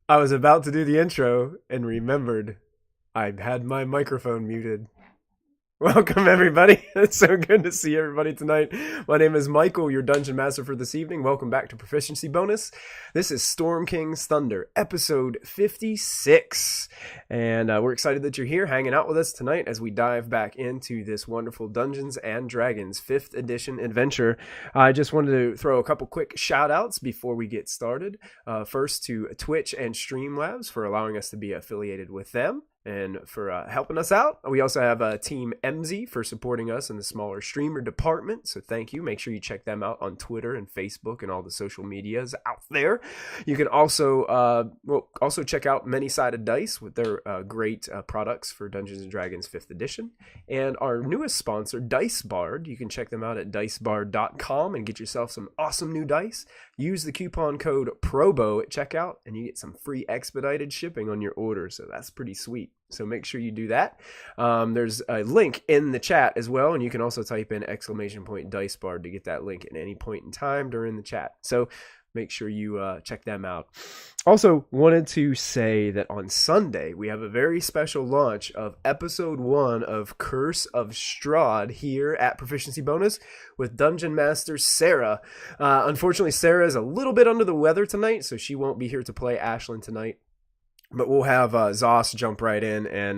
I was about to do the intro and remembered I had my microphone muted. Welcome, everybody. It's so good to see everybody tonight. My name is Michael, your dungeon master for this evening. Welcome back to Proficiency Bonus. This is Storm King's Thunder, episode 56. And we're excited that you're here hanging out with us tonight as we dive back into this wonderful Dungeons and Dragons 5th edition adventure. I just wanted to throw a couple quick shout outs before we get started. First to Twitch and Streamlabs for allowing us to be affiliated with them and for helping us out. We also have Team MZ for supporting us in the smaller streamer department, so thank you. Make sure you check them out on Twitter and Facebook and all the social medias out there. You can also check out Many Sided Dice with their great products for Dungeons and Dragons 5th edition, and our newest sponsor, Dice Bard. You can check them out at dicebard.com and get yourself some awesome new dice. Use the coupon code PROBO at checkout and you get some free expedited shipping on your order, so that's pretty sweet. So make sure you do that. There's a link in the chat as well, and you can also type in !DiceBard to get that link at any point in time during the chat. So make sure you check them out. Also wanted to say that on Sunday, we have a very special launch of episode 1 of Curse of Strahd here at Proficiency Bonus with Dungeon Master Sarah. Unfortunately, Sarah is a little bit under the weather tonight, so she won't be here to play Ashlyn tonight. But we'll have Zoss jump right in and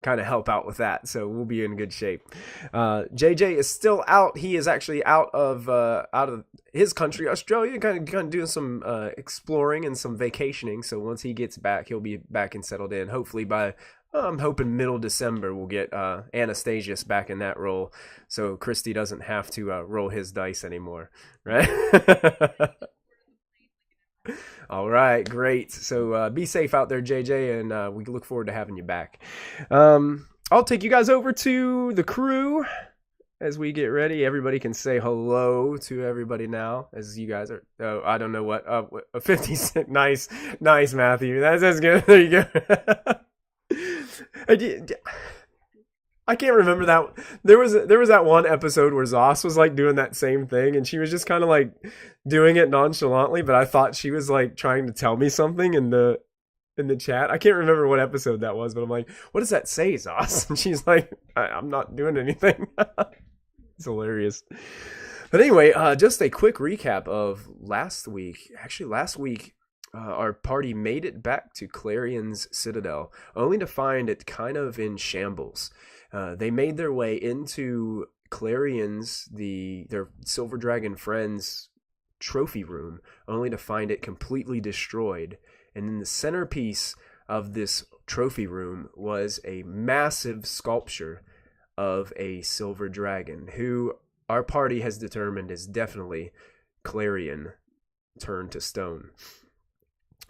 kind of help out with that, so we'll be in good shape. JJ is still out. He is actually out of his country, Australia, kind of doing some exploring and some vacationing. So once he gets back, he'll be back and settled in. Hopefully by I'm hoping middle December we'll get Anastasius back in that role, so Christy doesn't have to roll his dice anymore, right? All right, great. So be safe out there, JJ, and we look forward to having you back. I'll take you guys over to the crew as we get ready. Everybody can say hello to everybody now as you guys are. Oh, I don't know what. 56. Nice, Matthew. That's good. There you go. I can't remember that. There was that one episode where Zoss was like doing that same thing, and she was just kind of like doing it nonchalantly, but I thought she was like trying to tell me something in the chat. I can't remember what episode that was, but I'm like, what does that say, Zoss? And she's like, I'm not doing anything. It's hilarious. But anyway, just a quick recap of last week. Actually, last week, our party made it back to Clarion's Citadel, only to find it kind of in shambles. They made their way into Clarion's, their Silver Dragon friends' trophy room, only to find it completely destroyed. And in the centerpiece of this trophy room was a massive sculpture of a silver dragon, who our party has determined is definitely Clarion turned to stone.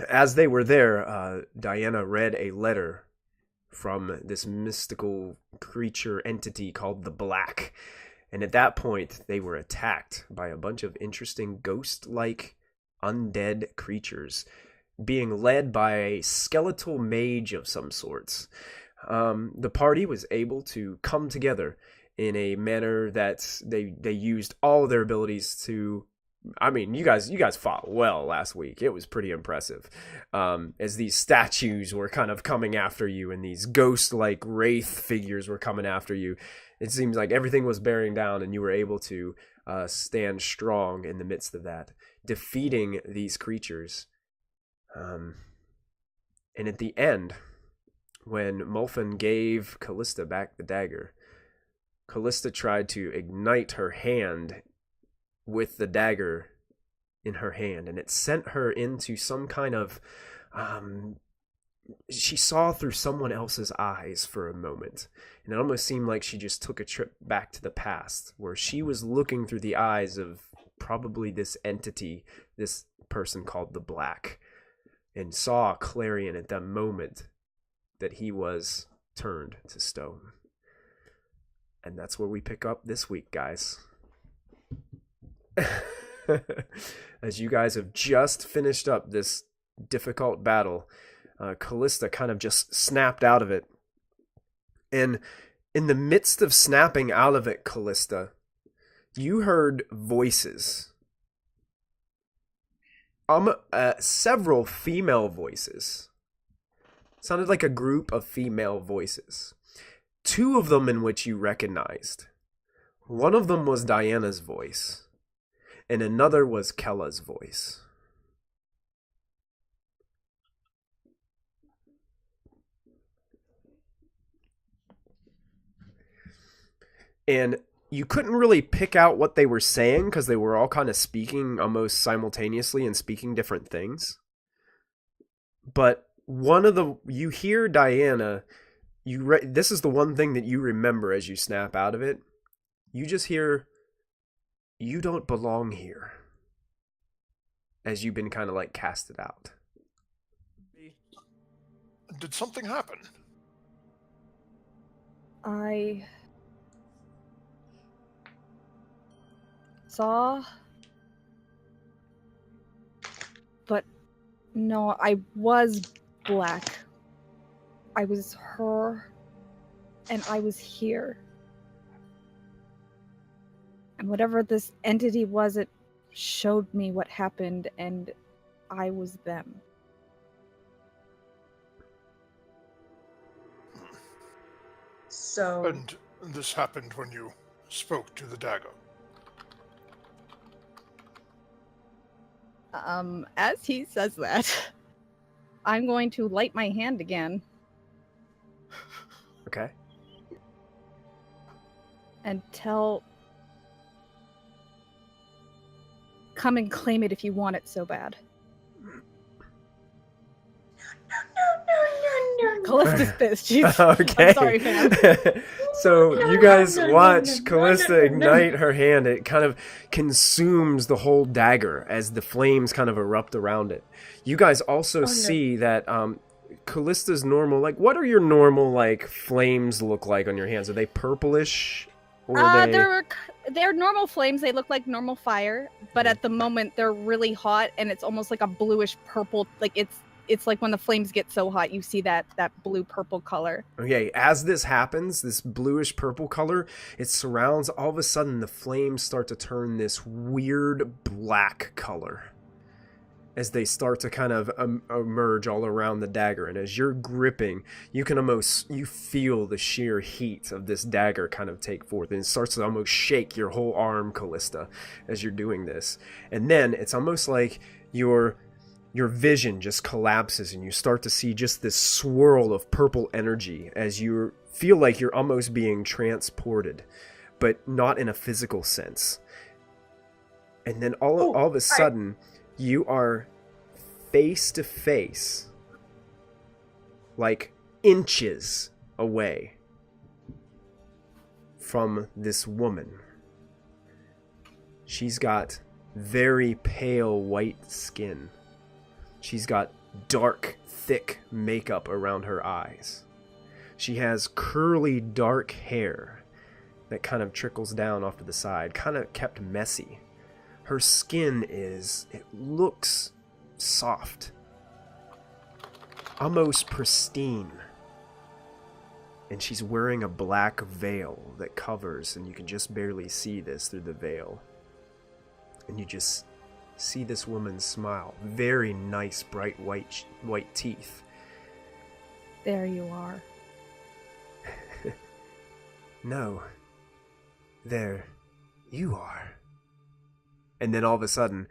As they were there, Diana read a letter from this mystical creature entity called the Black. And at that point, they were attacked by a bunch of interesting ghost-like undead creatures, being led by a skeletal mage of some sorts. The party was able to come together in a manner that they used all of their abilities to. I mean, you guys fought well last week. It was pretty impressive. As these statues were kind of coming after you and these ghost-like wraith figures were coming after you, it seems like everything was bearing down and you were able to stand strong in the midst of that, defeating these creatures. And at the end, when Molfin gave Callista back the dagger, Callista tried to ignite her hand with the dagger in her hand, and it sent her into some kind of she saw through someone else's eyes for a moment, and it almost seemed like she just took a trip back to the past, where she was looking through the eyes of probably this entity, this person called the Black, and saw Clarion at that moment that he was turned to stone. And that's where we pick up this week, guys. As you guys have just finished up this difficult battle, Callista kind of just snapped out of it. And in the midst of snapping out of it, Callista, you heard voices. several female voices. Sounded like a group of female voices. 2 of them in which you recognized. One of them was Diana's voice, and another was Kella's voice. And you couldn't really pick out what they were saying because they were all kind of speaking almost simultaneously and speaking different things. But you hear Diana, this is the one thing that you remember as you snap out of it. You just hear, "You don't belong here," as you've been kind of like casted out. Did something happen? I saw, but no, I was black. I was her, and I was here. And whatever this entity was, it showed me what happened, and I was them. So... And this happened when you spoke to the dagger. As he says that, I'm going to light my hand again. Okay. And come and claim it if you want it so bad. No. Callista's pissed. She's Okay. I'm sorry, fam. So you guys watch no, Callista no. ignite her hand. It kind of consumes the whole dagger as the flames kind of erupt around it. You guys also see that Callista's normal, like, what are your normal, like, flames look like on your hands? Are they purplish? Or they're normal flames. They look like normal fire, but at the moment they're really hot, and it's almost like a bluish purple. Like it's like when the flames get so hot, you see that blue purple color. Okay, as this happens, this bluish purple color, it surrounds, all of a sudden the flames start to turn this weird black color as they start to kind of emerge all around the dagger. And as you're gripping, you feel the sheer heat of this dagger kind of take forth, and it starts to almost shake your whole arm, Callista, as you're doing this. And then it's almost like your vision just collapses, and you start to see just this swirl of purple energy as you feel like you're almost being transported, but not in a physical sense. And then all of a sudden, you are face to face, like inches away from this woman. She's got very pale white skin. She's got dark, thick makeup around her eyes. She has curly, dark hair that kind of trickles down off to the side, kind of kept messy. Her skin it looks soft, almost pristine. And she's wearing a black veil that covers, and you can just barely see this through the veil. And you just see this woman smile. Very nice, bright white teeth. There you are. No. There you are. And then all of a sudden,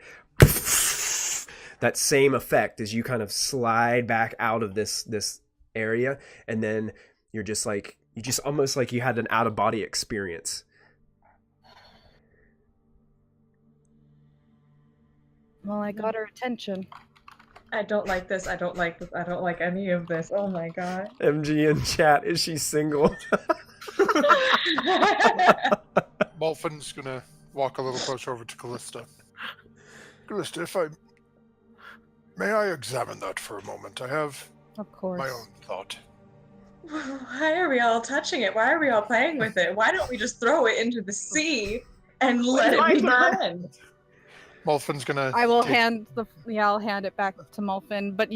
that same effect as you kind of slide back out of this area, and then you're just like, almost like you had an out-of-body experience. Well, I got her attention. I don't like this. I don't like this. I don't like any of this. Oh my god. MG in chat, is she single? Molfin's gonna walk a little closer over to Callista. Callista, may I examine that for a moment? I have Of course. my own thought. Why are we all touching it? Why are we all playing with it? Why don't we just throw it into the sea and let it be done? Molfin's gonna. I'll hand it back to Molfin, but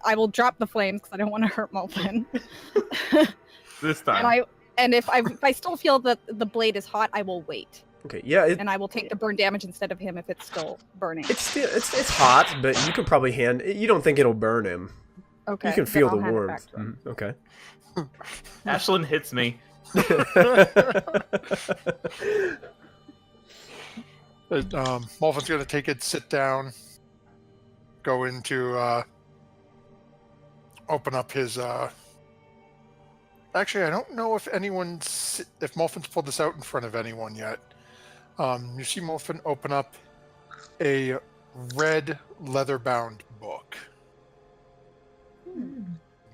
I will drop the flames because I don't want to hurt Molfin. This time. And if I still feel that the blade is hot, I will wait. Okay, yeah, And I will take the burn damage instead of him if it's still burning. it's hot, but you could probably you don't think it'll burn him. Okay. You can then feel I'll the hand it back warmth. to him. Okay. Ashlyn hits me. Molfin's going to take it, sit down, go into, open up his, Actually, I don't know if if Molfin's pulled this out in front of anyone yet. You see Molfin open up a red leather-bound book.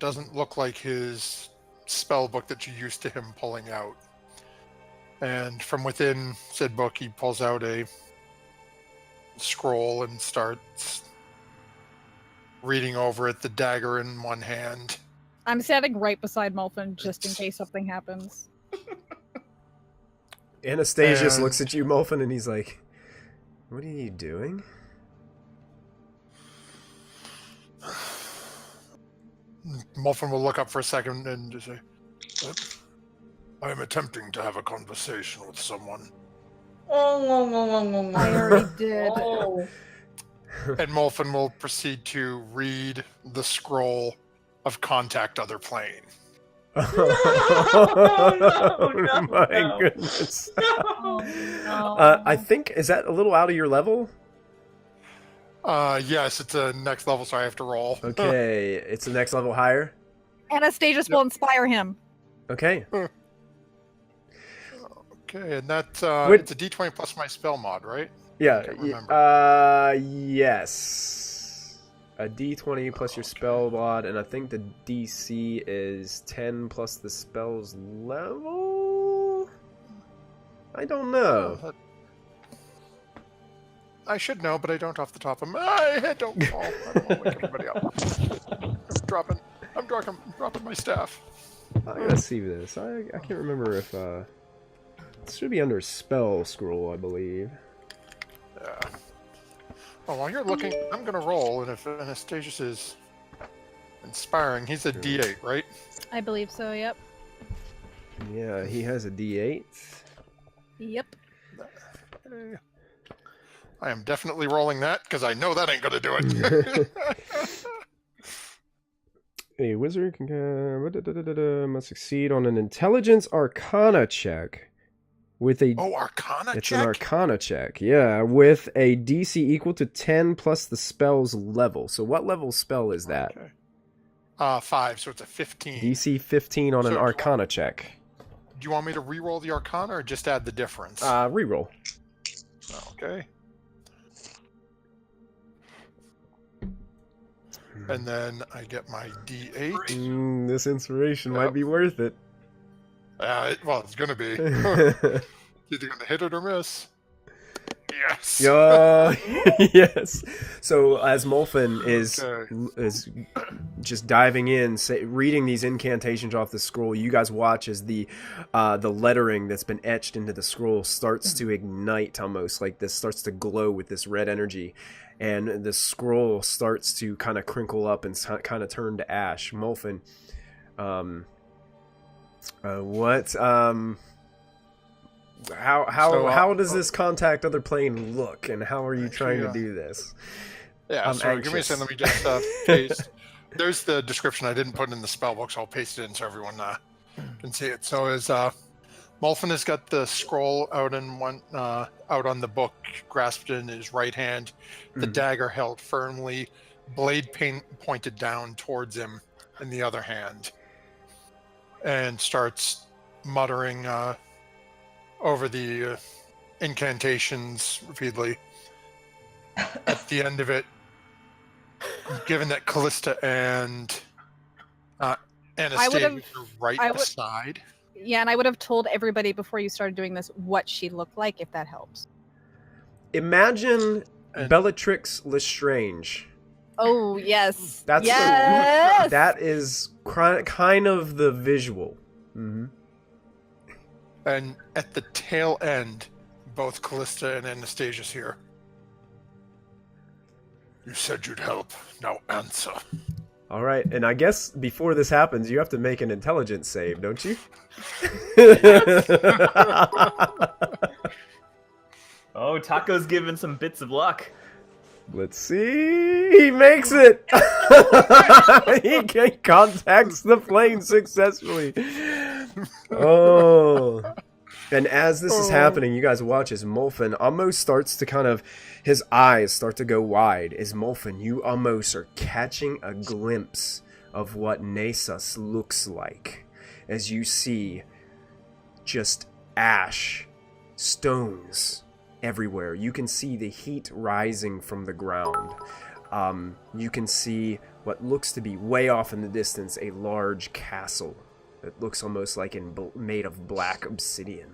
Doesn't look like his spell book that you're used to him pulling out. And from within said book, he pulls out a scroll and starts reading over it, the dagger in one hand. I'm standing right beside Molfin just in case something happens. Anastasius looks at you, Molfin, and he's like, "What are you doing?" Molfin will look up for a second and just say, I am attempting to have a conversation with someone. I already did. Oh. And Molfin will proceed to read the scroll of Contact Other Plane. Oh, my goodness. No. I think, is that a little out of your level? Yes, it's a next level, so I have to roll. Okay, it's the next level higher. Anastasius will inspire him. Okay. Okay, and that's it's a D20 plus my spell mod, right? Yeah. I can't remember. Yes. A D20 plus your spell mod, and I think the DC is 10 plus the spell's level? I don't know. I should know, but I don't off the top of my head. Don't fall. I don't want to wake anybody up. I'm dropping my staff. I gotta see this. I can't remember if it should be under spell scroll, I believe. Yeah. Oh, while you're looking, I'm gonna roll, and if Anastasius is inspiring, he's a D8, right? I believe so, yep. Yeah, he has a D8. Yep. I am definitely rolling that because I know that ain't gonna do it. A wizard can must succeed on an intelligence arcana check with a Arcana it's check? an arcana check, yeah, with a DC equal to 10 plus the spell's level. So what level spell is that? Okay. 5, so it's a 15. DC 15 on an arcana check. Do you want me to re-roll the arcana or just add the difference? Reroll. Okay. And then I get my D8. This inspiration might be worth it. Well, it's gonna be. Either gonna hit it or miss. Yes. Yes. So as Molfin is just diving in, reading these incantations off the scroll, you guys watch as the lettering that's been etched into the scroll starts to ignite, almost like this starts to glow with this red energy, and the scroll starts to kind of crinkle up and kind of turn to ash. Molfin, how does this contact other plane look, and how are you trying to do this? Yeah, so give me a second. Let me just paste. There's the description I didn't put in the spell book, so I'll paste it in so everyone can see it. So as Molfin has got the scroll out on the book, grasped in his right hand, the dagger held firmly, blade pointed down towards him in the other hand, and starts muttering over the incantations repeatedly. At the end of it, given that Callista and Anastasia are beside. Yeah, and I would have told everybody before you started doing this what she looked like, if that helps. Imagine Bellatrix Lestrange. Oh, yes. That is kind of the visual. Mm-hmm. And at the tail end, both Callista and Anastasia's here. You said you'd help. Now answer. All right, and I guess before this happens, you have to make an intelligence save, don't you? Oh, Taco's giving some bits of luck. Let's see. He makes it. He contacts the plane successfully. Oh. And as this is happening, you guys watch as Molfin almost starts to kind of, his eyes start to go wide. As Molfin, you almost are catching a glimpse of what Nasus looks like. As you see just ash, stones everywhere. You can see the heat rising from the ground. You can see what looks to be way off in the distance a large castle. It looks almost like made of black obsidian.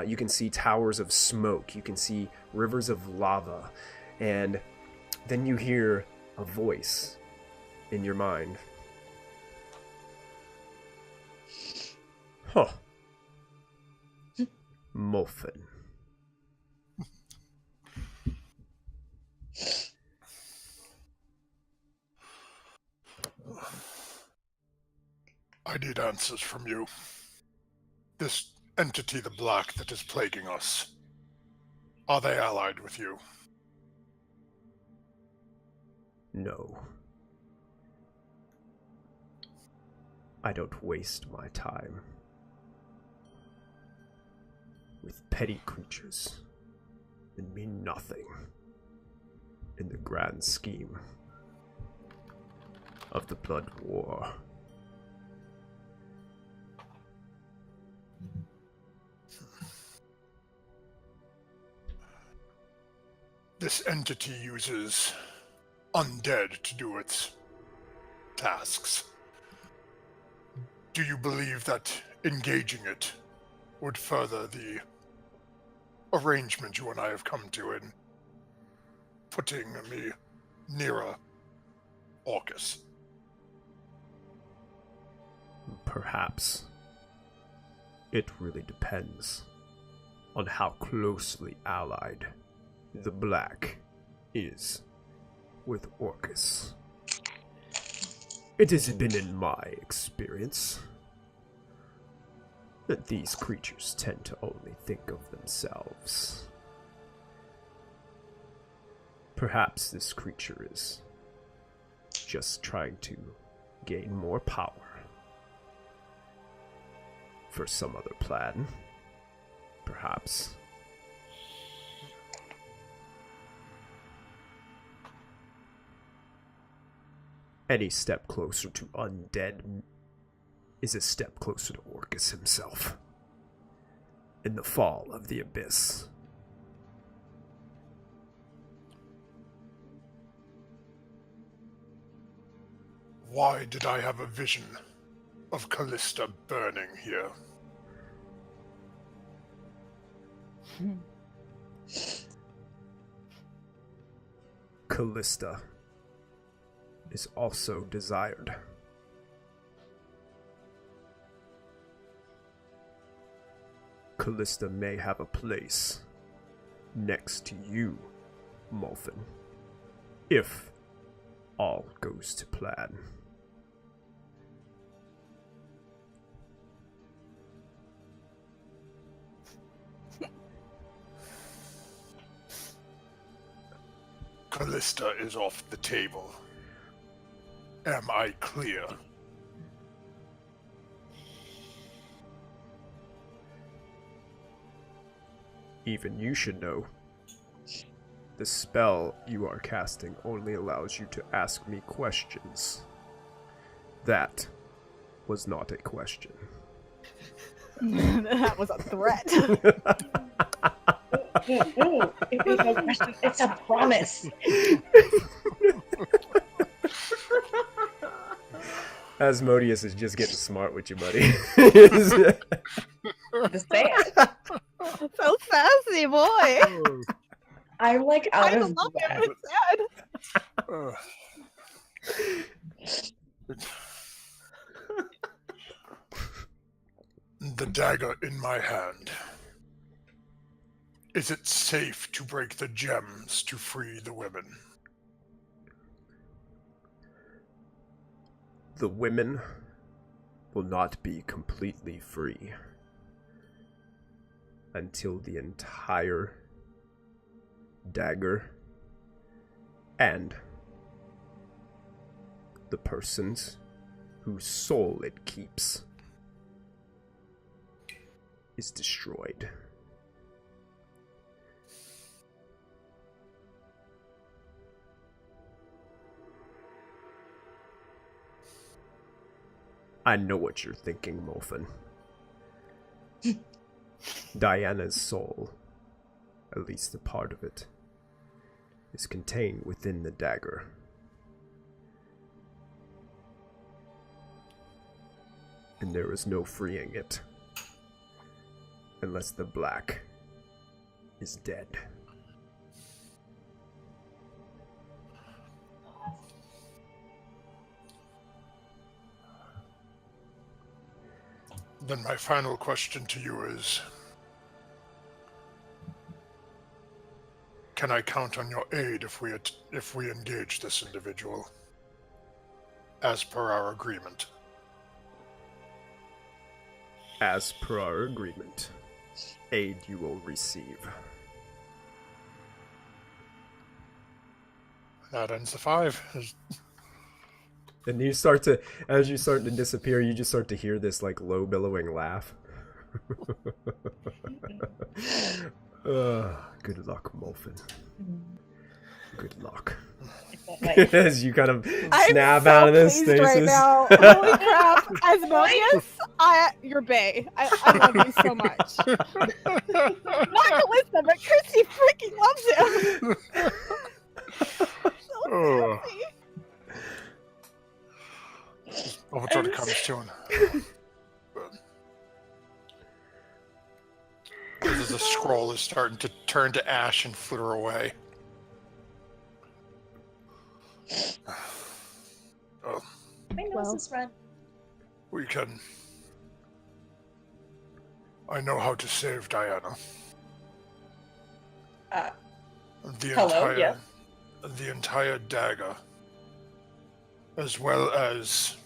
You can see towers of smoke. You can see rivers of lava. And then you hear a voice in your mind. Huh. Molfin. I need answers from you. This entity, the Black, that is plaguing us, are they allied with you? No. I don't waste my time with petty creatures that mean nothing in the grand scheme of the Blood War. This entity uses undead to do its tasks. Do you believe that engaging it would further the arrangement you and I have come to in putting me nearer Orcus? Perhaps. It really depends on how closely allied the Black is with Orcus. It has been in my experience that these creatures tend to only think of themselves. Perhaps this creature is just trying to gain more power for some other plan. Perhaps. Any step closer to undead is a step closer to Orcus himself. In the fall of the abyss. Why did I have a vision of Callista burning here? Callista is also desired. Callista may have a place next to you, Molfin, if all goes to plan. Callista is off the table. Am I clear? Even you should know. The spell you are casting only allows you to ask me questions. That was not a question. That was a threat. It was no question. It's a promise. Asmodeus is just getting smart with you, buddy. Just say it. So sassy, boy. I'm like out I of love breath. it. It's sad. The dagger in my hand. Is it safe to break the gems to free the women? The women will not be completely free until the entire dagger and the persons whose soul it keeps is destroyed. I know what you're thinking, Molfin. Diana's soul, at least a part of it, is contained within the dagger. And there is no freeing it unless the Black is dead. Then my final question to you is, can I count on your aid if we engage this individual, as per our agreement? As per our agreement, aid you will receive. That ends the 5. And as you start to disappear, you just start to hear this like low billowing laugh. Good luck, Molfin. Good luck. As you kind of snap out of this stasis. Right now. Holy crap, Asmodeus, you're bae. I love you so much. Not Calista, but Christy freaking loves him. So sassy. Overture comes to him. As the scroll is starting to turn to ash and flitter away. My nose is red. We can. I know how to save Diana. Hello? Yeah. The entire dagger, as well as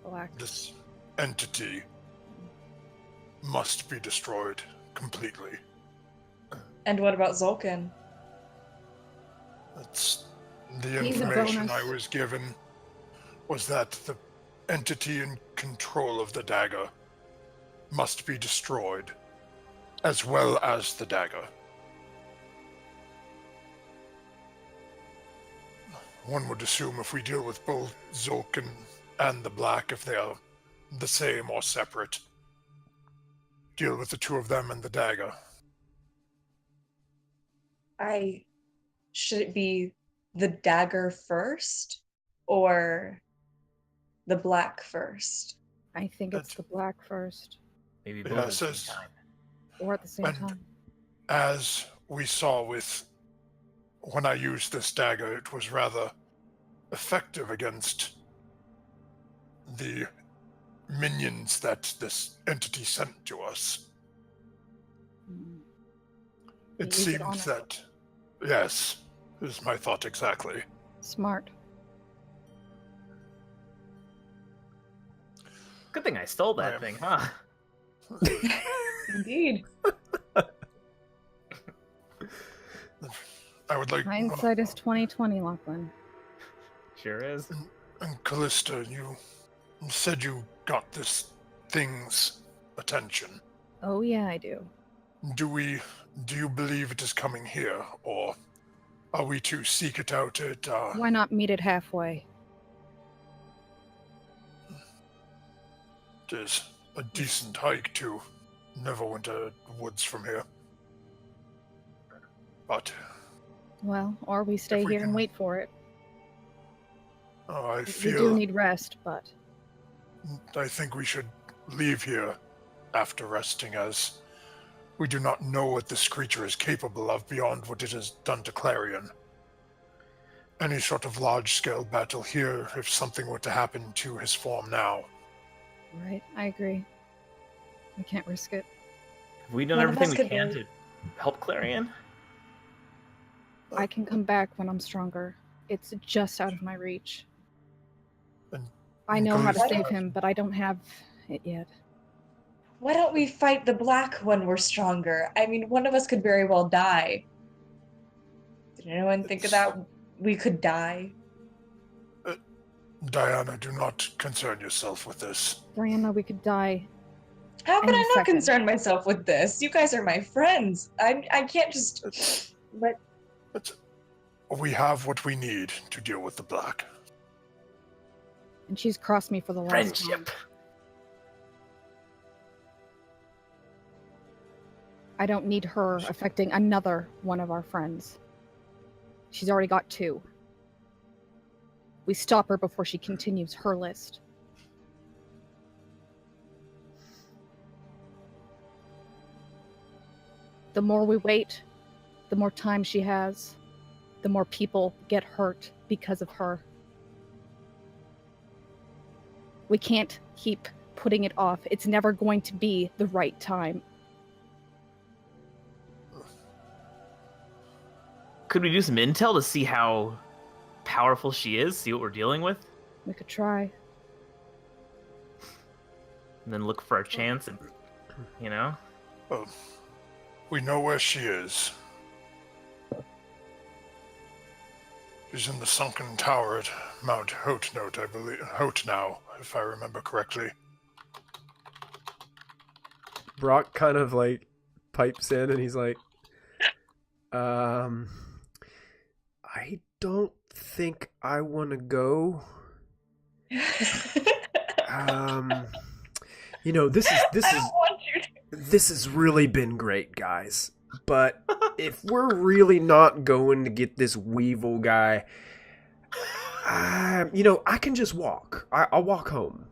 Black. this entity, must be destroyed completely. And what about Zolkin? That's the He's a information bonus. I was given, was that the entity in control of the dagger must be destroyed, as well as the dagger. One would assume if we deal with both Zolkin and the Black, if they are the same or separate, deal with the two of them and the dagger. Should it be the dagger first or the Black first? I think it's the Black first. Maybe Yeah, both it at the says- same time. Or at the same And- time. As we saw when I used this dagger, it was rather effective against the minions that this entity sent to us. It Use it on seems it. that, yes, is my thought exactly. Smart. Good thing I stole that am- thing, huh? Indeed. I would like. Hindsight is 20/20, Lachlan. Sure is. And Callista, you said you got this thing's attention. Oh yeah, I do. Do you believe it is coming here, or are we to seek it out at, Why not meet it halfway? it is a decent hike to Neverwinter Woods from here. But, Well, or we stay we here and can- wait for it. I We do feel, need rest, but I think we should leave here after resting, as we do not know what this creature is capable of beyond what it has done to Clarion. Any sort of large-scale battle here, if something were to happen to his form now. right, I agree. We can't risk it. Have we done One of everything us we could can really- to help Clarion? I can come back when I'm stronger. It's just out of my reach. And I know how to Calista- save him, but I don't have it yet. Why don't we fight the Black when we're stronger? I mean, one of us could very well die. Did anyone think of that? We could die. Diana, do not concern yourself with this. Diana, we could die. How can Any I not second. concern myself with this? You guys are my friends. I can't just let. We have what we need to deal with the Black. And she's crossed me for the last time. Friendship. I don't need her affecting another one of our friends. She's already got 2. We stop her before she continues her list. The more we wait, the more time she has, the more people get hurt because of her. We can't keep putting it off. It's never going to be the right time. Could we do some intel to see how powerful she is? See what we're dealing with? We could try. And then look for our chance and, you know? We know where she is. She's in the sunken tower at Mount Hotenow, I believe. Hotenow, if I remember correctly. Brock kind of like pipes in and he's like, I don't think I want to go. You know, this has really been great, guys. But if we're really not going to get this Weevil guy, you know, I can just walk. I'll walk home.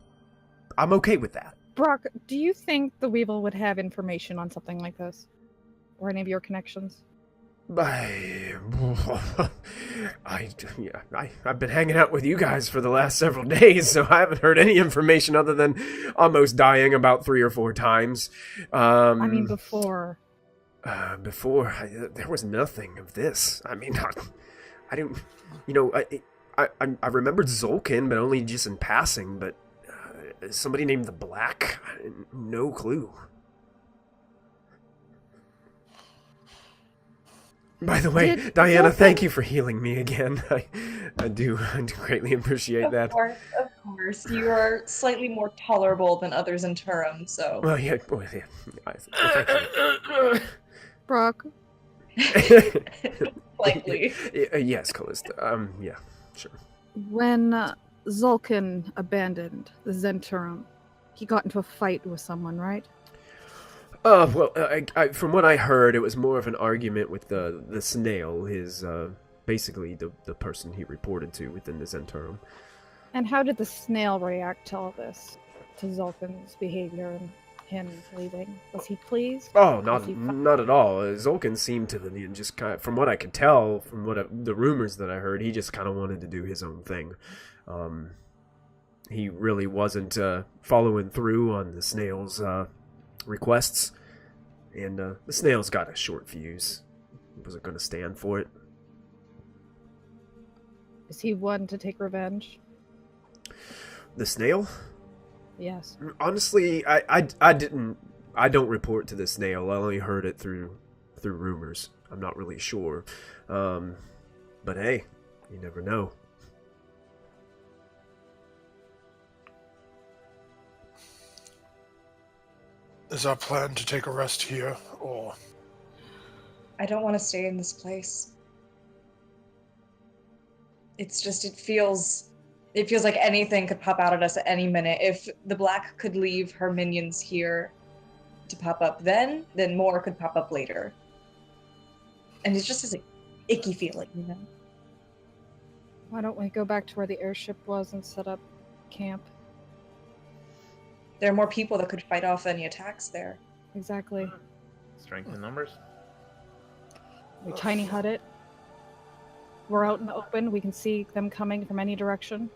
I'm okay with that. Brock, do you think the Weevil would have information on something like this? Or any of your connections? I've been hanging out with you guys for the last several days, so I haven't heard any information other than almost dying about 3 or 4 times. I mean, before. There was nothing of this. I mean, I don't, you know, I remembered Zolkin, but only just in passing, but somebody named the Black? No clue. By the way, Diana, thank you for healing me again. I do greatly appreciate that. Of course. You are slightly more tolerable than others in Turum, so. Well, yeah. Thank you. Brock. Likely. Yes, Callista. Yeah, sure. When Zulkin abandoned the Zentrum, he got into a fight with someone, right? Well, from what I heard, it was more of an argument with the snail, his, basically the person he reported to within the Zentrum. And how did the snail react to all this? To Zulkin's behavior and him leaving? Was he pleased? Oh, not at all. Zolkin seemed to just kind of, from what I could tell, from the rumors that I heard, he just kind of wanted to do his own thing. He really wasn't following through on the snail's requests, and the snail's got a short fuse. He wasn't going to stand for it. Is he one to take revenge? The snail? Yes. Honestly, I don't report to the snail. I only heard it through rumors. I'm not really sure. But hey, you never know. Is our plan to take a rest here, or? I don't want to stay in this place. It's just, it feels like anything could pop out at us at any minute. If the Black could leave her minions here to pop up then more could pop up later. And it's just this icky feeling, you know? Why don't we go back to where the airship was and set up camp? There are more people that could fight off any attacks there. Exactly. Strength in numbers. We tiny hut it. We're out in the open. We can see them coming from any direction.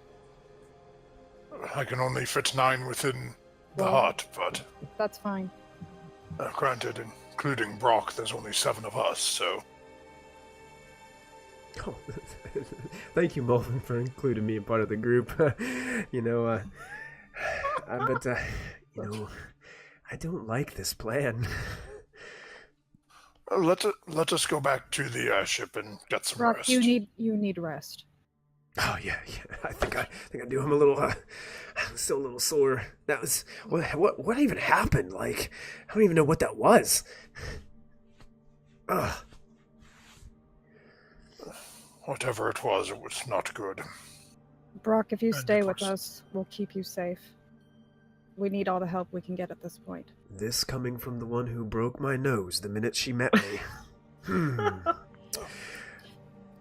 I can only fit 9 within the hut, but... That's fine. Granted, including Brock, there's only 7 of us, so... Oh, thank you, Molfin, for including me in part of the group. You know, I don't like this plan. Let us go back to the ship and get some Brock, rest. you need rest. Oh yeah. I think I do. I'm a little, I'm still a little sore. That was what even happened? Like, I don't even know what that was. Ugh. Whatever it was not good. Brock, if you And stay of with course- us, we'll keep you safe. We need all the help we can get at this point. This coming from the one who broke my nose the minute she met me.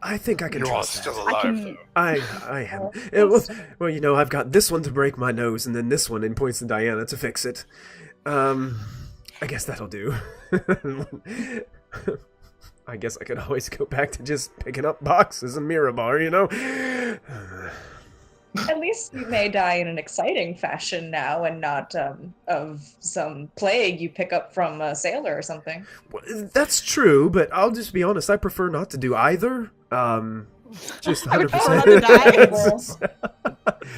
I think I can You are trust still that. alive, I am. Oh, Well, you know, I've got this one to break my nose, and then this one, and points to Diana, to fix it. I guess that'll do. I guess I could always go back to just picking up boxes in Mirabar, you know? At least you may die in an exciting fashion now, and not of some plague you pick up from a sailor or something. Well, that's true, but I'll just be honest, I prefer not to do either. Just I would 100%.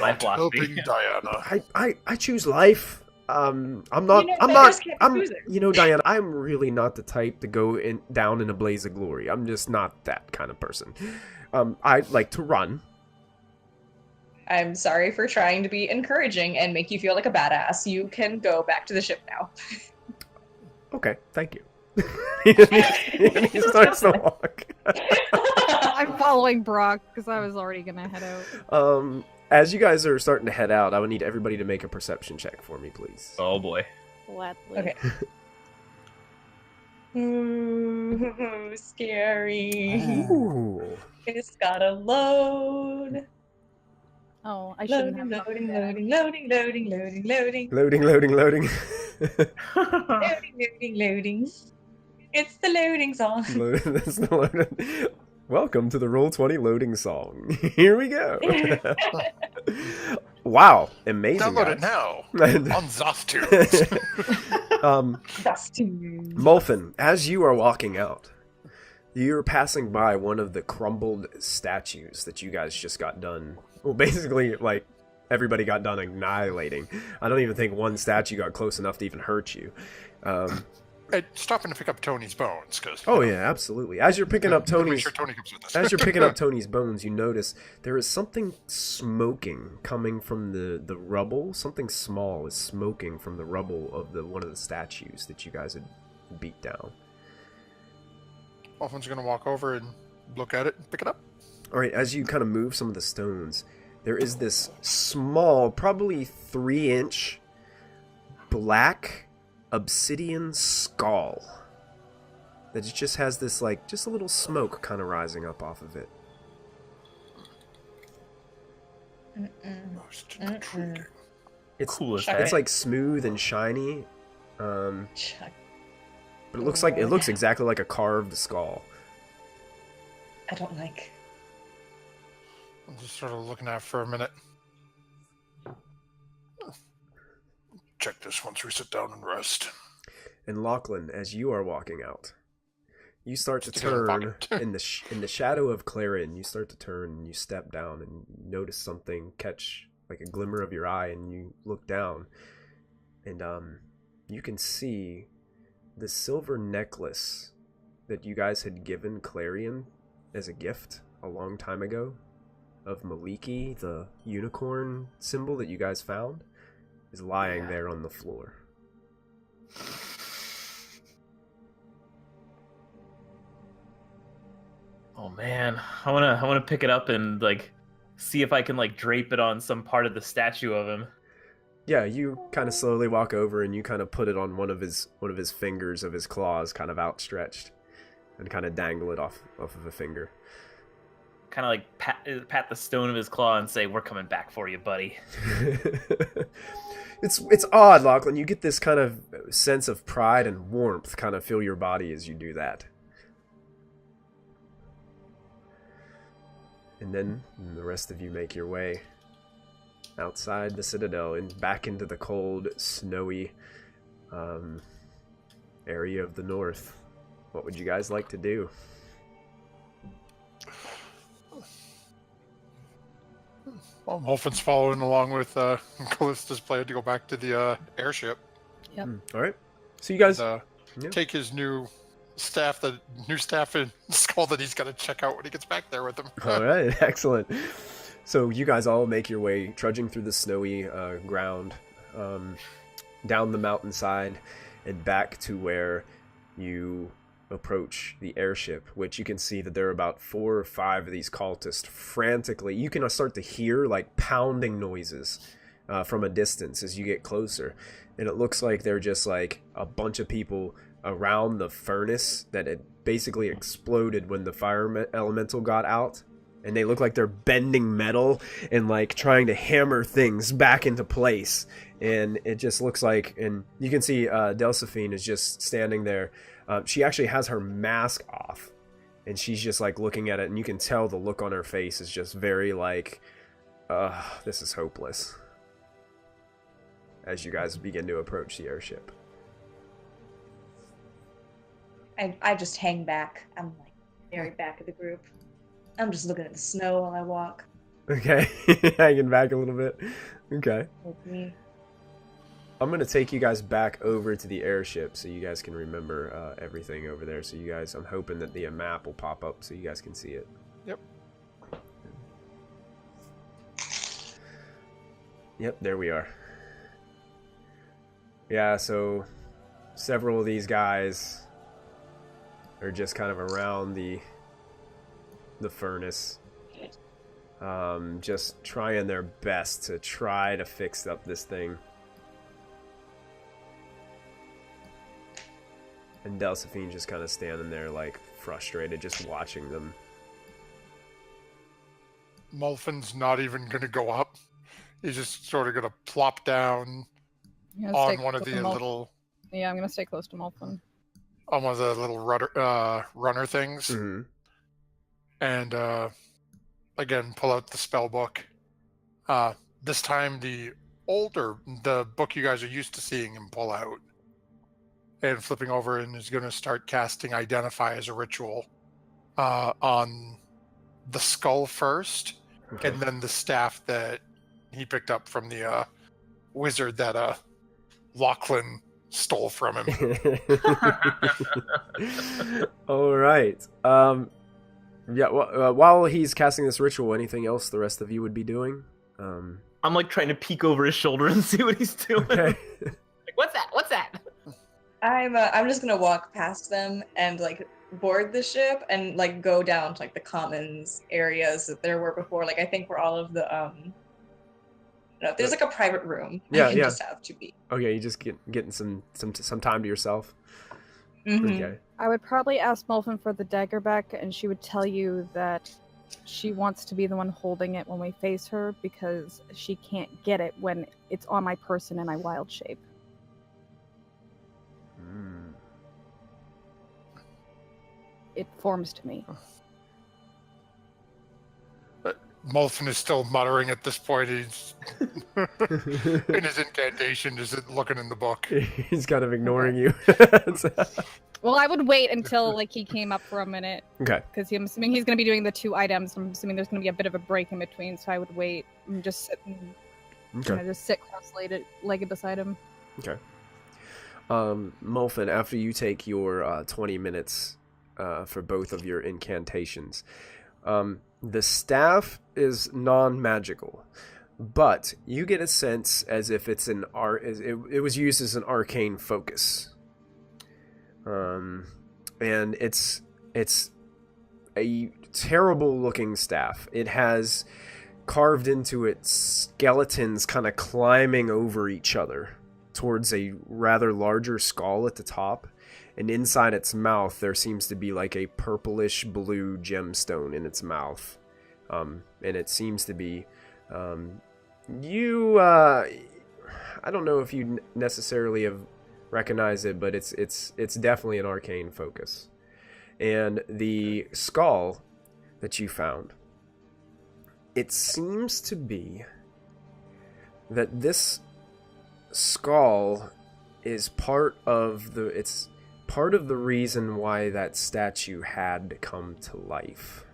Life philosophy. Helping Diana. I choose life. I'm not. You know, I'm beggars not. can't be I'm. choosing. You know, Diana. I'm really not the type to go down in a blaze of glory. I'm just not that kind of person. I like to run. I'm sorry for trying to be encouraging and make you feel like a badass. You can go back to the ship now. Okay, thank you. he starts to walk. I'm following Brock because I was already gonna head out. As you guys are starting to head out, I would need everybody to make a perception check for me, please. Oh boy. Gladly. Okay. Ooh, scary. Ooh. It's gotta load. Oh, I shouldn't Loading, have. loading, loading, loading, loading, loading, loading. Loading, loading, loading. Loading, loading, loading. It's the loading song. That's the loading. Welcome to the Roll20 loading song. Here we go. Wow, amazing. Download guys. it now on Zostu. That's too. Molfin, as you are walking out, you're passing by one of the crumbled statues that you guys just got done. Well, basically, like, everybody got done annihilating. I don't even think one statue got close enough to even hurt you. Hey, stopping to pick up Tony's bones, because Oh yeah, absolutely. As you're picking up make Tony's, sure Tony comes with us. as you're picking up Tony's bones, you notice there is something smoking coming from the rubble. Something small is smoking from the rubble of one of the statues that you guys had beat down. Molfin's gonna walk over and look at it and pick it up. All right, as you kind of move some of the stones, there is this small, probably 3-inch black obsidian skull that just has this, like, just a little smoke kind of rising up off of it. Most intriguing. It's Cool as Check heck. it's like smooth and shiny, but Check. it looks exactly like a carved skull. I don't like. I'm just sort of looking at it for a minute. Check this once we sit down and rest. And Lachlan, as you are walking out, you start to Stick it in the turn pocket. in the shadow of Clarion. You start to turn and you step down and you notice something catch like a glimmer of your eye, and you look down, and you can see the silver necklace that you guys had given Clarion as a gift a long time ago of Maliki, the unicorn symbol that you guys found, is lying there on the floor. Oh man, I wanna pick it up and like see if I can like drape it on some part of the statue of him. Yeah, you kind of slowly walk over and you kind of put it on one of his fingers of his claws, kind of outstretched, and kind of dangle it off of a finger. Kind of like pat the stone of his claw and say, "We're coming back for you, buddy." It's odd, Lachlan. You get this kind of sense of pride and warmth kind of fill your body as you do that. And then the rest of you make your way outside the Citadel and back into the cold, snowy area of the north. What would you guys like to do? Well, Molfin's following along with Callista's plan to go back to the airship. All right. So you guys... And, yeah. take his new new staff in Skull that he's got to check out when he gets back there with him. All right, excellent. So you guys all make your way trudging through the snowy ground, down the mountainside, and back to where you approach the airship, which you can see that there are about 4 or 5 of these cultists frantically. You can start to hear like pounding noises from a distance as you get closer, and it looks like they're just like a bunch of people around the furnace that had basically exploded when the fire elemental got out, and they look like they're bending metal and like trying to hammer things back into place. And it just looks like, and you can see Delphine is just standing there. She actually has her mask off, and she's just like looking at it, and you can tell the look on her face is just very like, this is hopeless, as you guys begin to approach the airship. I just hang back. I'm like very back of the group. I'm just looking at the snow while I walk. Okay, hanging back a little bit. Okay. With me. I'm going to take you guys back over to the airship so you guys can remember everything over there. So you guys, I'm hoping that the map will pop up so you guys can see it. Yep. Yep, there we are. Yeah, so several of these guys are just kind of around the furnace, just trying their best to try to fix up this thing. And Delphine just kind of standing there like frustrated, just watching them. Molfin's not even going to go up. He's just sort of going to plop down I'm gonna on stay one of close the to little... Yeah, I'm gonna stay close to Molfin. On one of the little runner things. Mm-hmm. And again, pull out the spell book. This time the book you guys are used to seeing him pull out. And flipping over, and is going to start casting Identify as a ritual on the skull first, Okay. and then the staff that he picked up from the wizard that Lachlan stole from him. All right. Yeah. Well, while he's casting this ritual, anything else the rest of you would be doing? I'm like trying to peek over his shoulder and see what he's doing. Okay. Like, what's that? What's that? I'm just gonna walk past them and like board the ship and like go down to like the commons areas that there were before. Like I think where all of the there's like a private room. Yeah, I can yeah. just have to be. Okay, you just getting some time to yourself. Mm-hmm. Okay. I would probably ask Molfin for the dagger back, and she would tell you that she wants to be the one holding it when we face her because she can't get it when it's on my person in my wild shape. It forms to me. But Molfin is still muttering at this point. He's in his incantation, is looking in the book. He's kind of ignoring you. Well, I would wait until like he came up for a minute. Okay. Because I'm assuming he's going to be doing the 2 items. I'm assuming there's going to be a bit of a break in between, so I would wait and just sit and Okay. just sit cross-legged beside him. Okay. Molfin, after you take your 20 minutes for both of your incantations, the staff is non-magical, but you get a sense as if it's it was used as an arcane focus. And it's a terrible looking staff. It has carved into it skeletons kind of climbing over each other towards a rather larger skull at the top, and inside its mouth there seems to be like a purplish blue gemstone in its mouth, and it seems to be I don't know if you necessarily have recognized it, but it's definitely an arcane focus. And the skull that you found, it seems to be that this skull is part of the reason why that statue had to come to life.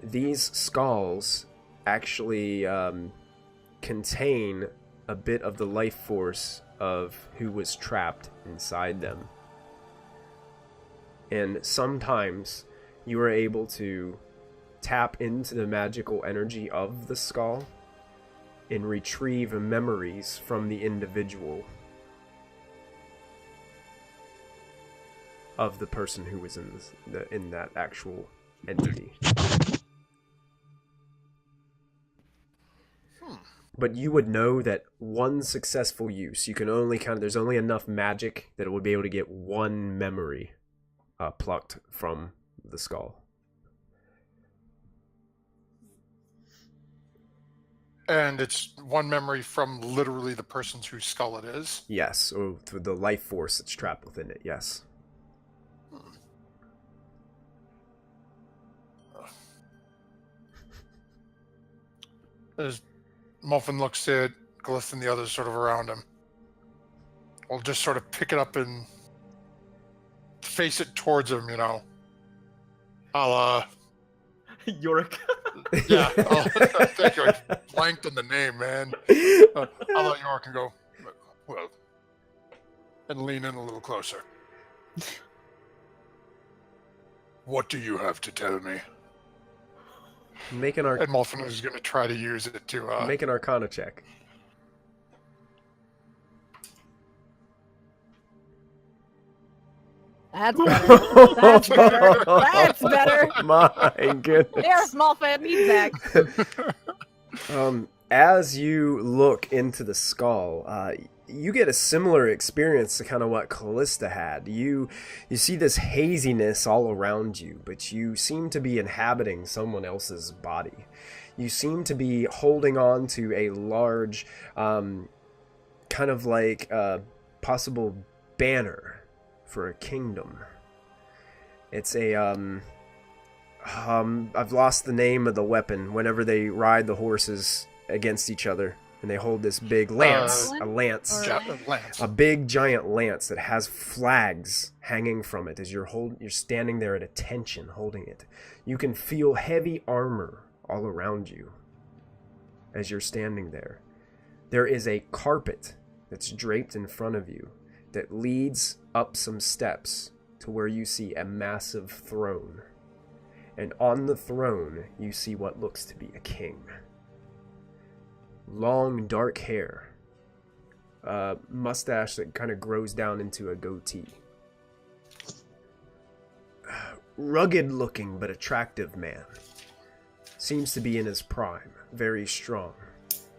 These skulls actually contain a bit of the life force of who was trapped inside them. And sometimes you are able to tap into the magical energy of the skull and retrieve memories from the individual of the person who was in that actual entity. But you would know that one successful use, you can only there's only enough magic that it would be able to get one memory plucked from the skull. And it's one memory from literally the person whose skull it is? Yes, or through the life force that's trapped within it, yes. As Molfin looks at Glyth and the others sort of around him, we'll just sort of pick it up and face it towards him, you know. I'll, Yorick. yeah, thank you. I blanked on the name, man. I'll let York and go, well, and lean in a little closer. What do you have to tell me? And Molfin is going to try to use it to... Make an Arcana check. That's better. That's better. That's better. My goodness. There's Molfin. He's back. As you look into the skull, you get a similar experience to kind of what Callista had. You see this haziness all around you, but you seem to be inhabiting someone else's body. You seem to be holding on to a large, kind of like a possible banner for a kingdom. It's a, I've lost the name of the weapon. Whenever they ride the horses against each other, and they hold this big lance, a big giant lance that has flags hanging from it as you're standing there at attention holding it. You can feel heavy armor all around you as you're standing there. There is a carpet that's draped in front of you that leads up some steps to where you see a massive throne. And on the throne, you see what looks to be a king. Long, dark hair. Mustache that kind of grows down into a goatee. Rugged looking but attractive man. Seems to be in his prime. Very strong.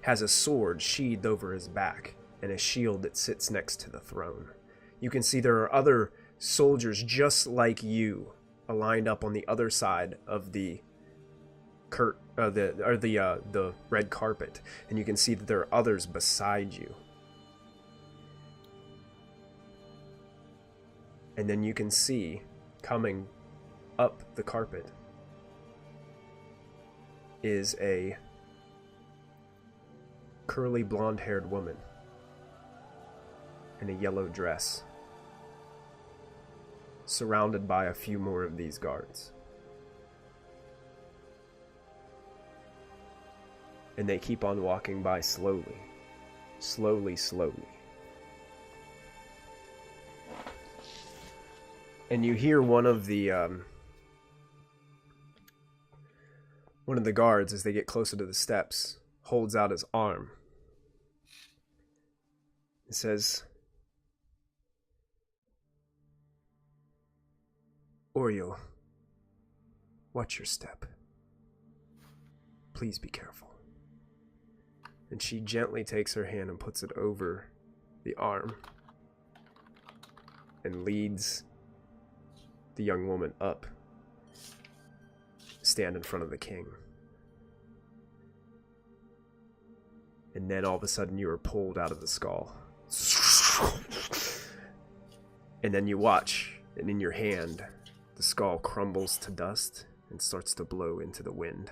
Has a sword sheathed over his back and a shield that sits next to the throne. You can see there are other soldiers just like you aligned up on the other side of the the red carpet, and you can see that there are others beside you. And then you can see coming up the carpet is a curly blonde-haired woman in a yellow dress, surrounded by a few more of these guards. And they keep on walking by slowly. Slowly. And you hear one of the guards, as they get closer to the steps, holds out his arm. It says, Oriel, watch your step. Please be careful. And she gently takes her hand and puts it over the arm and leads the young woman up, stand in front of the king. And then all of a sudden you are pulled out of the skull. And then you watch, and in your hand, the skull crumbles to dust and starts to blow into the wind.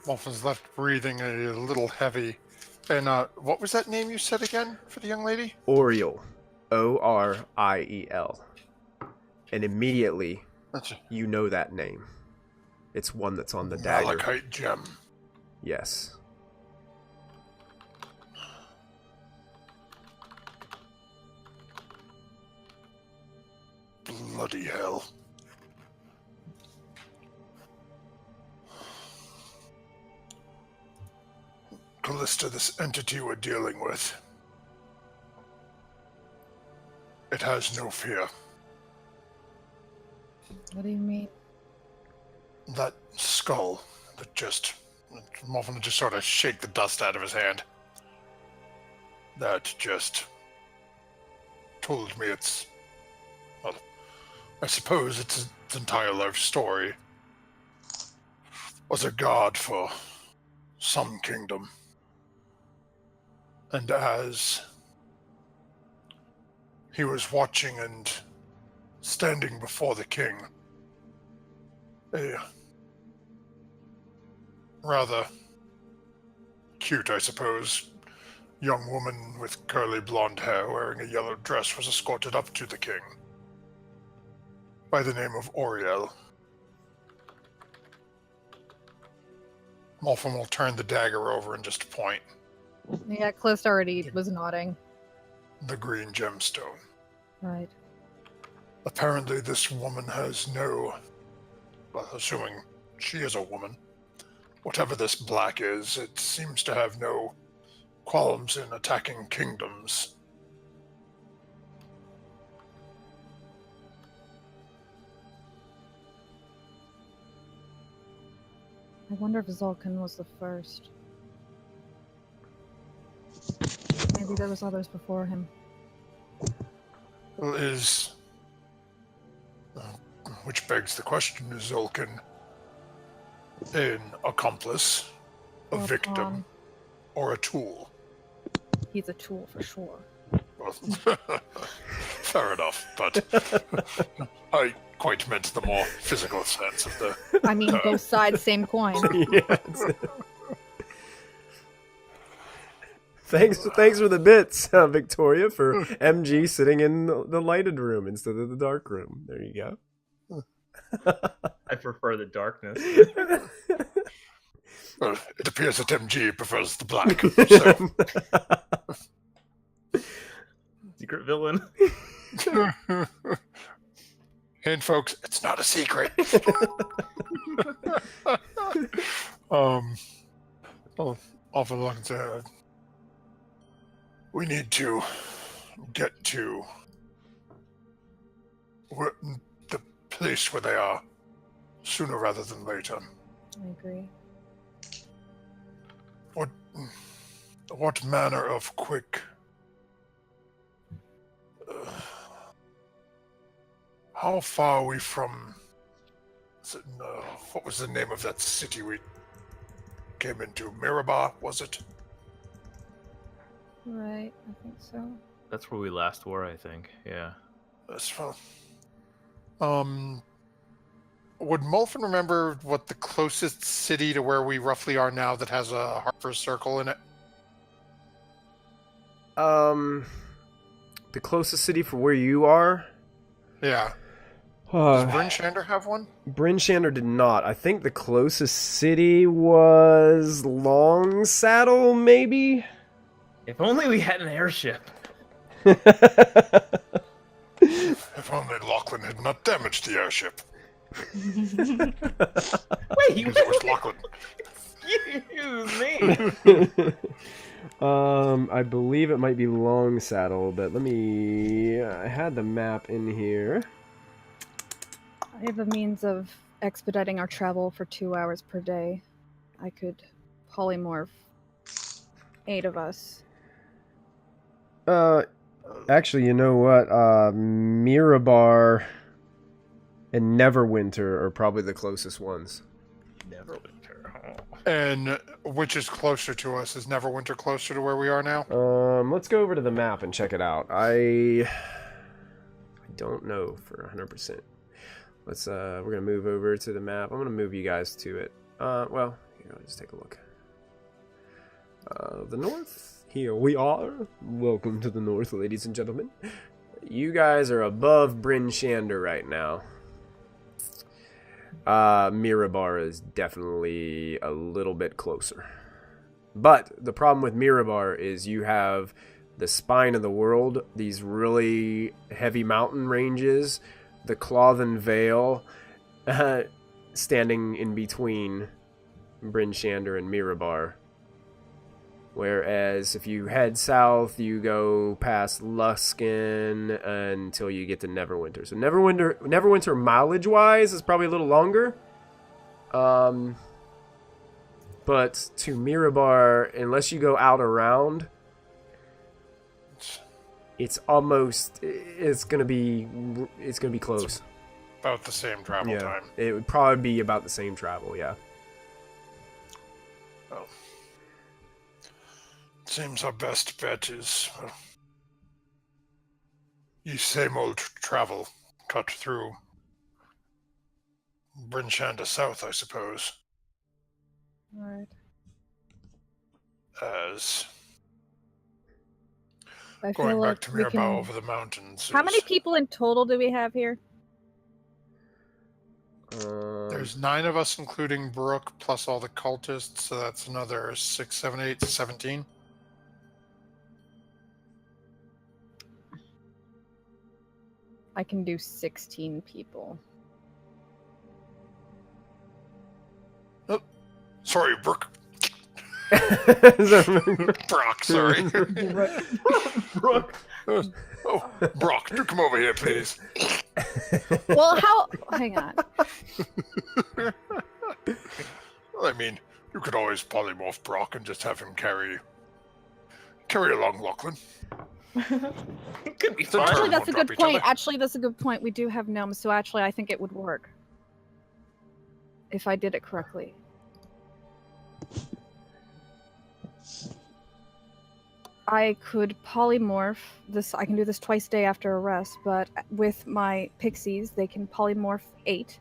Molfin's left breathing a little heavy. And what was that name you said again for the young lady? Oriel. Oriel. And immediately, you know that name. It's one that's on the dagger. Malachite gem. Yes. Bloody hell. Callista, this entity we're dealing with, it has no fear. What do you mean? That skull that Molfin just sort of shake the dust out of his hand. That just told me well, I suppose its entire life story was a god for some kingdom. And as he was watching and standing before the king, a rather cute, I suppose, young woman with curly blonde hair wearing a yellow dress was escorted up to the king by the name of Oriel. Molfin will turn the dagger over and just point. Yeah, Close already was nodding. The green gemstone. Right. Apparently this woman has assuming she is a woman, whatever this black is, it seems to have no qualms in attacking kingdoms. I wonder if Zulkan was the first. Maybe there was others before him. Which begs the question, is Zulkan an accomplice, a Or victim, pawn. or a tool? He's a tool for sure. Well, fair enough, but I quite meant the more physical sense of the... I mean, both sides, same coin. Yes. Thanks for the bits, Victoria, for MG sitting in the lighted room instead of the dark room. There you go. I prefer the darkness. Well, it appears that MG prefers the black, so... Secret villain. And folks, it's not a secret. Off along the... We need to get to the place where they are sooner rather than later. I agree. What manner of quick... how far are we from... what was the name of that city we came into? Mirabar, was it? Right, I think so. That's where we last were, I think. Yeah. That's well. Would Molfin remember what the closest city to where we roughly are now that has a Harper's Circle in it? The closest city for where you are? Yeah. Does Bryn Shander have one? Bryn Shander did not. I think the closest city was Long Saddle, maybe? If only we had an airship. If only Lachlan had not damaged the airship. Wait, Because it was Lachlan. Excuse me. I believe it might be Long Saddle, but let me... I had the map in here. I have a means of expediting our travel for 2 hours per day. I could polymorph 8 of us. Actually, you know what? Mirabar and Neverwinter are probably the closest ones. Neverwinter. And which is closer to us? Is Neverwinter closer to where we are now? Let's go over to the map and check it out. I don't know for 100%. Let's we're gonna move over to the map. I'm gonna move you guys to it. Well, here, let's take a look. The north. Here we are. Welcome to the north, ladies and gentlemen. You guys are above Bryn Shander right now. Mirabar is definitely a little bit closer. But the problem with Mirabar is you have the spine of the world, these really heavy mountain ranges the Clothen Vale, standing in between Bryn Shander and Mirabar. Whereas if you head south, you go past Luskin until you get to Neverwinter. So Neverwinter mileage-wise is probably a little longer. But to Mirabar, unless you go out around, it's gonna be close. About the same travel time. It would probably be about the same travel, yeah. Oh. Seems our best bet is same old travel, cut through Bryn Shander south, I suppose. Right. As I going feel back like to we Mirabau can... over the mountains. How many people in total do we have here? There's 9 of us, including Brooke, plus all the cultists, so that's another 6, 7, 8, 17. I can do 16 people. Oh, sorry, Brooke. Brock, sorry. Brooke. Oh, Brock, do come over here, please. Well, hang on. Well, I mean, you could always polymorph Brock and just have him carry along Lachlan. Could be fun. Actually, Turn that's a won't good drop each point. other. Actually, that's a good point. We do have gnomes, so actually, I think it would work. If I did it correctly. I could polymorph this. I can do this twice a day after a rest, but with my pixies, they can polymorph 8,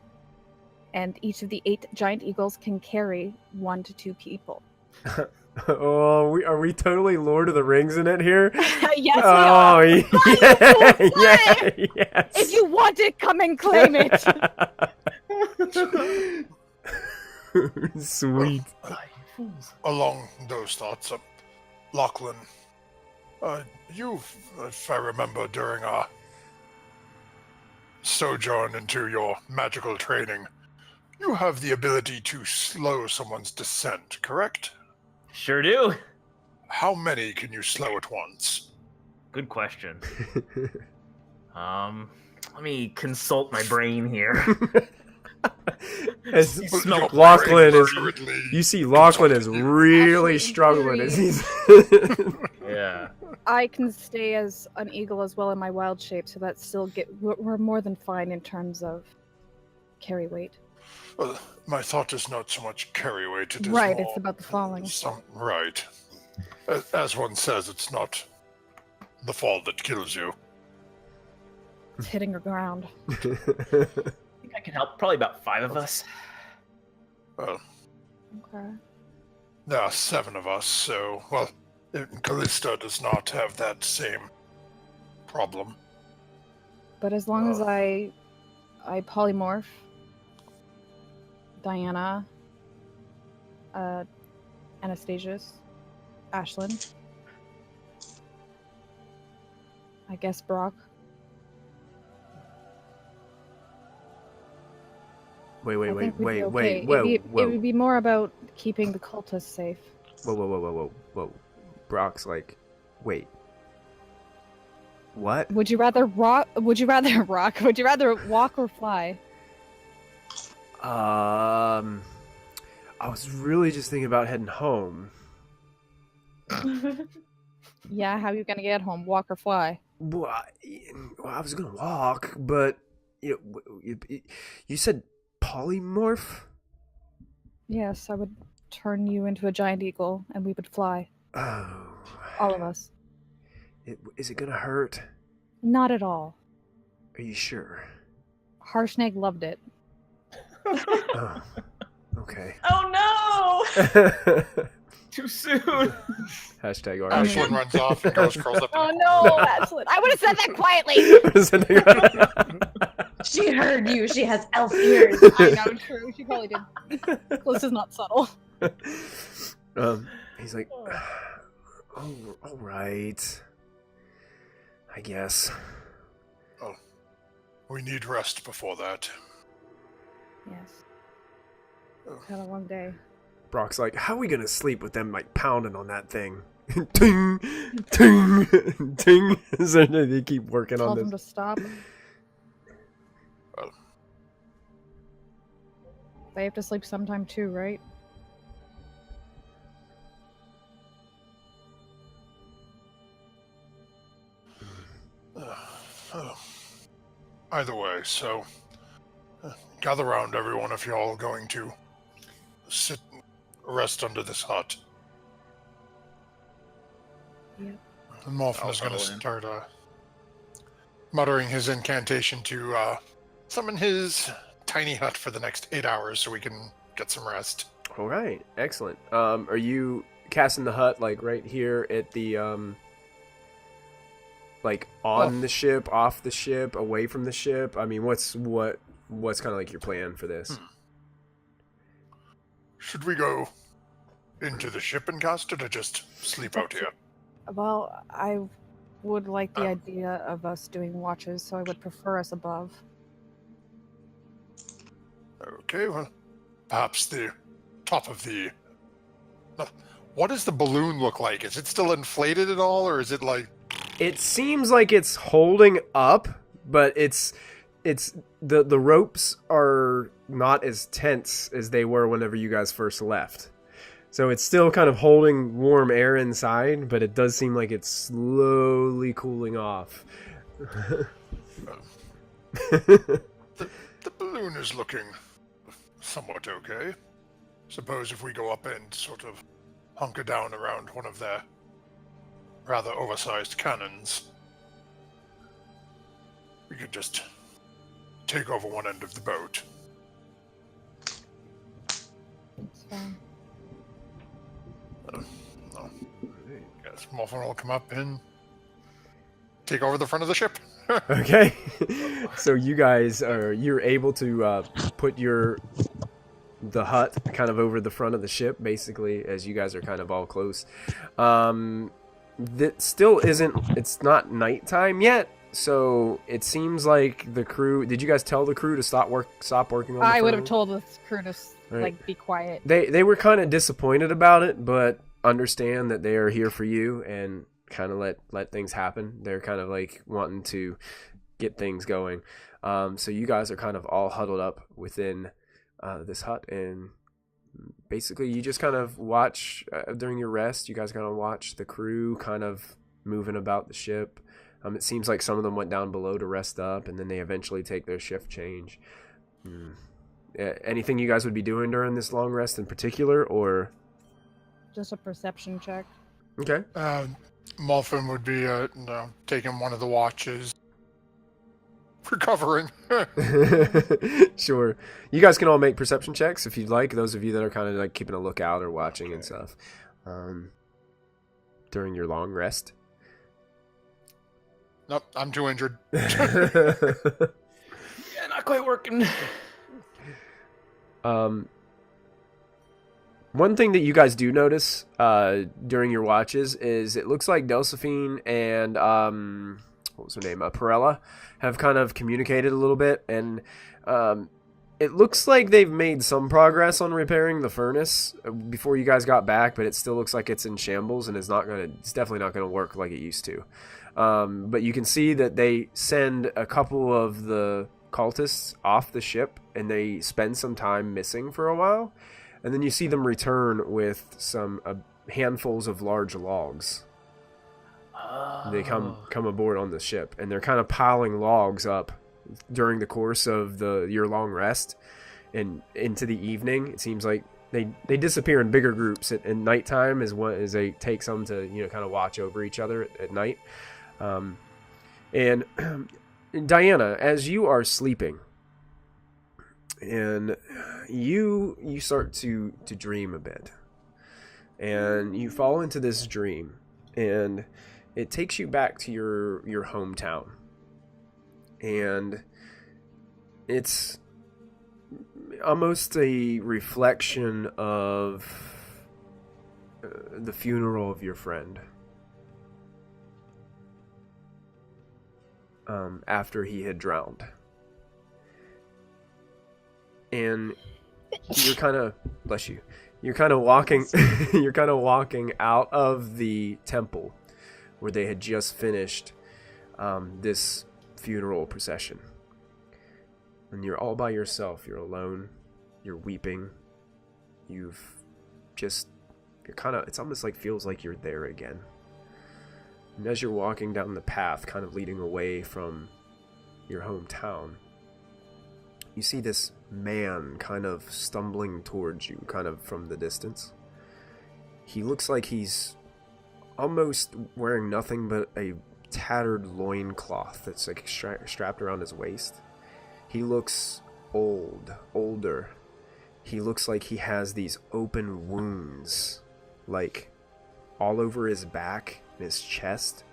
and each of the 8 giant eagles can carry 1 to 2 people. Oh, are we totally Lord of the Rings in it here? Yes, we are. Yeah, yes. If you want it, come and claim it. Sweet. Along those thoughts, Lachlan, if I remember, during our sojourn into your magical training, you have the ability to slow someone's descent, correct? Sure do. How many can you slow at once? Good question. Let me consult my brain here. As Your Lachlan brain is, hurriedly you see, Lachlan is consulted you. really Actually, struggling as very- he's. Yeah. I can stay as an eagle as well in my wild shape, so that still we're more than fine in terms of carry weight. Well, my thought is not so much carry weight, it is Right, more it's about the falling. Right. As one says, it's not the fall that kills you. It's hitting the ground. I think I can help. Probably about 5 of us. Well, Okay. there are 7 of us, so, well, Callista does not have that same problem. But as long as I polymorph Diana, Anastasius, Ashlyn, I guess Brock. Wait, I think we'd be okay. whoa. It would be more about keeping the cultists safe. Whoa. Brock's like, wait. What? Would you rather rock? Would you rather rock? Would you rather walk or fly? I was really just thinking about heading home. Yeah, how are you gonna get home? Walk or fly? Well, I was gonna walk, but you said polymorph? Yes, I would turn you into a giant eagle, and we would fly. Oh. All of us. Is it gonna hurt? Not at all. Are you sure? Harshnag loved it. Oh. Okay. Oh no! Too soon. Hashtag Ashlyn runs off and goes curls up. Oh no, Ashlyn! I would have said that quietly. She heard you. She has elf ears. I know, true. She probably did. This is not subtle. He's like, oh, all right. I guess. We need rest before that. Yes. Had a long day. Brock's like, how are we gonna sleep with them like pounding on that thing? Ting, ting, ting. So they keep working Tell on them this. to stop. Well, They have to sleep sometime too, right? Either way, so gather round, everyone, if you're all going to sit and rest under this hut. Yep. And Molfin is going to start muttering his incantation to summon his tiny hut for the next 8 hours so we can get some rest. All right, excellent. Are you casting the hut like right here at the like on the ship, off the ship, away from the ship? I mean, what's kind of like your plan for this? Should we go into the ship and cast it, or just sleep out here? Well, I would like the idea of us doing watches, so I would prefer us above. Okay, well, perhaps the top of the... What does the balloon look like? Is it still inflated at all, or is it like... It seems like it's holding up, but it's the ropes are not as tense as they were whenever you guys first left. So it's still kind of holding warm air inside, but it does seem like it's slowly cooling off. The balloon is looking somewhat okay. Suppose if we go up and sort of hunker down around one of their rather oversized cannons, we could just take over one end of the boat. It's fine. Yes, Molfin will come up and take over the front of the ship. Okay. So you guys you're able to put the hut kind of over the front of the ship, basically, as you guys are kind of all close. That still isn't, it's not nighttime yet, so it seems like the crew, did you guys tell the crew to stop working on the I would phone? have told the crew to Right. be quiet. They were kind of disappointed about it, but understand that they are here for you and kind of let things happen. They're kind of like wanting to get things going. So you guys are kind of all huddled up within this hut, and basically you just kind of watch during your rest. You guys kind of watch the crew kind of moving about the ship. It seems like some of them went down below to rest up, and then they eventually take their shift change. Anything you guys would be doing during this long rest in particular, or? Just a perception check. Okay. Molfin would be taking one of the watches, recovering. Sure. You guys can all make perception checks if you'd like. Those of you that are kind of like keeping a lookout or watching and stuff during your long rest. Nope, I'm too injured. Yeah, not quite working. One thing that you guys do notice during your watches is it looks like Delphine and what was her name? Perella have kind of communicated a little bit, and it looks like they've made some progress on repairing the furnace before you guys got back, but it still looks like it's in shambles and it's definitely not gonna work like it used to. But you can see that they send a couple of the cultists off the ship, and they spend some time missing for a while, and then you see them return with some handfuls of large logs. They come aboard on the ship, and they're kind of piling logs up during the course of your long rest, and into the evening. It seems like they disappear in bigger groups at nighttime as they take some to kind of watch over each other at night. And Diana, as you are sleeping, and you start to dream a bit, and you fall into this dream, and it takes you back to your hometown, and it's almost a reflection of the funeral of your friend. After he had drowned and you're kind of, bless you, you're kind of walking, you're kind of walking out of the temple where they had just finished this funeral procession. And you're all by yourself. You're alone. You're weeping. You're kind of, it's almost like feels like you're there again. And as you're walking down the path, kind of leading away from your hometown, you see this man kind of stumbling towards you, kind of from the distance. He looks like he's almost wearing nothing but a tattered loincloth that's like strapped around his waist. He looks older. He looks like he has these open wounds, like all over his back and his chest.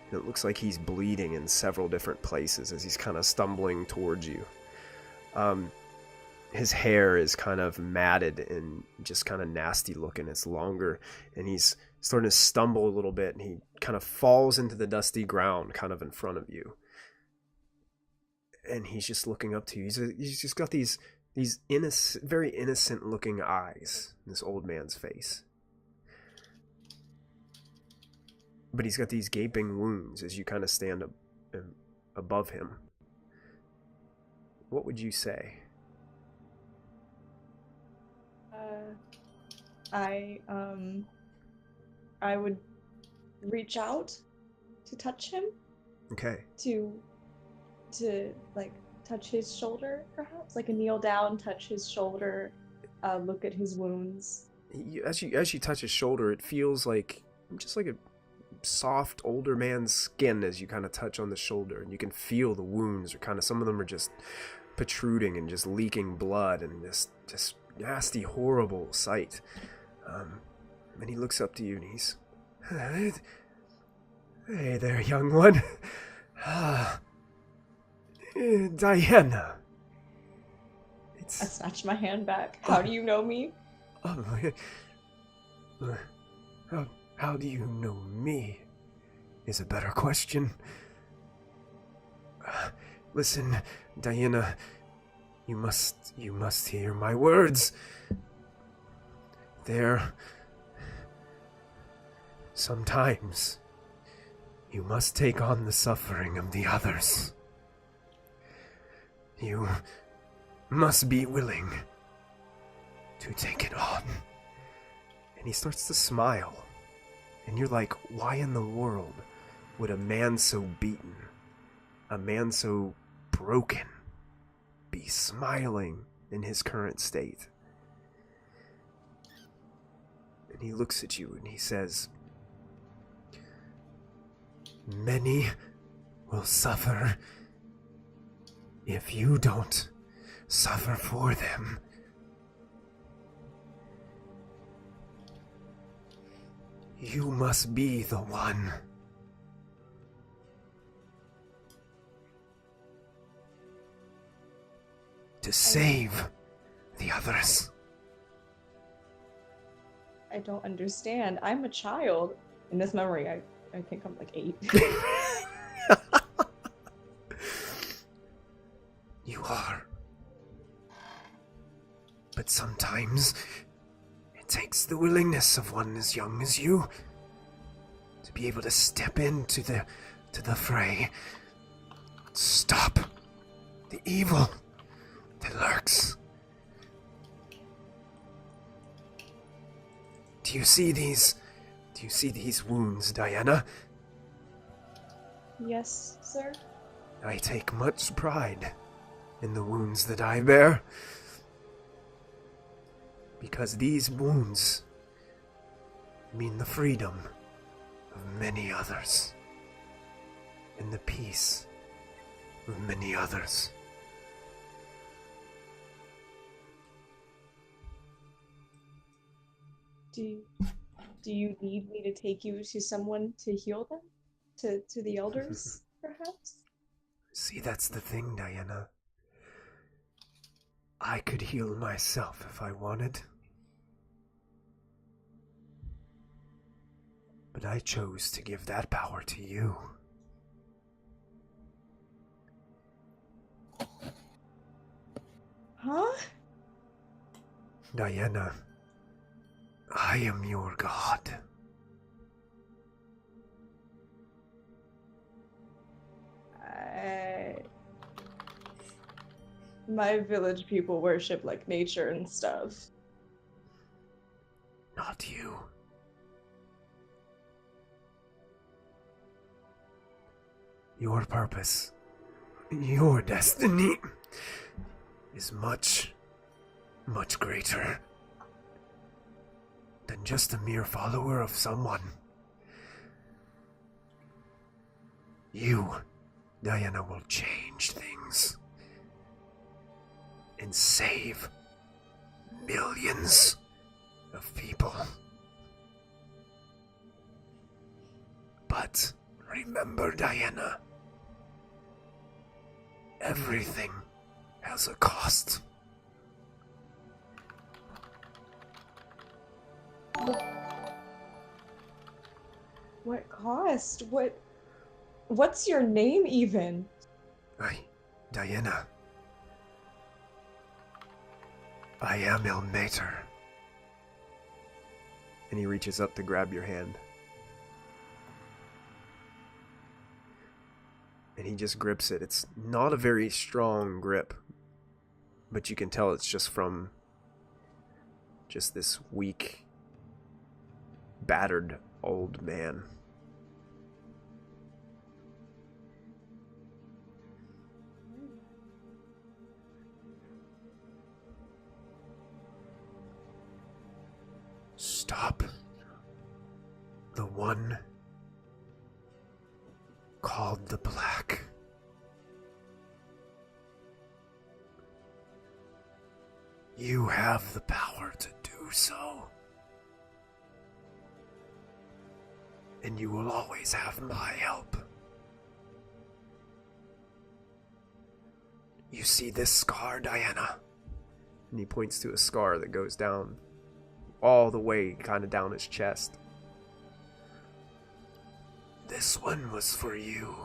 And it looks like he's bleeding in several different places as he's kind of stumbling towards you. His hair is kind of matted and just kind of nasty looking. It's longer, and he's starting to stumble a little bit, and he kind of falls into the dusty ground kind of in front of you. And he's just looking up to you. He's just got these innocent, very innocent looking eyes in this old man's face. But he's got these gaping wounds as you kind of stand above him. What would you say? I would reach out to touch him. Okay. To like touch his shoulder, perhaps, like a kneel down, touch his shoulder, look at his wounds. As you touch his shoulder, it feels like just like a soft older man's skin as you kind of touch on the shoulder, and you can feel the wounds are kind of, some of them are just protruding and just leaking blood, and this just nasty, horrible sight. And he looks up to you and he's, hey there, young one. Diana. I snatch my hand back. How do you know me? How do you know me is a better question. Listen, Diana, you must hear my words. Sometimes you must take on the suffering of the others. You must be willing to take it on. And he starts to smile. And you're like, why in the world would a man so beaten, a man so broken, be smiling in his current state? And he looks at you and he says, many will suffer if you don't suffer for them. You must be the one. To save the others. I don't understand. I'm a child. In this memory, I think I'm like 8. You are. But sometimes it takes the willingness of one as young as you to be able to step into the fray. Stop the evil that lurks. Do you see these wounds, Diana? Yes, sir. I take much pride in the wounds that I bear, because these wounds mean the freedom of many others and the peace of many others. Do you need me to take you to someone to heal them? To the elders, perhaps? See, that's the thing, Diana. I could heal myself if I wanted. But I chose to give that power to you. Huh? Diana, I am your god. My village people worship like nature and stuff. Not you. Your purpose, your destiny is much, much greater than just a mere follower of someone. You, Diana, will change things and save millions of people. But remember, Diana, everything has a cost. What cost? What's your name even? Diana. I am Il Mater. And he reaches up to grab your hand. And he just grips it. It's not a very strong grip, but you can tell it's just from just this weak, battered old man. Stop the one called the Black. You have the power to do so. And you will always have my help. You see this scar, Diana? And he points to a scar that goes down all the way kind of down his chest. This one was for you.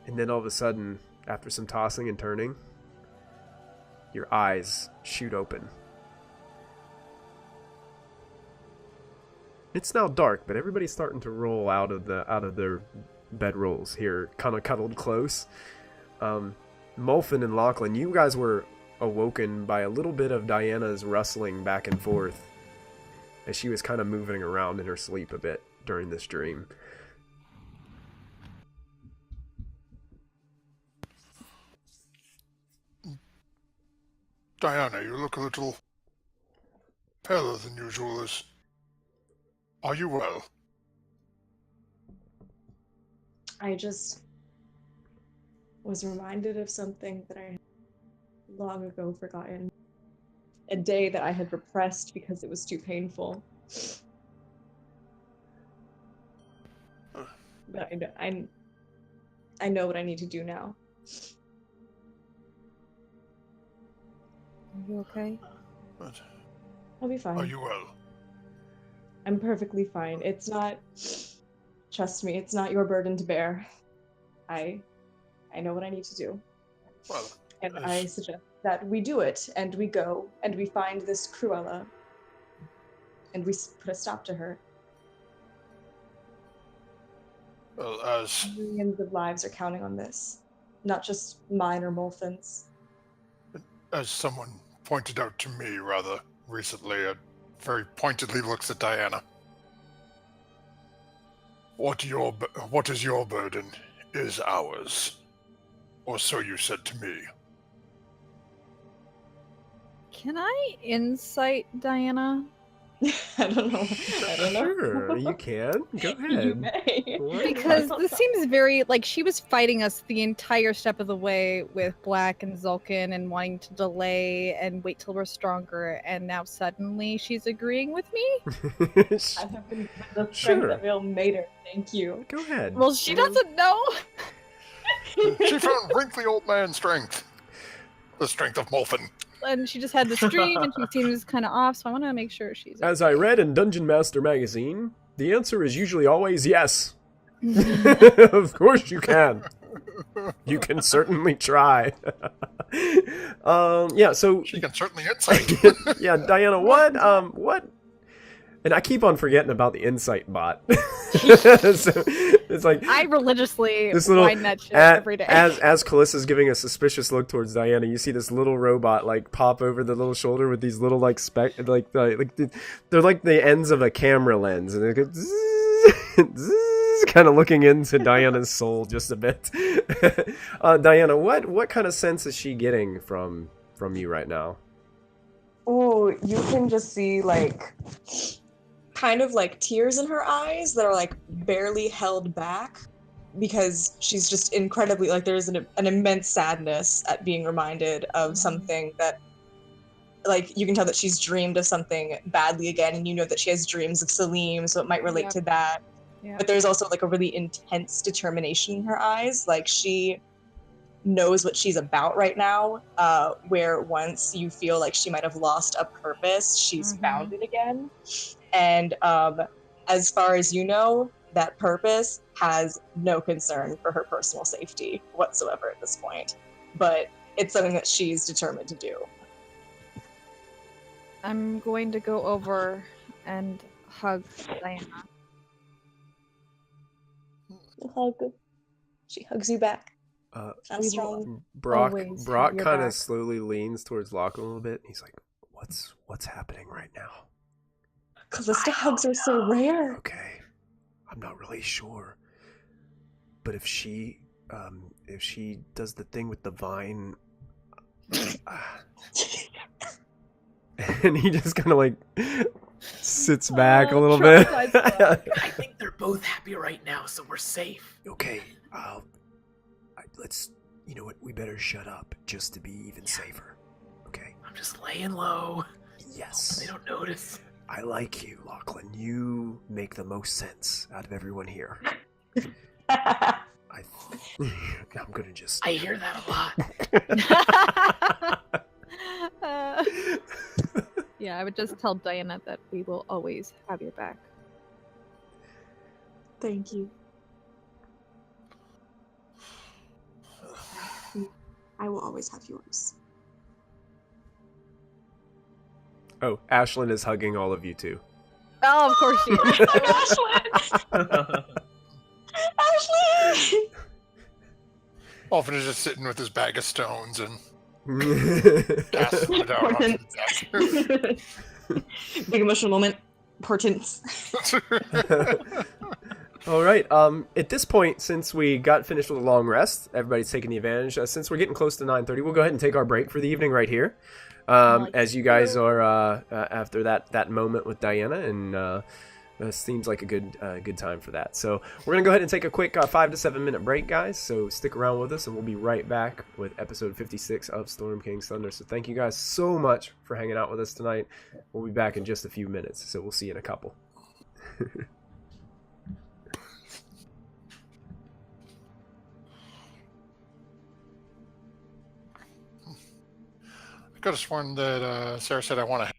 And then all of a sudden, after some tossing and turning, your eyes shoot open. It's now dark, but everybody's starting to roll out of their bedrolls here, kind of cuddled close. Molfin and Lachlan, you guys were awoken by a little bit of Diana's rustling back and forth as she was kind of moving around in her sleep a bit during this dream. Diana, you look a little paler than usual. Are you well? I just was reminded of something that I had long ago forgotten. A day that I had repressed because it was too painful. But I know what I need to do now. Are you okay? But I'll be fine. are you well? I'm perfectly fine. It's not... Trust me, it's not your burden to bear. I know what I need to do. Well, And I suggest that we do it, and we go, and we find this Cruella, and we put a stop to her. well, as Millions of lives are counting on this. Not just mine or Molfin's. someone pointed out to me rather recently, it very pointedly looks at Diana. What is your burden is ours. Or so you said to me. Can I insight Diana? I don't know. Sure, you can. Go ahead. You may. Because this seems very like she was fighting us the entire step of the way with Black and Zulkin and wanting to delay and wait till we're stronger, and now suddenly she's agreeing with me? I have been given the strength Sure. that will made her. Thank you. Go ahead. Well, she doesn't know. She found wrinkly old man strength. The strength of Molfin. And she just had the stream and she seems kind of off, so I want to make sure she's As I read in Dungeon Master magazine, the answer is usually always yes. Of course you can. You can certainly try. Yeah, so She can certainly insight. yeah, Diana, what? And I keep on forgetting about the insight bot. So it's like I religiously this little wind that shit every day. as Kalissa's giving a suspicious look towards Diana, you see this little robot like pop over the little shoulder with these little like they're like the ends of a camera lens, and it goes kind of looking into Diana's soul just a bit. Diana, what kind of sense is she getting from you right now? Oh, you can just see like kind of like tears in her eyes that are like barely held back because she's just incredibly like there's an immense sadness at being reminded of something that like you can tell that she's dreamed of something badly again, and you know that she has dreams of Salim, so it might relate to that. But there's also like a really intense determination in her eyes, like she knows what she's about right now, where once you feel like she might have lost a purpose, she's found it again. And as far as you know, that purpose has no concern for her personal safety whatsoever at this point. But it's something that she's determined to do. I'm going to go over and hug Diana. Hug. She hugs you back. I'm strong. Brock Always kind have your of back. slowly leans towards Lachlan a little bit. He's like, "What's happening right now?" Callista hugs are so rare. Okay, I'm not really sure, but if she does the thing with the vine, and he just kind of like sits back a little bit. I think they're both happy right now, so we're safe. Okay, let's. You know what? We better shut up just to be even safer. Okay. I'm just laying low. Yes. They don't notice. I like you, Lachlan. You make the most sense out of everyone here. I'm gonna just. I hear that a lot. Yeah, I would just tell Diana that we will always have your back. Thank you. I will always have yours. Oh, Ashlyn is hugging all of you too. Oh, of course she is. Ashlyn! Ashlyn! Molfin is just sitting with his bag of stones and casting it out. Portents. Big emotional moment. Portents. All right. At this point, since we got finished with a long rest, everybody's taking the advantage. Since we're getting close to 9:30, we'll go ahead and take our break for the evening right here. As you guys are after that moment with Diana, and this seems like a good time for that. So we're gonna go ahead and take a quick 5 to 7 minute break, guys. So stick around with us, and we'll be right back with episode 56 of Storm King's Thunder. So thank you guys so much for hanging out with us tonight. We'll be back in just a few minutes. So we'll see you in a couple. I could have sworn that Sarah said I want to.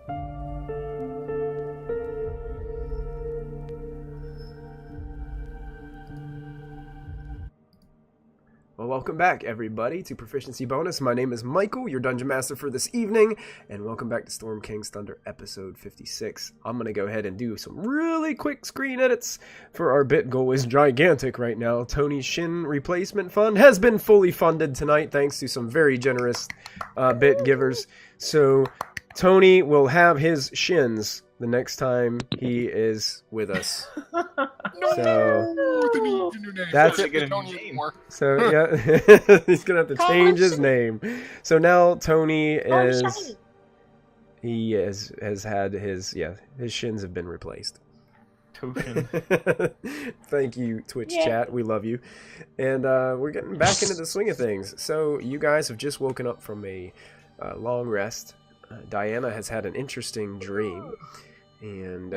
Well, welcome back, everybody, to Proficiency Bonus. My name is Michael, your Dungeon Master for this evening, and welcome back to Storm King's Thunder, episode 56. I'm going to go ahead and do some really quick screen edits, for our bit goal is gigantic right now. Tony's Shin Replacement Fund has been fully funded tonight, thanks to some very generous bit givers. So, Tony will have his shins the next time he is with us. So that's it. So yeah, he's gonna have to change his name. So now Tony is has had his shins have been replaced. Toshin. Thank you, Twitch chat. We love you, and we're getting back into the swing of things. So you guys have just woken up from a long rest. Diana has had an interesting dream, and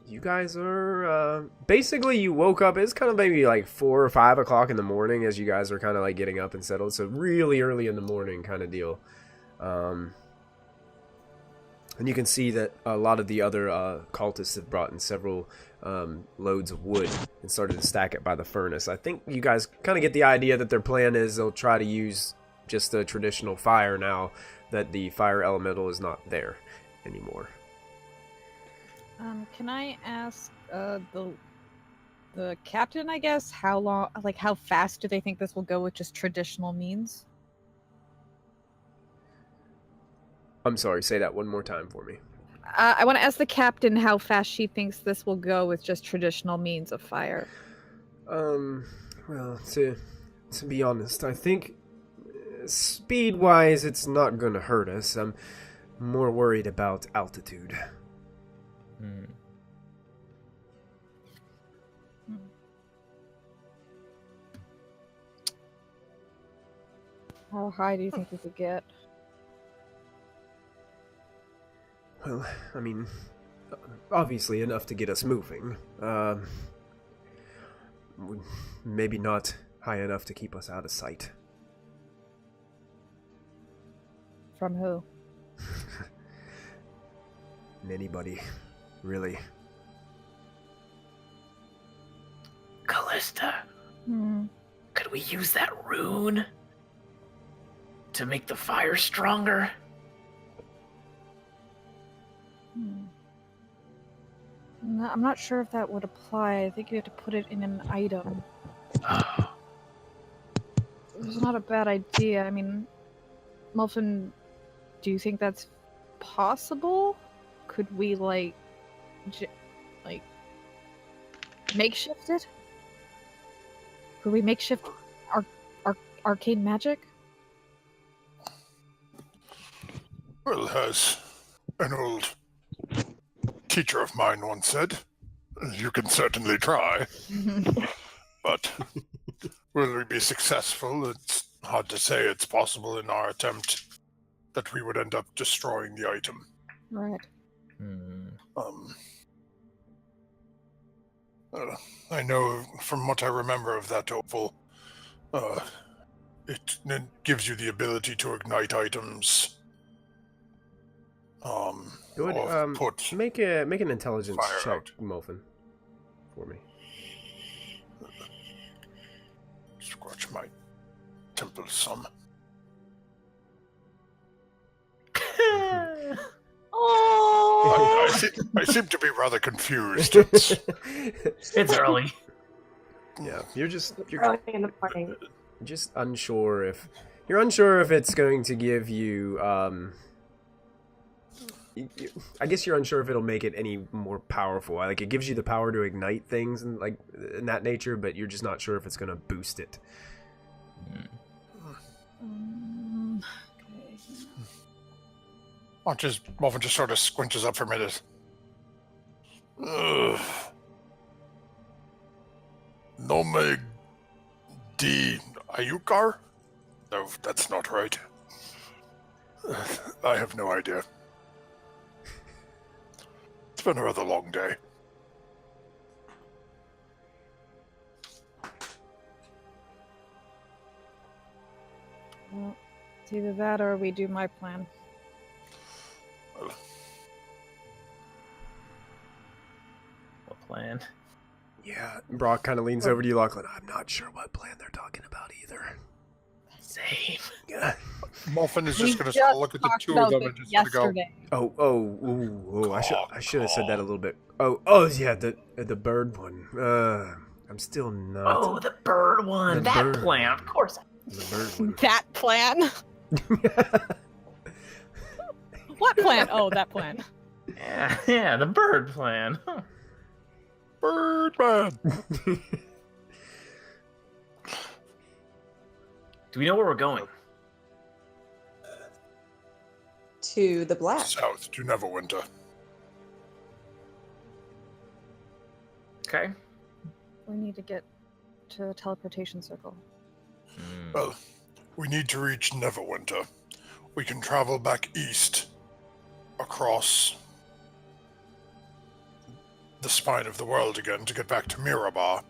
you guys are basically you woke up. It's kind of maybe like 4 or 5 o'clock in the morning as you guys are kind of like getting up and settled. So really early in the morning kind of deal. And you can see that a lot of the other cultists have brought in several loads of wood and started to stack it by the furnace. I think you guys kind of get the idea that their plan is they'll try to use just a traditional fire now that the fire elemental is not there anymore. Can I ask the captain, I guess, how fast do they think this will go with just traditional means? I'm sorry, say that one more time for me. I want to ask the captain how fast she thinks this will go with just traditional means of fire. Well, to be honest, I think speed-wise, it's not going to hurt us. I'm more worried about altitude. How high do you think we could get? Well, I mean, obviously enough to get us moving. Maybe not high enough to keep us out of sight. From who? Anybody, really. Callista, could we use that rune to make the fire stronger? I'm not sure if that would apply. I think you have to put it in an item. Oh. It's not a bad idea. I mean, Molfin, do you think that's possible? Could we makeshift it? Could we makeshift arcane magic? Well, as an old teacher of mine once said, you can certainly try. But will we be successful? It's hard to say. It's possible in our attempt that we would end up destroying the item. Right. I know from what I remember of that opal, it gives you the ability to ignite items. Good. Make an intelligence check, out. Molfin, for me. Scratch my temple some. I seem to be rather confused. It's early. Yeah, you're early in the morning. just unsure if it's going to give you. I guess you're unsure if it'll make it any more powerful. Like it gives you the power to ignite things and like in that nature, but you're just not sure if it's going to boost it. Molfin just sort of squinches up for a minute. Nome D. Ayukar? No, that's not right. I have no idea. It's been a rather long day. Well, it's either that or we do my plan. What plan? Yeah, Brock kind of leans over to you, Lachlan. I'm not sure what plan they're talking about either. Same. Yeah. Molfin is We just going to look at the talked two about of them this and just going to go, yesterday. I should have said that a little bit. Oh, yeah, the bird one. I'm still not. Oh, the bird one. The That bird plan, one. of course. The bird one. That plan? What plan? Oh, that plan. Yeah, the bird plan. Huh. Birdman! Do we know where we're going? To the black. South to Neverwinter. Okay. We need to get to the teleportation circle. Well, we need to reach Neverwinter. We can travel back east across the spine of the world again to get back to Mirabar.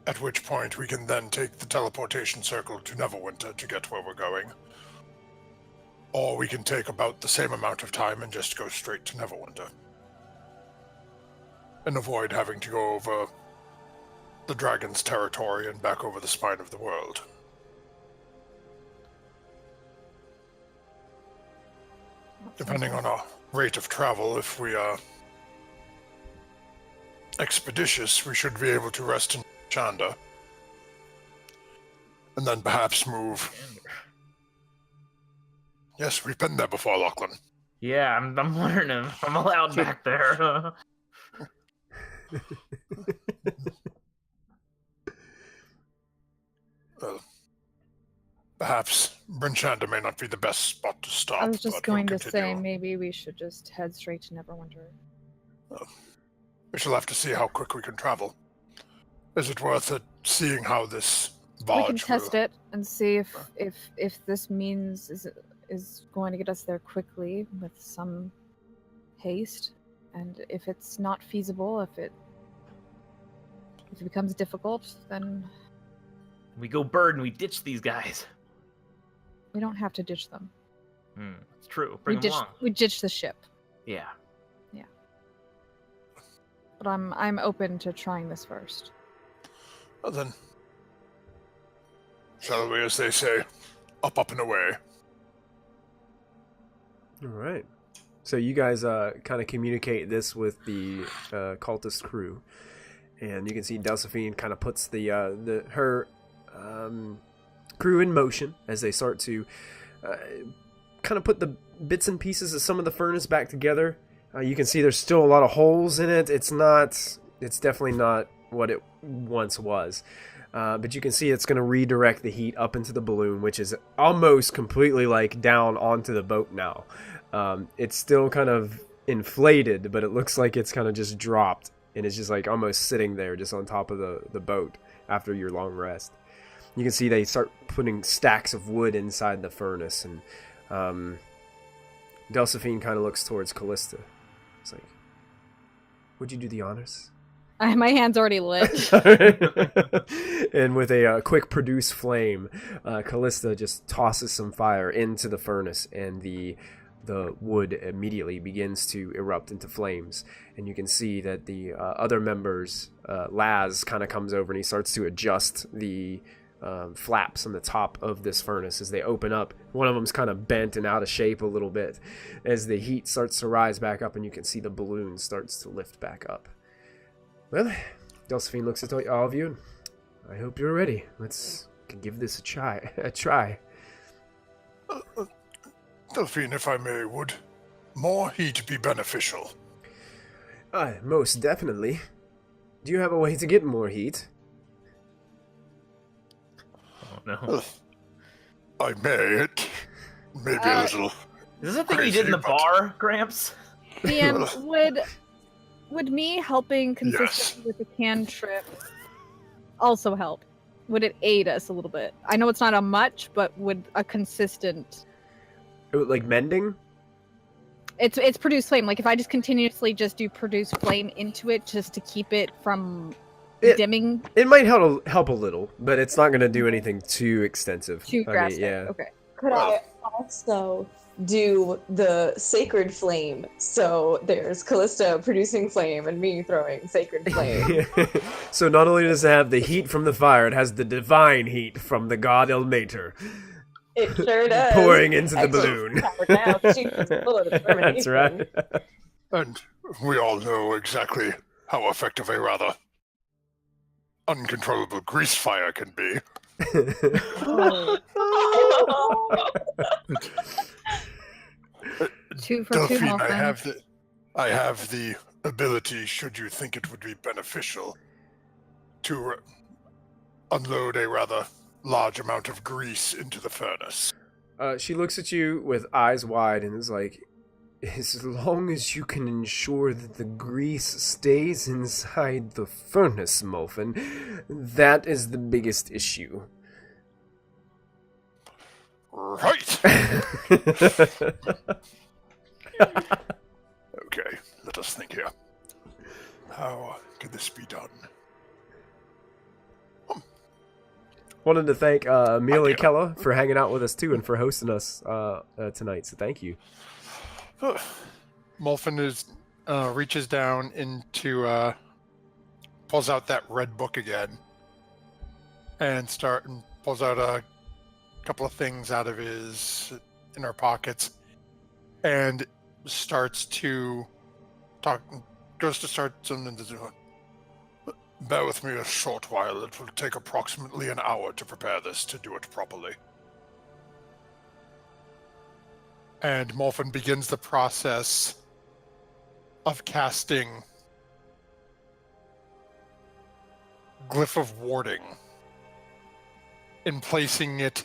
At which point we can then take the teleportation circle to Neverwinter to get where we're going. Or we can take about the same amount of time and just go straight to Neverwinter. And avoid having to go over the dragon's territory and back over the spine of the world. Depending on our rate of travel, if we are expeditious, we should be able to rest in Chanda. And then perhaps move. Yes, we've been there before, Lachlan. Yeah, I'm wondering if I'm allowed back there. Well, perhaps Brinchanda may not be the best spot to stop. I was just but going we'll to say continue. maybe we should just head straight to Neverwinter. We shall have to see how quick we can travel. Is it worth it seeing how this barge We can test will... it and see if this means is going to get us there quickly with some haste, and if it's not feasible, if it becomes difficult, then We go bird and we ditch these guys. we don't have to ditch them. It's true. Bring them along. We ditch the ship. Yeah. But I'm open to trying this first. Well then, shall we, as they say, up and away? All right. So you guys kind of communicate this with the cultist crew, and you can see Delphine kind of puts her crew in motion as they start to kind of put the bits and pieces of some of the furnace back together. You can see there's still a lot of holes in it. It's definitely not what it once was. But you can see it's going to redirect the heat up into the balloon, which is almost completely like down onto the boat now. It's still kind of inflated, but it looks like it's kind of just dropped, and it's just like almost sitting there just on top of the boat after your long rest. You can see they start putting stacks of wood inside the furnace, and Delphine kind of looks towards Callista. It's like, would you do the honors? My hand's already lit. And with a quick produce flame, Callista just tosses some fire into the furnace, and the wood immediately begins to erupt into flames. And you can see that the other members, Laz kind of comes over and he starts to adjust the flaps on the top of this furnace as they open up. One of them's kind of bent and out of shape a little bit as the heat starts to rise back up, and you can see the balloon starts to lift back up. Well, Delphine looks at all of you. I hope you're ready. Let's give this a try. Delphine, if I may, would more heat be beneficial? Most definitely. Do you have a way to get more heat? Oh no. I may. It may be a little... Is this a thing you crazy, did in the but- bar, Gramps? DM, would me helping consistently with the cantrip also help? Would it aid us a little bit? I know it's not a much, but would a consistent... Like mending? It's produce flame. Like if I just continuously just do produce flame into it just to keep it from dimming. It might help a little, but it's not going to do anything too extensive. Too drastic. Yeah. Okay. Could I also do the sacred flame. So there's Callista producing flame and me throwing sacred flame. So not only does it have the heat from the fire, it has the divine heat from the god El Mater. It sure does. Pouring into the Actually, balloon. now, she's full of That's right. And we all know exactly how effective a rather uncontrollable grease fire can be. Two for two, Delphine, Molfin. I have the ability, should you think it would be beneficial, to unload a rather large amount of grease into the furnace. She looks at you with eyes wide and is like, as long as you can ensure that the grease stays inside the furnace, Molfin, that is the biggest issue. Right! Okay, let us think here. How could this be done? Wanted to thank Amelia Idea. Kella for hanging out with us too and for hosting us tonight, so thank you. Molfin reaches down into pulls out that red book again and pulls out a couple of things out of his inner pockets and starts to start something to do. Bear with me a short while. It will take approximately an hour to prepare this, to do it properly. And Molfin begins the process of casting Glyph of Warding and placing it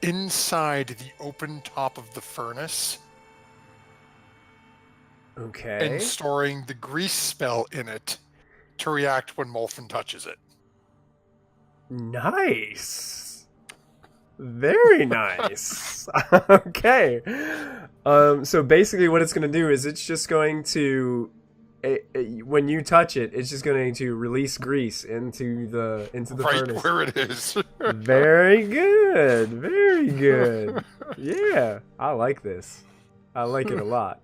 inside the open top of the furnace Okay. and storing the grease spell in it to react when Molfin touches it. Nice. Very nice. Okay. So basically what it's going to do is it's just going to when you touch it, it's just going to release grease into the Right furnace. where it is. Very good. Very good. Yeah, I like this. I like it a lot.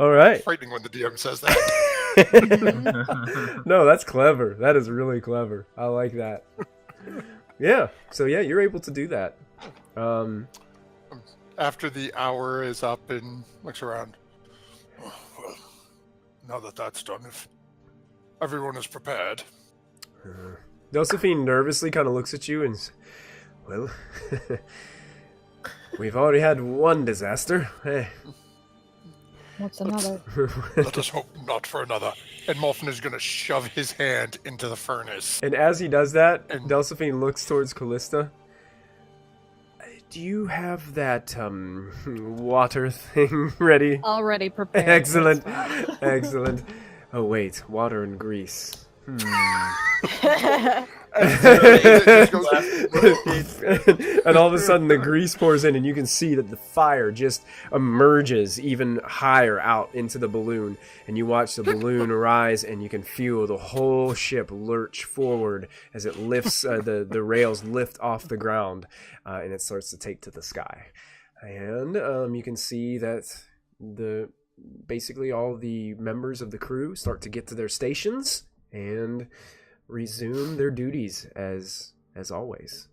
All right. Frightening when the DM says that. No, that's clever. That is really clever. I like that. Yeah. So yeah, you're able to do that. After the hour is up and looks around. Oh, well, now that that's done, if everyone is prepared. Josephine nervously kind of looks at you and says, well, we've already had one disaster. Hey. What's another? Let us hope not for another. And Molfin is going to shove his hand into the furnace. And as he does that, And- Delphine looks towards Callista. Do you have that water thing ready? Already prepared. Excellent. Excellent. Oh wait, water and grease. And And all of a sudden the grease pours in and you can see that the fire just emerges even higher out into the balloon, and you watch the balloon rise and you can feel the whole ship lurch forward as it lifts, the rails lift off the ground, and it starts to take to the sky. And you can see that basically all the members of the crew start to get to their stations and resume their duties as always,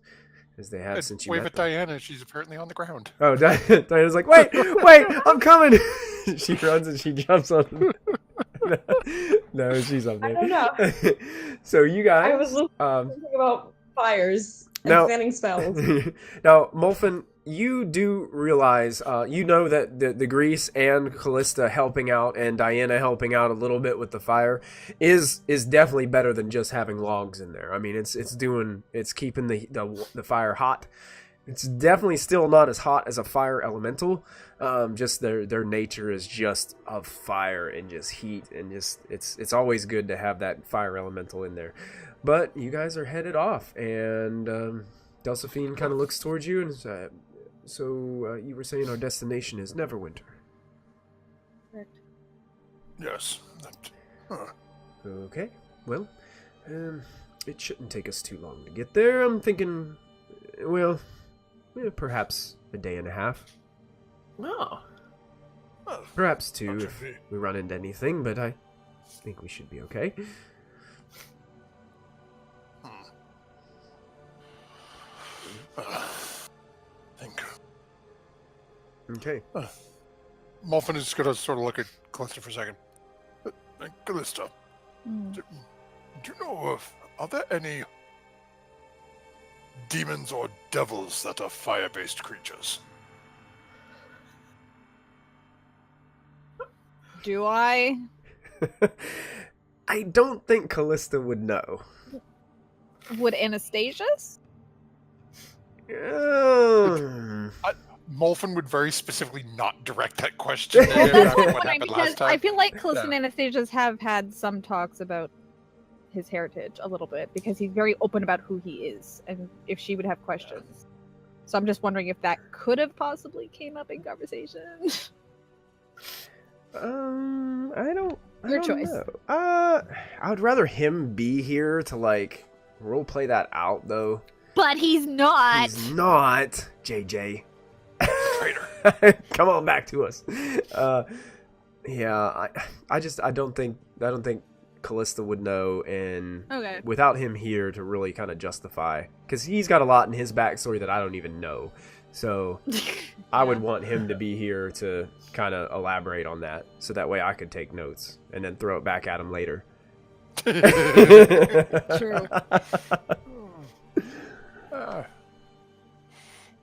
as they have since you wave met at them. Diana. She's apparently on the ground. Oh, Diana's like, wait, I'm coming. She runs and she jumps on. No, she's up I there. don't know. So you guys, I was thinking about fires and Now- planning spells. now, Molfin, you do realize, you know that the Grease and Callista helping out and Diana helping out a little bit with the fire is definitely better than just having logs in there. I mean, it's keeping the fire hot. It's definitely still not as hot as a fire elemental. Just their nature is just of fire and just heat, and just it's always good to have that fire elemental in there. But you guys are headed off, and Delphine kind of looks towards you and says, so you were saying our destination is Neverwinter. Yes. Okay, well, it shouldn't take us too long to get there. I'm thinking, well, perhaps a day and a half. Oh. Well, Perhaps 2 that if should be- we run into anything, but I think we should be okay. think. Okay. Molfin is going to sort of look at Callista for a second. Callista, Hmm. do you know of, are there any demons or devils that are fire-based creatures? Do I? I don't think Callista would know. Would Anastasia's? Molfin would very specifically not direct that question to Well, him that's after what what I'm happened because last time. I feel like Callista Yeah. and Anastasia's have had some talks about his heritage a little bit because he's very open about who he is and if she would have questions. So I'm just wondering if that could have possibly came up in conversation. I don't Your choice. know. I would rather him be here to like role play that out though. But he's not. He's not, JJ. Traitor. Come on back to us. Yeah, I don't think Callista would know, and Okay. without him here to really kind of justify, because he's got a lot in his backstory that I don't even know. So I would want him to be here to kind of elaborate on that, so that way I could take notes and then throw it back at him later. True.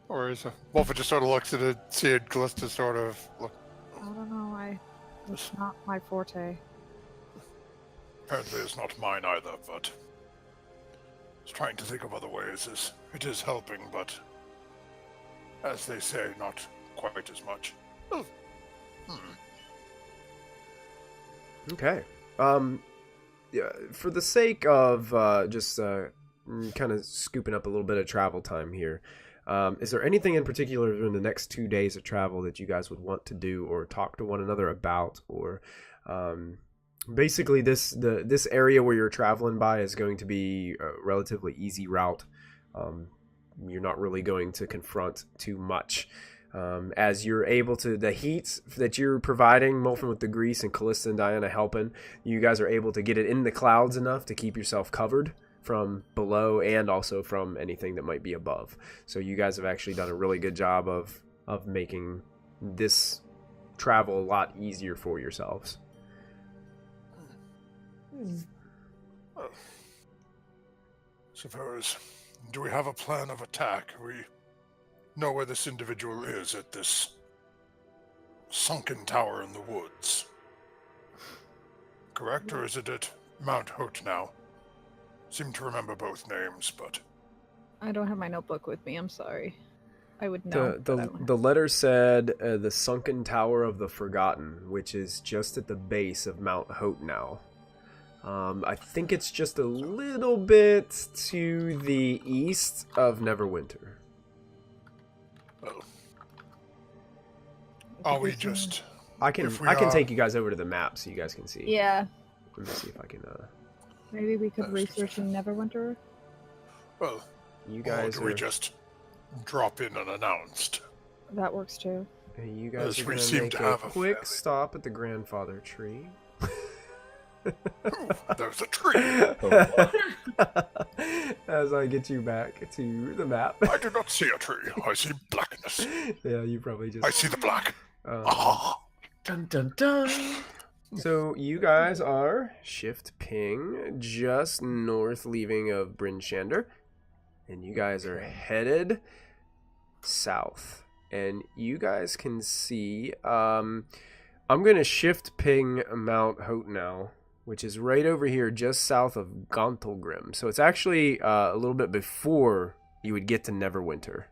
Or is Molfin just sort of looks at it, seeing Callista sort of look. I don't know. It's not my forte. Apparently, it's not mine either, but I was trying to think of other ways. It is helping, but as they say, not quite as much. Oh. Okay. Yeah, for the sake of just kind of scooping up a little bit of travel time here, is there anything in particular in the next 2 days of travel that you guys would want to do or talk to one another about? Or basically, this area where you're traveling by is going to be a relatively easy route. You're not really going to confront too much. As you're able to, the heat that you're providing, Molfin with the grease and Callista and Diana helping, you guys are able to get it in the clouds enough to keep yourself covered from below and also from anything that might be above. So you guys have actually done a really good job of making this travel a lot easier for yourselves. Suppose, do we have a plan of attack? We know where this individual is at this sunken tower in the woods. Correct, or is it at Mount Hotenow? Seem to remember both names, but I don't have my notebook with me. I'm sorry. I would know. The letter said the sunken tower of the Forgotten, which is just at the base of Mount Hotenow. I think it's just a little bit to the east of Neverwinter. well, are we just? I can take you guys over to the map so you guys can see. Yeah. Let me see if I can. Maybe we could research in Neverwinter. Well, You or guys do we just drop in unannounced? That works too. You guys As are we gonna seem make to a have a quick fairly- stop at the grandfather tree. Ooh, there's a tree. As I get you back to the map. I do not see a tree. I see blackness. Yeah, you probably just. I see the black. um, Ah, Dun dun dun. So you guys are shift ping just north leaving of Bryn Shander, and you guys are headed south. And you guys can see I'm gonna shift ping Mount Hotenow, which is right over here just south of Gauntlgrim. So it's actually a little bit before you would get to Neverwinter.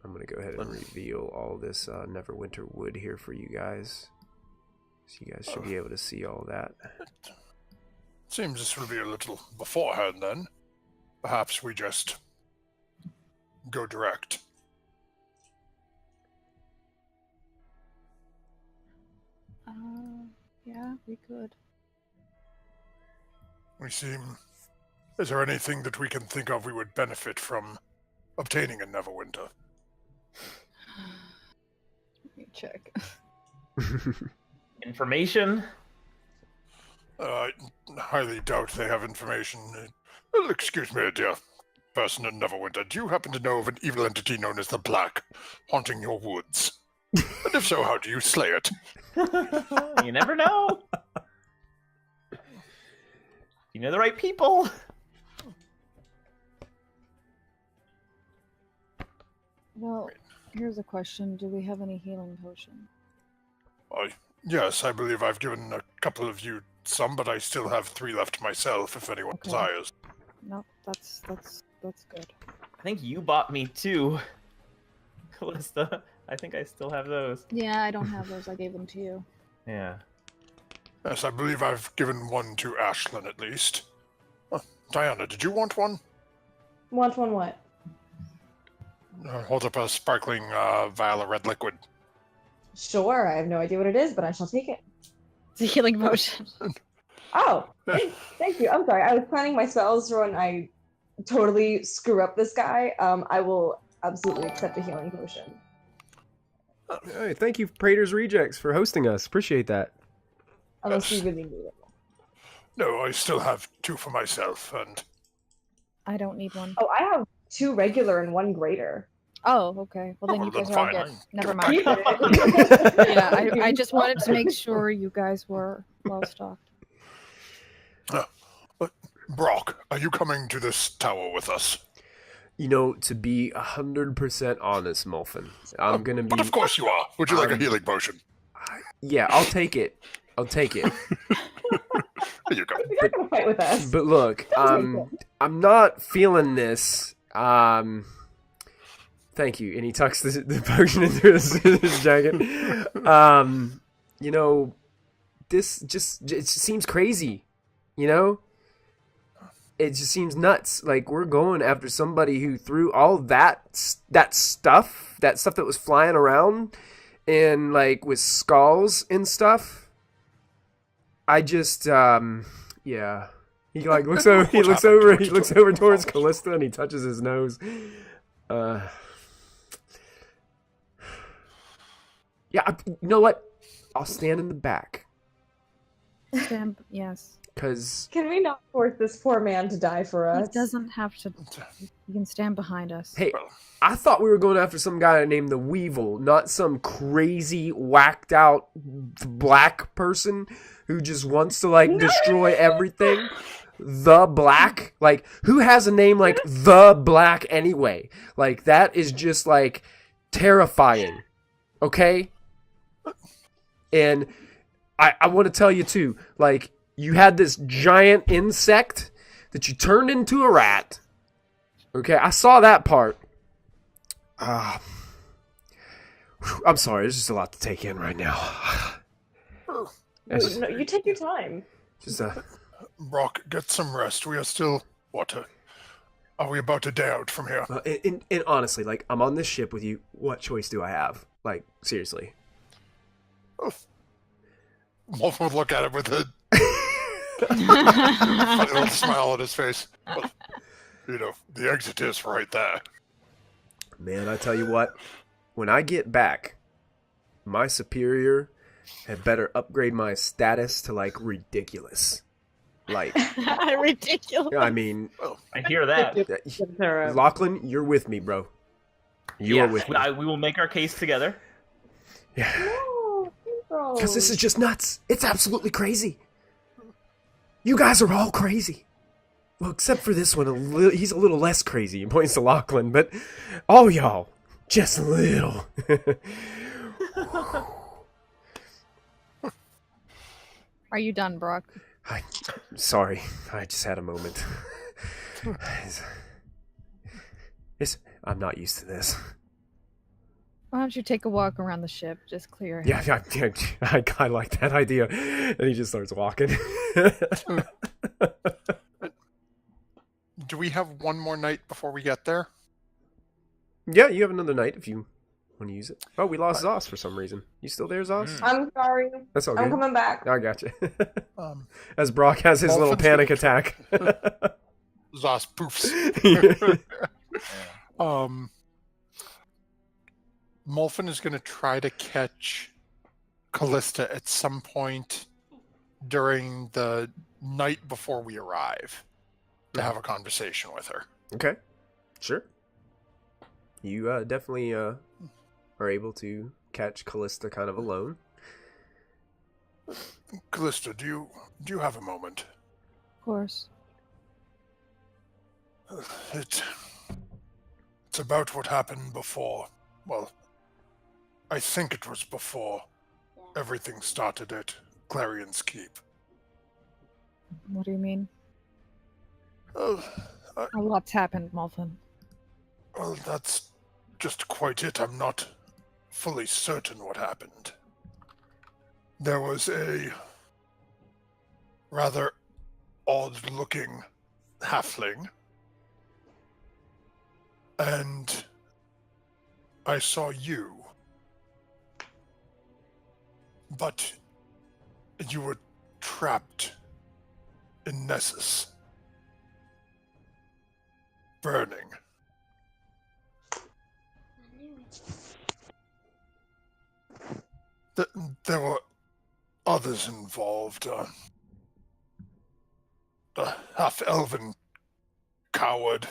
I'm going to go ahead and reveal all this Neverwinter wood here for you guys. So you guys should be able to see all that. seems this will be a little beforehand then. Perhaps we just go direct. Yeah, we could. We seem Is there anything that we can think of we would benefit from obtaining in Neverwinter? Let me check. Information? I highly doubt they have information. Excuse me, dear person in Neverwinter. Do you happen to know of an evil entity known as the Black haunting your woods? And if so, how do you slay it? You never know. You know the right people. Well, here's a question. Do we have any healing potion? Yes, I believe I've given a couple of you some, but I still have 3 left myself, if anyone Okay. desires. No, that's good. I think you bought me 2, Callista. I think I still have those. Yeah, I don't have those. I gave them to you. Yeah. Yes, I believe I've given one to Ashlyn, at least. Diana, did you want one? Want one what? Hold up a sparkling vial of red liquid. Sure, I have no idea what it is, but I shall take it. It's a healing potion. Oh, thank you. I'm sorry. I was planning my spells for when I totally screw up this guy. I will absolutely accept a healing potion. Hey, thank you, Praetor's Rejects, for hosting us. Appreciate that. Unless you really need it. No, I still have 2 for myself, and... I don't need one. Oh, I have 2 regular and 1 greater. Oh, okay. Well, then you Then guys are all fine. good. Never Give mind. it back. Yeah, I just wanted to make sure you guys were well stocked. Brock, are you coming to this tower with us? You know, to be 100% honest, Molfin, I'm gonna be. But of course you are. Would you like a healing potion? Yeah, I'll take it. I'll take it. There you go. You're not gonna fight with us. But look, I'm not feeling this. Thank you. And he tucks the potion into his jacket. You know, this it seems crazy. You know, it just seems nuts. Like we're going after somebody who threw all that stuff that was flying around, and like with skulls and stuff. I just yeah. He like looks over. He looks over towards Callista, and he touches his nose. Yeah, you know what? I'll stand in the back. Yes. Cause Can we not force this poor man to die for us? He doesn't have to. He can stand behind us. hey, I thought we were going after some guy named the Weevil, not some crazy whacked out black person who just wants to like destroy everything. The Black, like who has a name like the Black anyway? Like that is just like terrifying. Okay? And I want to tell you too, like you had this giant insect that you turned into a rat. Okay, I saw that part. I'm sorry, there's just a lot to take in right now. No, you take your time. Just Brock, get some rest. We are still... What? Are we about to day out from here? and honestly, like I'm on this ship with you. What choice do I have? Like seriously. Molfin would look at him with a funny little smile on his face. Well, you know, the exit is right there. Man, I tell you what, when I get back, my superior had better upgrade my status to like ridiculous. Like Ridiculous. I mean, I hear that. Lachlan, you're with me, bro. You are with me. We will make our case together. Yeah. No, Because this is just nuts. It's absolutely crazy. You guys are all crazy. Well, except for this one. He's a little less crazy. He points to Lachlan, but all y'all, just a little. Are you done, Brock? Sorry, I just had a moment. I'm not used to this. Why don't you take a walk around the ship? Just clear your head. Yeah, I like that idea. And he just starts walking. Do we have one more night before we get there? Yeah, you have another night if you want to use it. Oh, we lost Zos for some reason. You still there, Zos? I'm sorry. That's all I'm good. coming back. I got you. As Brock has his little Molfin's panic gonna- attack. Zos poofs. Molfin is going to try to catch Callista at some point during the night before we arrive to have a conversation with her. Okay, sure. You definitely are able to catch Callista kind of alone. Callista, do you have a moment? Of course. It's about what happened before. Well, I think it was before everything started at Clarion's Keep. What do you mean? A lot's happened, Molfin. Well, that's just quite it. I'm not fully certain what happened. There was a rather odd-looking halfling, and I saw you, but you were trapped in Nessus, burning. There were others involved. A half-elven coward.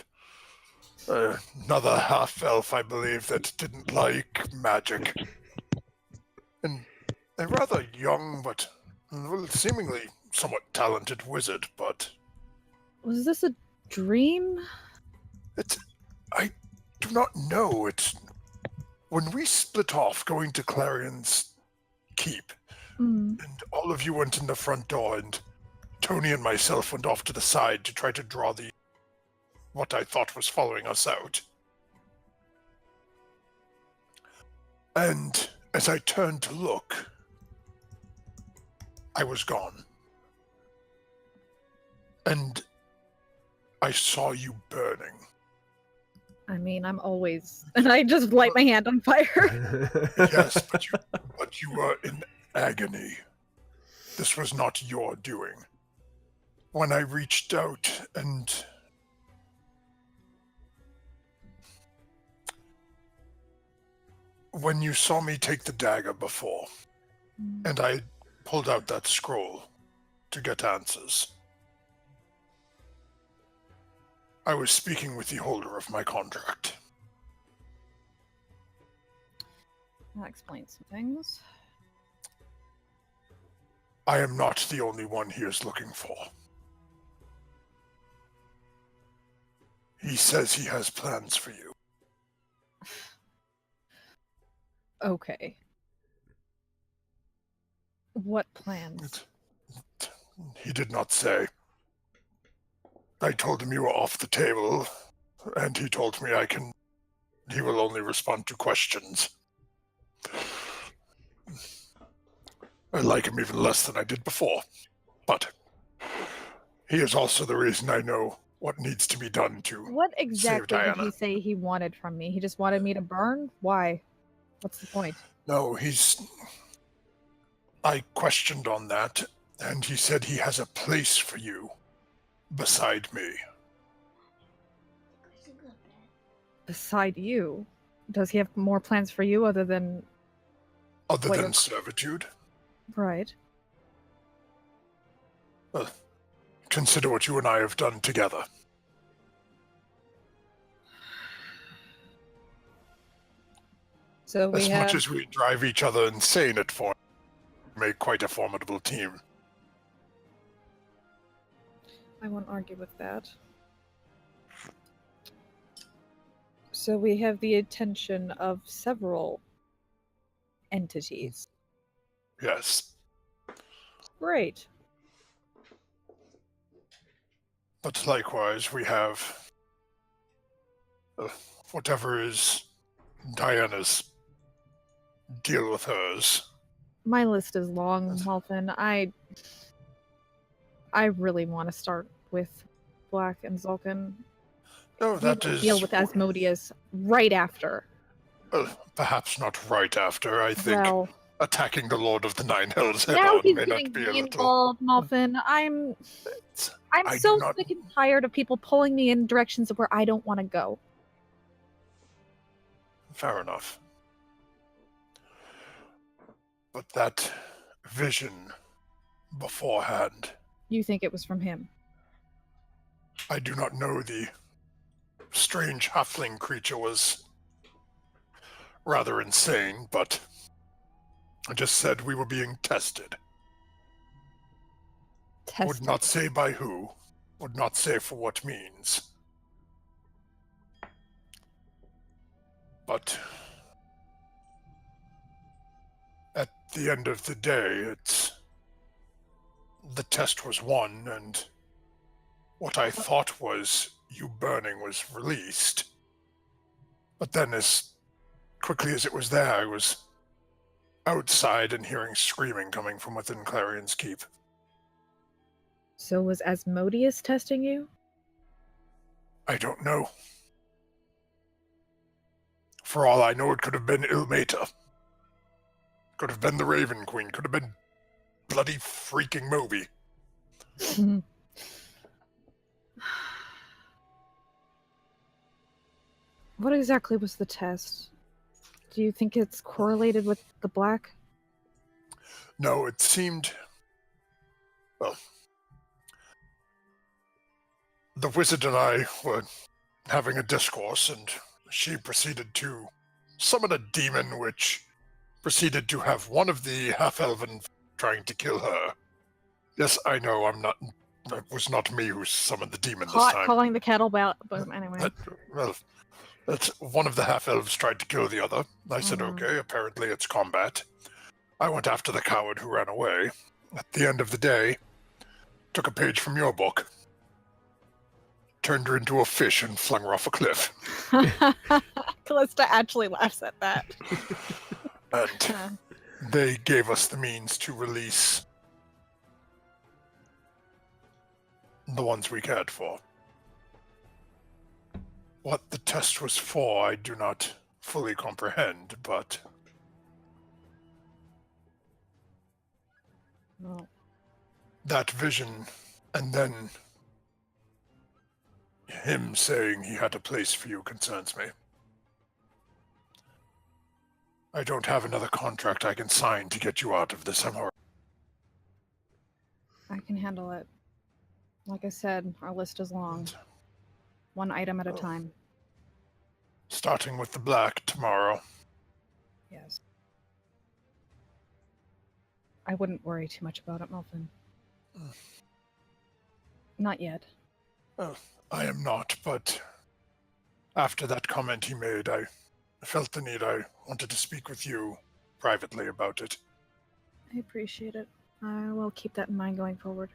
Another half-elf, I believe, that didn't like magic. And a rather young but seemingly somewhat talented wizard, but... Was this a dream? I do not know. When we split off going to Clarion's Keep, and all of you went in the front door, and Tony and myself went off to the side to try to draw what I thought was following us out. And as I turned to look, I was gone. And I saw you burning. I mean, I'm always... And I just light my hand on fire. Yes, but you were in agony. This was not your doing. When I reached out and... When you saw me take the dagger before, and I pulled out that scroll to get answers, I was speaking with the holder of my contract. That explains some things. I am not the only one he is looking for. He says he has plans for you. Okay. What plans? He did not say. I told him you were off the table, and he told me he will only respond to questions. I like him even less than I did before, but he is also the reason I know what needs to be done to What exactly save did Diana. he say he wanted from me? He just wanted me to burn? Why? What's the point? No, I questioned on that, and he said he has a place for you beside me. Beside you? Does he have more plans for you other than... Other than servitude? Right. Consider what you and I have done together. So we much as we drive each other insane at form, we make quite a formidable team. I won't argue with that. So we have the attention of several entities. Yes. Great. But likewise, we have whatever is Diana's. Deal with hers. My list is long, Molfin. I really want to start with Black and Zulkin. No, that is... deal with Asmodeus right after. Perhaps not right after. I think attacking the Lord of the Nine Hells head now on he's may getting not be a involved, Molfin. I'm I so do not... sick and tired of people pulling me in directions where I don't want to go. Fair enough. But that vision beforehand, You think it was from him? I do not know. The strange halfling creature was rather insane, but I just said we were being tested. Would not say by who, would not say for what means. But at the end of the day, the test was won, and what I thought was you burning was released. But then as quickly as it was there, I was outside and hearing screaming coming from within Clarion's keep. So was Asmodeus testing you? I don't know. For all I know, it could have been Ilmata. Could have been the Raven Queen. Could have been bloody freaking Moby. What exactly was the test? Do you think it's correlated with the black? No, it seemed... Well... The wizard and I were having a discourse, and she proceeded to summon a demon which proceeded to have one of the half-elven trying to kill her. Yes, I know, it was not me who summoned the demon this time. Calling the kettle boom anyway. That's one of the half-elves tried to kill the other. I said, okay, apparently it's combat. I went after the coward who ran away. At the end of the day, took a page from your book, turned her into a fish and flung her off a cliff. Callista actually laughs at that. And they gave us the means to release the ones we cared for. What the test was for, I do not fully comprehend, but... No. That vision, and then him saying he had a place for you concerns me. I don't have another contract I can sign to get you out of this hemorrhage. I can handle it. Like I said, our list is long. One item at a time. Starting with the black tomorrow. Yes. I wouldn't worry too much about it, Molfin. Not yet. I am not, but after that comment he made, I felt the need. I wanted to speak with you privately about it. I appreciate it. I will keep that in mind going forward.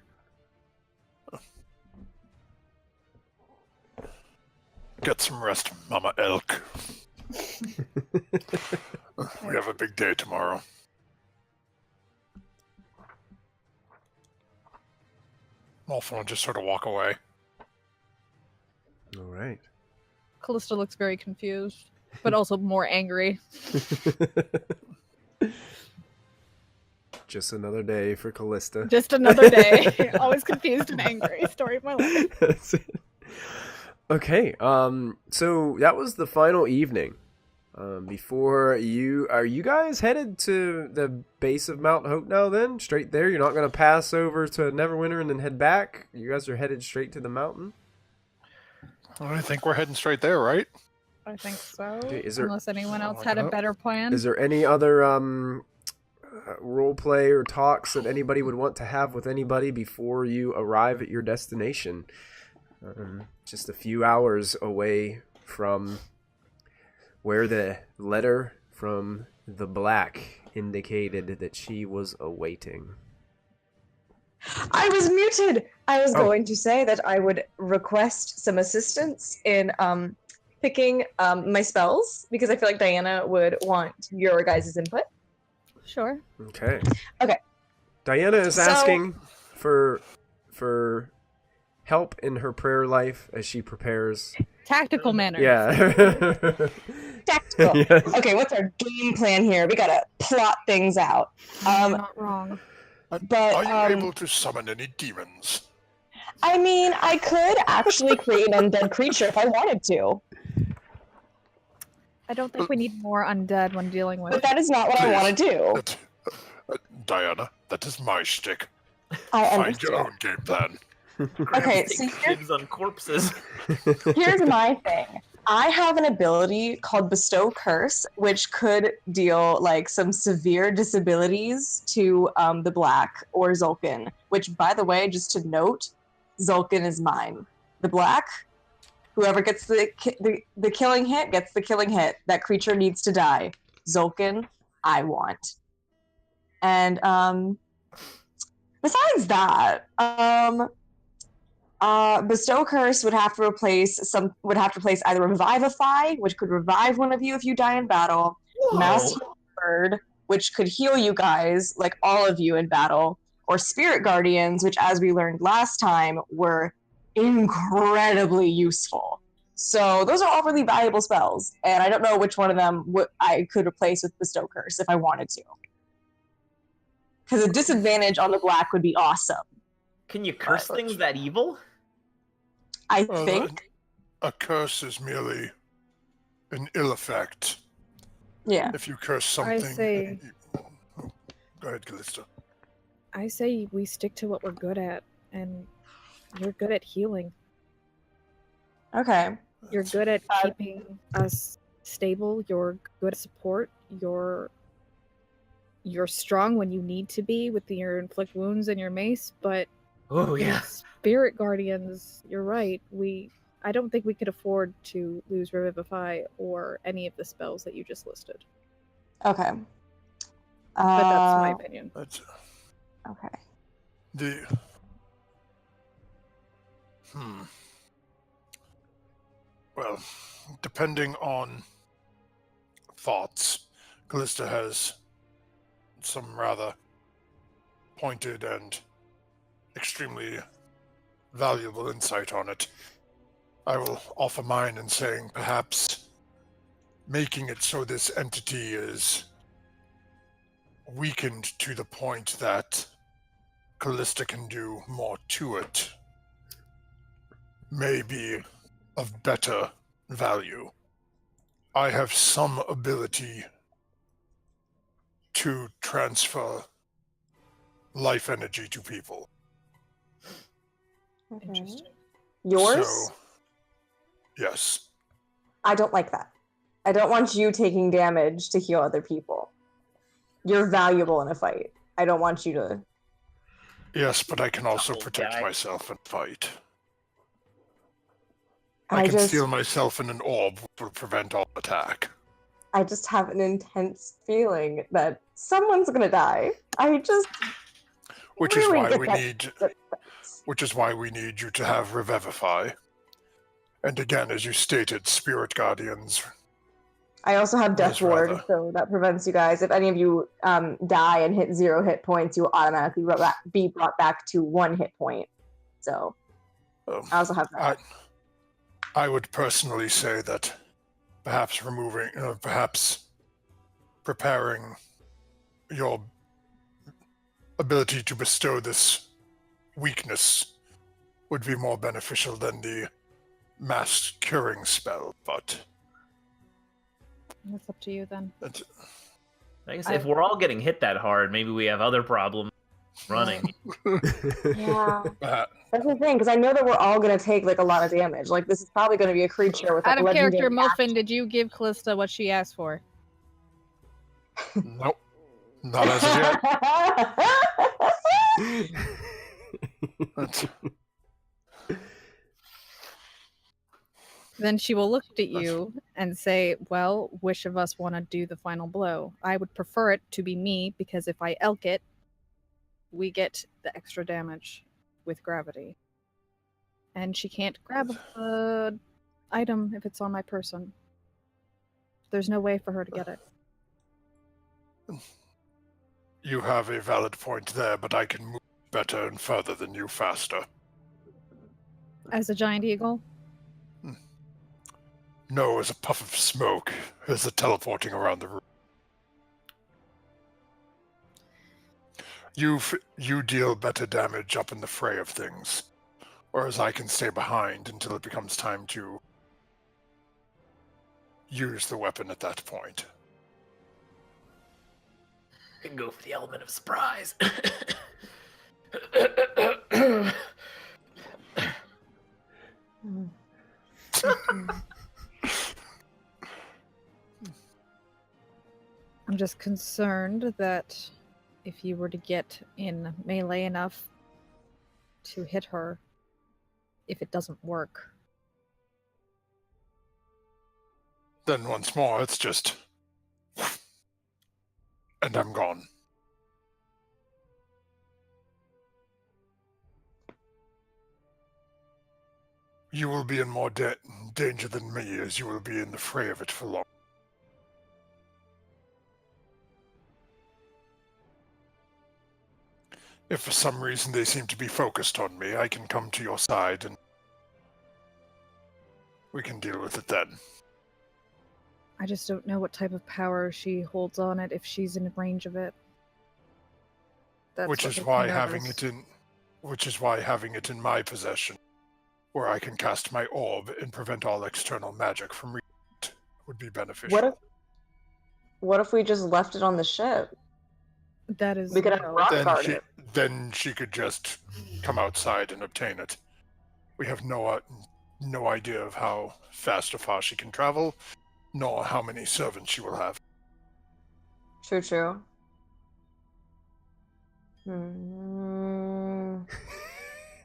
Get some rest, Mama Elk. We have a big day tomorrow. Molfin will just sort of walk away. All right. Callista looks very confused, but also more angry. Just another day for Callista. Just another day. Always confused and angry. Story of my life. That's it. Okay, so that was the final evening. Are you guys headed to the base of Mount Hotenow then? Straight there? You're not going to pass over to Neverwinter and then head back? You guys are headed straight to the mountain? I think we're heading straight there, right? I think so. Okay, Unless anyone else had a better plan. Is there any other role play or talks that anybody would want to have with anybody before you arrive at your destination? Just a few hours away from where the letter from the Black indicated that she was awaiting. I was muted! I was going to say that I would request some assistance in picking my spells, because I feel like Diana would want your guys' input. Sure. Okay. Okay. Diana is asking for help in her prayer life as she prepares. Tactical manner. Yeah. Tactical. Yes. Okay, what's our game plan here? We gotta plot things out. You're not wrong. But are you able to summon any demons? I mean, I could actually create an undead creature if I wanted to. I don't think we need more undead when dealing with. But that is not what I want to do. Diana, that is my shtick. I Find your understand. own game plan. Okay, Take so dibs on corpses. here's my thing. I have an ability called Bestow Curse, which could deal like some severe disabilities to the Black or Zulkin. Which, by the way, just to note, Zulkin is mine. The Black, whoever gets the killing hit gets the killing hit. That creature needs to die. Zulkin, I want. And besides that, Bestow Curse would have to replace either Revivify, which could revive one of you if you die in battle, Whoa. Mass Heal Word, which could heal you guys, like all of you in battle, or Spirit Guardians, which, as we learned last time, were incredibly useful. So those are all really valuable spells, and I don't know which one of them I could replace with Bestow Curse if I wanted to. Because a disadvantage on the Black would be awesome. Can you curse things that evil? I think. A curse is merely an ill effect. Yeah. If you curse something. say- Go ahead, Callista. I say we stick to what we're good at, and you're good at healing. Okay. You're good at keeping us stable. You're good at support. You're strong when you need to be with your inflict wounds and your mace, but Oh yeah. Spirit Guardians, you're right. I don't think we could afford to lose Revivify or any of the spells that you just listed. Okay. But that's my opinion. Okay. Well, depending on thoughts, Callista has some rather pointed and extremely valuable insight on it. I will offer mine in saying perhaps making it so this entity is weakened to the point that Callista can do more to it may be of better value. I have some ability to transfer life energy to people. Interesting. Yours? So, yes. I don't like that. I don't want you taking damage to heal other people. You're valuable in a fight. I don't want you to... Yes, but I can also Old protect guy. myself and fight. I can seal myself in an orb which will prevent all attack. I just have an intense feeling that someone's gonna die. Which really is why get we that- need which is why we need you to have Revivify. And again, as you stated, Spirit Guardians. I also have Death Yes, Ward, rather. so that prevents you guys. If any of you die and hit 0 hit points, you will automatically be brought back to 1 hit point. So I also have that. I would personally say that perhaps perhaps preparing your ability to bestow this weakness would be more beneficial than the mass curing spell, but That's up to you then. I guess if we're all getting hit that hard, maybe we have other problems running. Yeah. That's the thing, because I know that we're all going to take like a lot of damage. Like, this is probably going to be a creature with like, Out of character, legendary Molfin, did you give Callista what she asked for? nope. Not as of yet. That's- Then she will look at you and say, well, which of us want to do the final blow? I would prefer it to be me, because if I elk it, we get the extra damage with gravity. And she can't grab the item if it's on my person. There's no way for her to get it. You have a valid point there, but I can move better and further than you faster. As a giant eagle? No, as a puff of smoke, as a teleporting around the room. You deal better damage up in the fray of things. Whereas I can stay behind until it becomes time to use the weapon at that point. You can go for the element of surprise. I'm just concerned that if you were to get in melee enough to hit her, if it doesn't work. Then once more, it's just... and I'm gone. You will be in more danger than me, as you will be in the fray of it for long. If for some reason they seem to be focused on me, I can come to your side and we can deal with it then. I just don't know what type of power she holds on it if she's in range of it. That's Which is why having it in my possession, where I can cast my orb and prevent all external magic from reaching it, would be beneficial. What if we just left it on the ship? That is We could have rock guard it. Then she could just come outside and obtain it. We have no idea of how fast or far she can travel, nor how many servants she will have. True.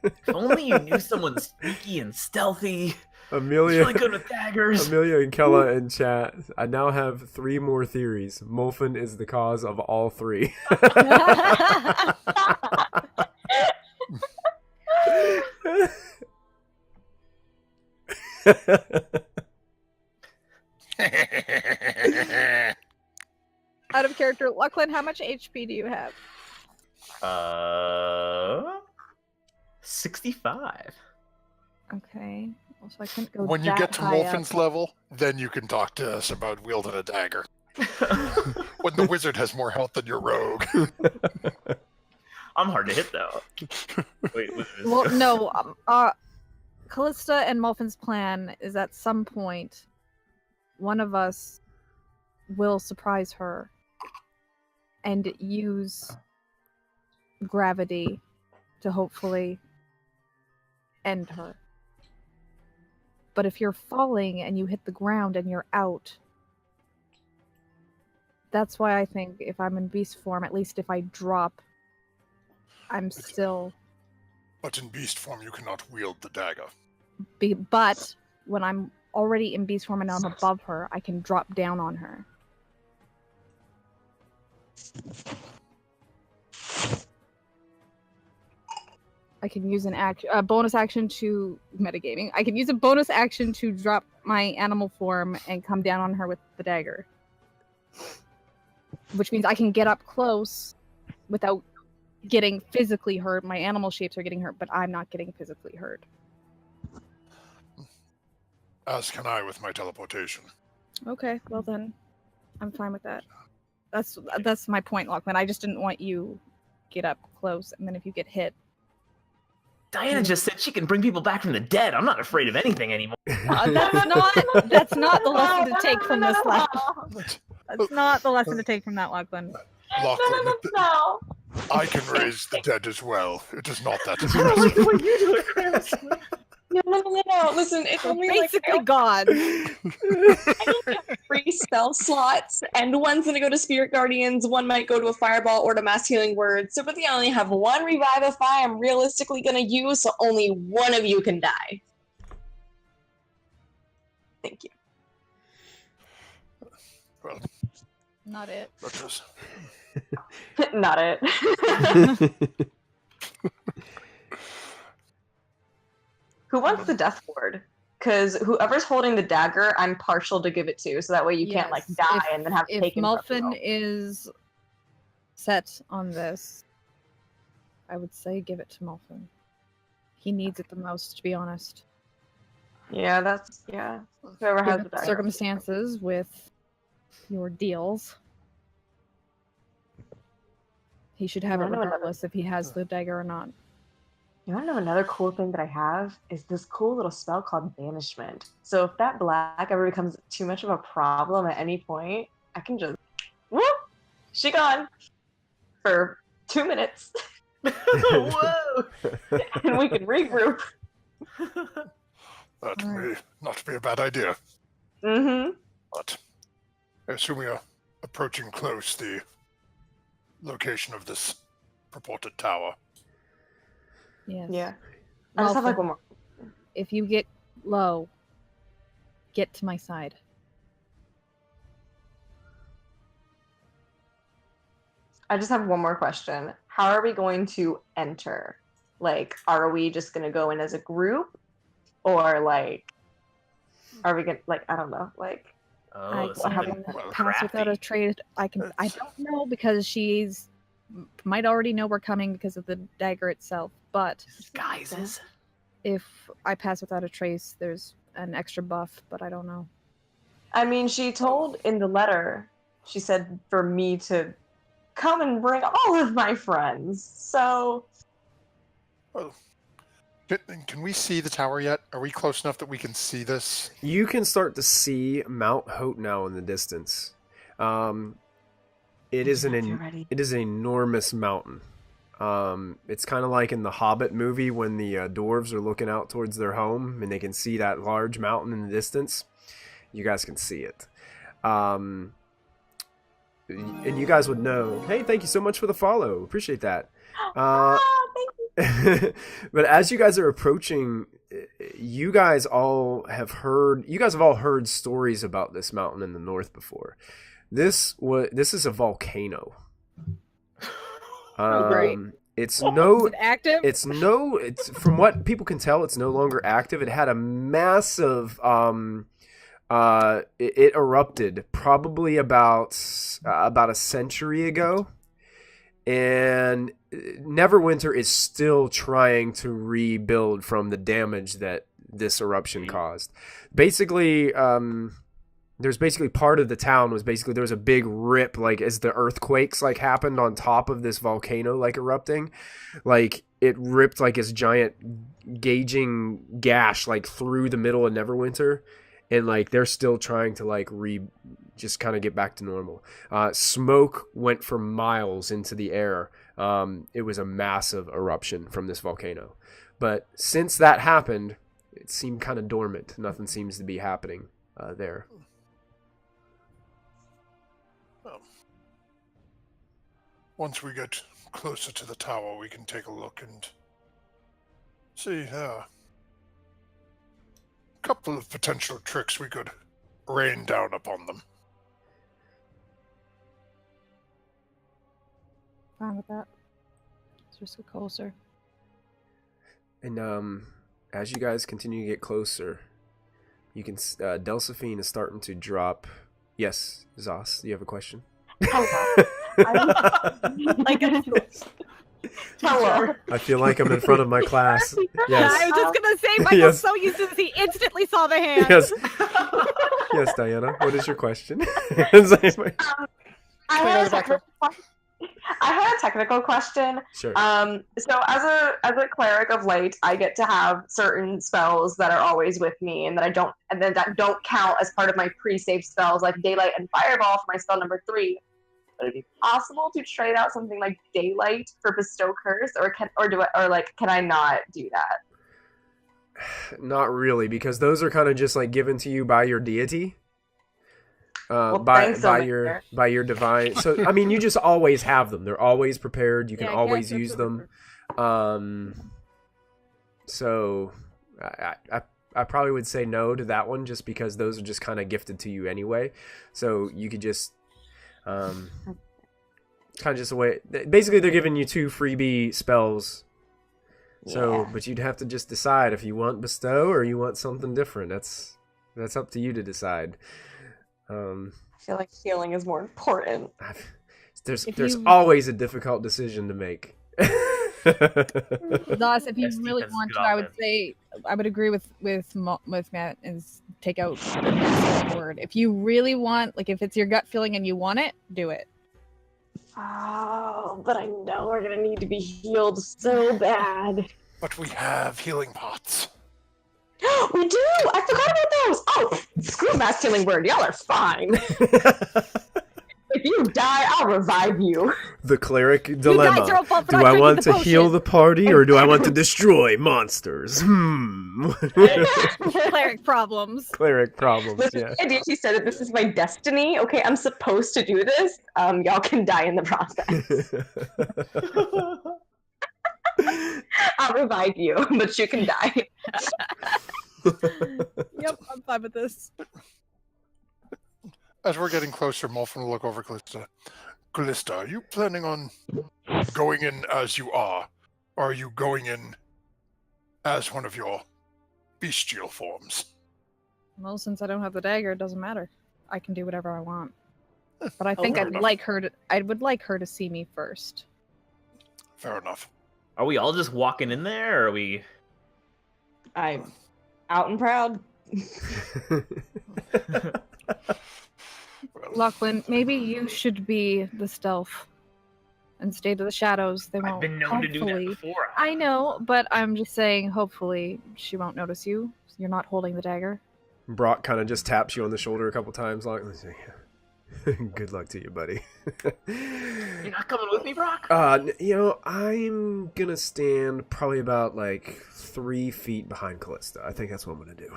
If only you knew someone sneaky and stealthy. Amelia, He's really good with daggers. Amelia and Kella in chat. I now have 3 more theories. Molfin is the cause of all 3. Out of character, Lachlan, how much HP do you have? 65. Okay. Well, so I couldn't go When you that get to high Molfin's up. level, then you can talk to us about wielding a dagger. When the wizard has more health than your rogue. I'm hard to hit though. Wait, Well, no. Callista and Molfin's plan is at some point, one of us will surprise her and use gravity to hopefully end her. But if you're falling and you hit the ground and you're out, that's why I think if I'm in beast form, at least if I drop, I'm still... But in beast form, you cannot wield the dagger. But when I'm already in beast form and I'm above her, I can drop down on her. I can use a bonus action to metagaming. I can use a bonus action to drop my animal form and come down on her with the dagger, which means I can get up close without getting physically hurt. My animal shapes are getting hurt, but I'm not getting physically hurt. As can I with my teleportation. Okay, well then, I'm fine with that. That's my point, Lachlan. I just didn't want you get up close, and then if you get hit. Diana just said she can bring people back from the dead. I'm not afraid of anything anymore. That's not the lesson to take from this lesson. That's not the lesson to take from that, Lachlan. Lachlan, No. I can raise the dead as well. It is not that Wait, impressive. what you do it, Chris? No. Listen, it's only Basically, God. I only have 3 spell slots, and one's gonna go to Spirit Guardians, one might go to a Fireball or to Mass Healing Word. So, but I only have 1 Revivify I'm realistically gonna use, so only one of you can die. Thank you. Well, Not it. that is... Not it. Who wants the Death Ward? Because whoever's holding the dagger, I'm partial to give it to, so that way you can't like Yes, die and then have to If take it from Molfin you. is set on this, I would say give it to Molfin. He needs it the most, to be honest. Yeah, whoever has the Given dagger. circumstances with your deals, he should have I it know another- regardless if he has the dagger or not. You want to know another cool thing that I have is this cool little spell called Banishment. So if that black ever becomes too much of a problem at any point, I can just whoop, she gone for 2 minutes, Whoa! and we can regroup. That may not be a bad idea. Mm-hmm. But I assume we are approaching close the location of this purported tower. Yes. Yeah. I just have like one more. If you get low, get to my side. I just have one more question. How are we going to enter? Like, are we just gonna go in as a group, or like, are we gonna I don't know, like. Oh, I something can pass without a crafty. trace. I don't know because she's might already know we're coming because of the dagger itself. But Disguises. if I pass without a trace, there's an extra buff. But I don't know. I mean, she told in the letter, she said for me to come and bring all of my friends. So. Well, can we see the tower yet? Are we close enough that we can see this? You can start to see Mount Hotenow in the distance. It is an enormous mountain. It's kind of like in the Hobbit movie when the dwarves are looking out towards their home and they can see that large mountain in the distance. You guys can see it. And you guys would know. Hey, thank you so much for the follow. Appreciate that. Thank you. But as you guys are approaching, you guys have all heard stories about this mountain in the north before. This is a volcano. Great. It's Is it active? it's from what people can tell, it's no longer active. It had a massive it erupted probably about a century ago, and Neverwinter is still trying to rebuild from the damage that this eruption caused. Basically, there's basically part of the town was there was a big rip, like as the earthquakes happened on top of this volcano erupting, it ripped this giant gauging gash through the middle of Neverwinter, and they're still trying to just kind of get back to normal. Smoke went for miles into the air. It was a massive eruption from this volcano. But since that happened, it seemed kind of dormant. Nothing seems to be happening there. Once we get closer to the tower, we can take a look and see a couple of potential tricks we could rain down upon them. Fine with that. Let's just get closer. And as you guys continue to get closer, you can Delphine is starting to drop. Yes, Zos, do you have a question? Hello. Hello. I feel like I'm in front of my class. Yes. I was just gonna say, Michael's Yes. so used to this, he instantly saw the hand. Yes. Yes, Diana. What is your question? I had a technical question. Sure. So as a cleric of light, I get to have certain spells that are always with me, and that don't count as part of my pre-save spells, like Daylight and Fireball for my spell number 3. Would it be possible to trade out something like Daylight for Bestow Curse, can I not do that? Not really, because those are kind of just given to you by your deity. Thanks so much. By your divine. So I mean, you just always have them. They're always prepared. You can always use them. So I probably would say no to that one, just because those are just kind of gifted to you anyway. So you could just kind of just a way. Basically, they're giving you 2 freebie spells. So, but you'd have to just decide if you want Bestow or you want something different. That's up to you to decide. I feel like healing is more important. There's always a difficult decision to make. Thus, if you really want to, I would say I would agree with Matt and take out the word. If you really want, if it's your gut feeling and you want it, do it. Oh, but I know we're gonna need to be healed so bad. But we have healing pots. We do! I forgot about those! Oh, screw that healing word. Y'all are fine. If you die, I'll revive you. The cleric You guys dilemma. are all fault for Do not I drinking want the to heal potion. the party or do I want to destroy monsters? Cleric problems. Cleric problems, Listen, yeah. the idea she said that this is my destiny. Okay, I'm supposed to do this. Y'all can die in the process. I'll revive you, but you can die. Yep, I'm fine with this. As we're getting closer, Molfin will look over Callista. Callista, are you planning on going in as you are? Or are you going in as one of your bestial forms? Well, since I don't have the dagger, it doesn't matter. I can do whatever I want. But I think fair I would like her to see me first. Fair enough. Are we all just walking in there, or are we? I'm out and proud. Well, Lachlan, maybe you should be the stealth and stay to the shadows. They won't. I've been known to do that hopefully- before. I know, but I'm just saying, hopefully she won't notice you. You're not holding the dagger. Brock kind of just taps you on the shoulder a couple times, like, good luck to you, buddy. You're not coming with me, Brock? I'm gonna stand probably about like 3 feet behind Callista. I think that's what I'm gonna do.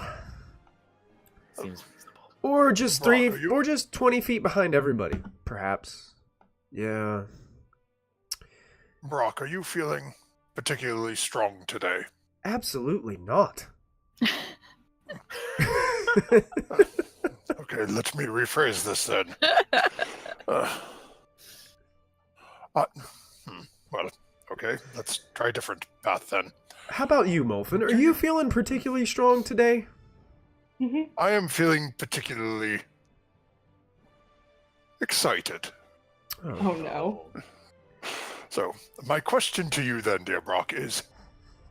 Seems reasonable. Or just Brock, 3, are you- or just 20 feet behind everybody, perhaps. Yeah. Brock, are you feeling particularly strong today? Absolutely not. Okay, let me rephrase this then. Well, okay, let's try a different path then. How about you, Molfin? Are you feeling particularly strong today? I am feeling particularly excited. Oh no. So, my question to you then, dear Brock, is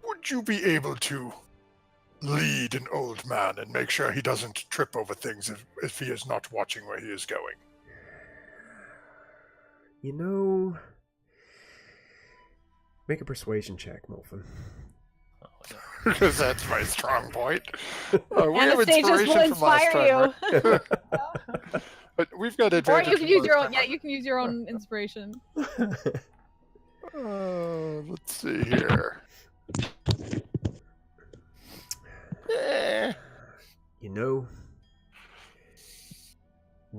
would you be able to lead an old man and make sure he doesn't trip over things if he is not watching where he is going? You know, make a persuasion check, Molfin. Because that's my strong point. We have Anastasia's will inspiration from last inspire time, you. right? But we've got Or advantage. you can from use last your own. time, Yeah, right? you can use your own inspiration. Let's see here. You know,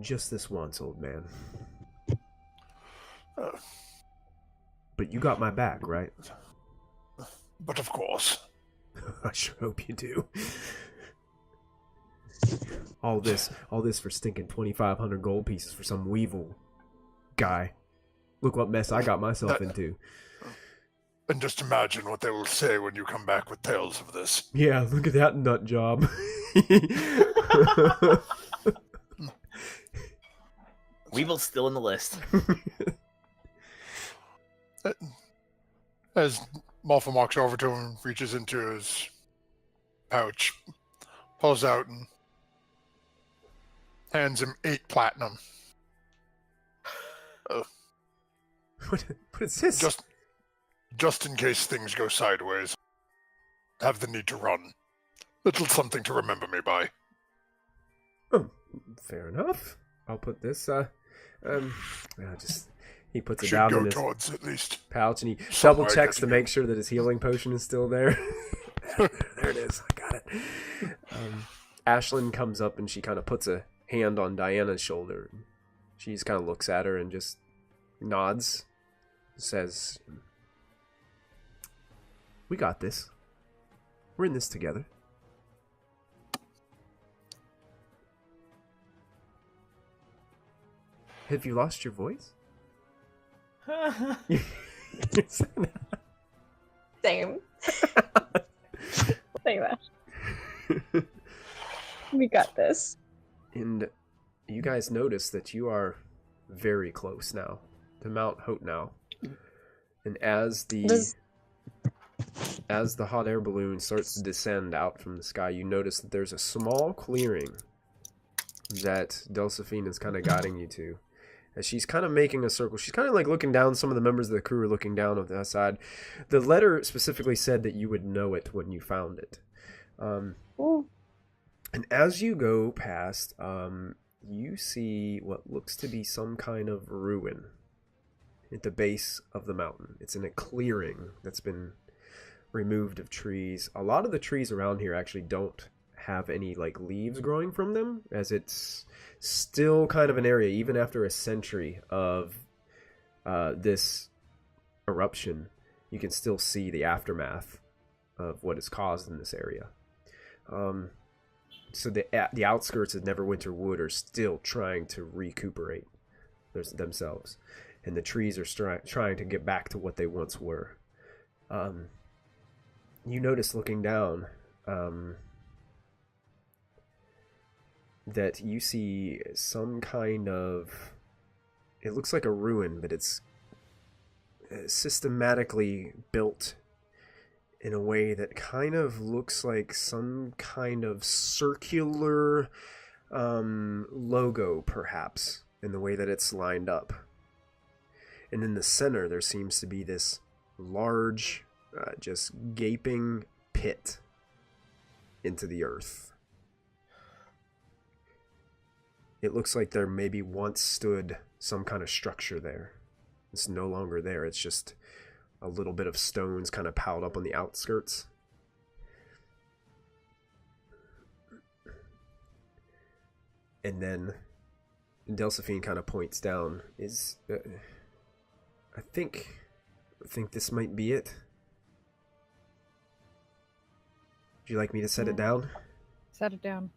just this once, old man. But you got my back, right? But of course. I sure hope you do. All this for stinking 2,500 gold pieces for some weevil guy. Look what mess I got myself into. And just imagine what they will say when you come back with tales of this. Yeah, look at that nut job. Weevil's still in the list. As Molfin walks over to him, reaches into his pouch, pulls out and hands him 8 platinum. What is this? Just in case things go sideways. Have the need to run. Little something to remember me by. Oh, fair enough. I'll put this, he puts it Should down go in his towards at least. pouch and he Somewhere double checks to getting make sure that his healing potion is still there. There it is. I got it. Ashlyn comes up and she kind of puts a hand on Diana's shoulder. She just kind of looks at her and just nods. Says, "We got this. We're in this together." Have you lost your voice? Same. Same, Ash. We got this. And you guys notice that you are very close now to Mount Hotenow. And as the hot air balloon starts to descend out from the sky, you notice that there's a small clearing that Delphine is kind of guiding you to. as she's kind of making a circle. She's kind of like looking down. Some of the members of the crew are looking down on the side. The letter specifically said that you would know it when you found it. And as you go past, you see what looks to be some kind of ruin at the base of the mountain. It's in a clearing that's been removed of trees. A lot of the trees around here actually don't have any like leaves growing from them, as it's still kind of an area, even after a century of this eruption, you can still see the aftermath of what is caused in this area. So the outskirts of Neverwinter Wood are still trying to recuperate themselves, and the trees are trying to get back to what they once were. You notice looking down that you see some kind of... It looks like a ruin, but it's systematically built in a way that kind of looks like some kind of circular logo, perhaps, in the way that it's lined up. And in the center, there seems to be this large, just gaping pit into the earth. It looks like there maybe once stood some kind of structure there. It's no longer there. It's just a little bit of stones kind of piled up on the outskirts. And then Delphine kind of points down. I think this might be it. Would you like me to set it down? Set it down.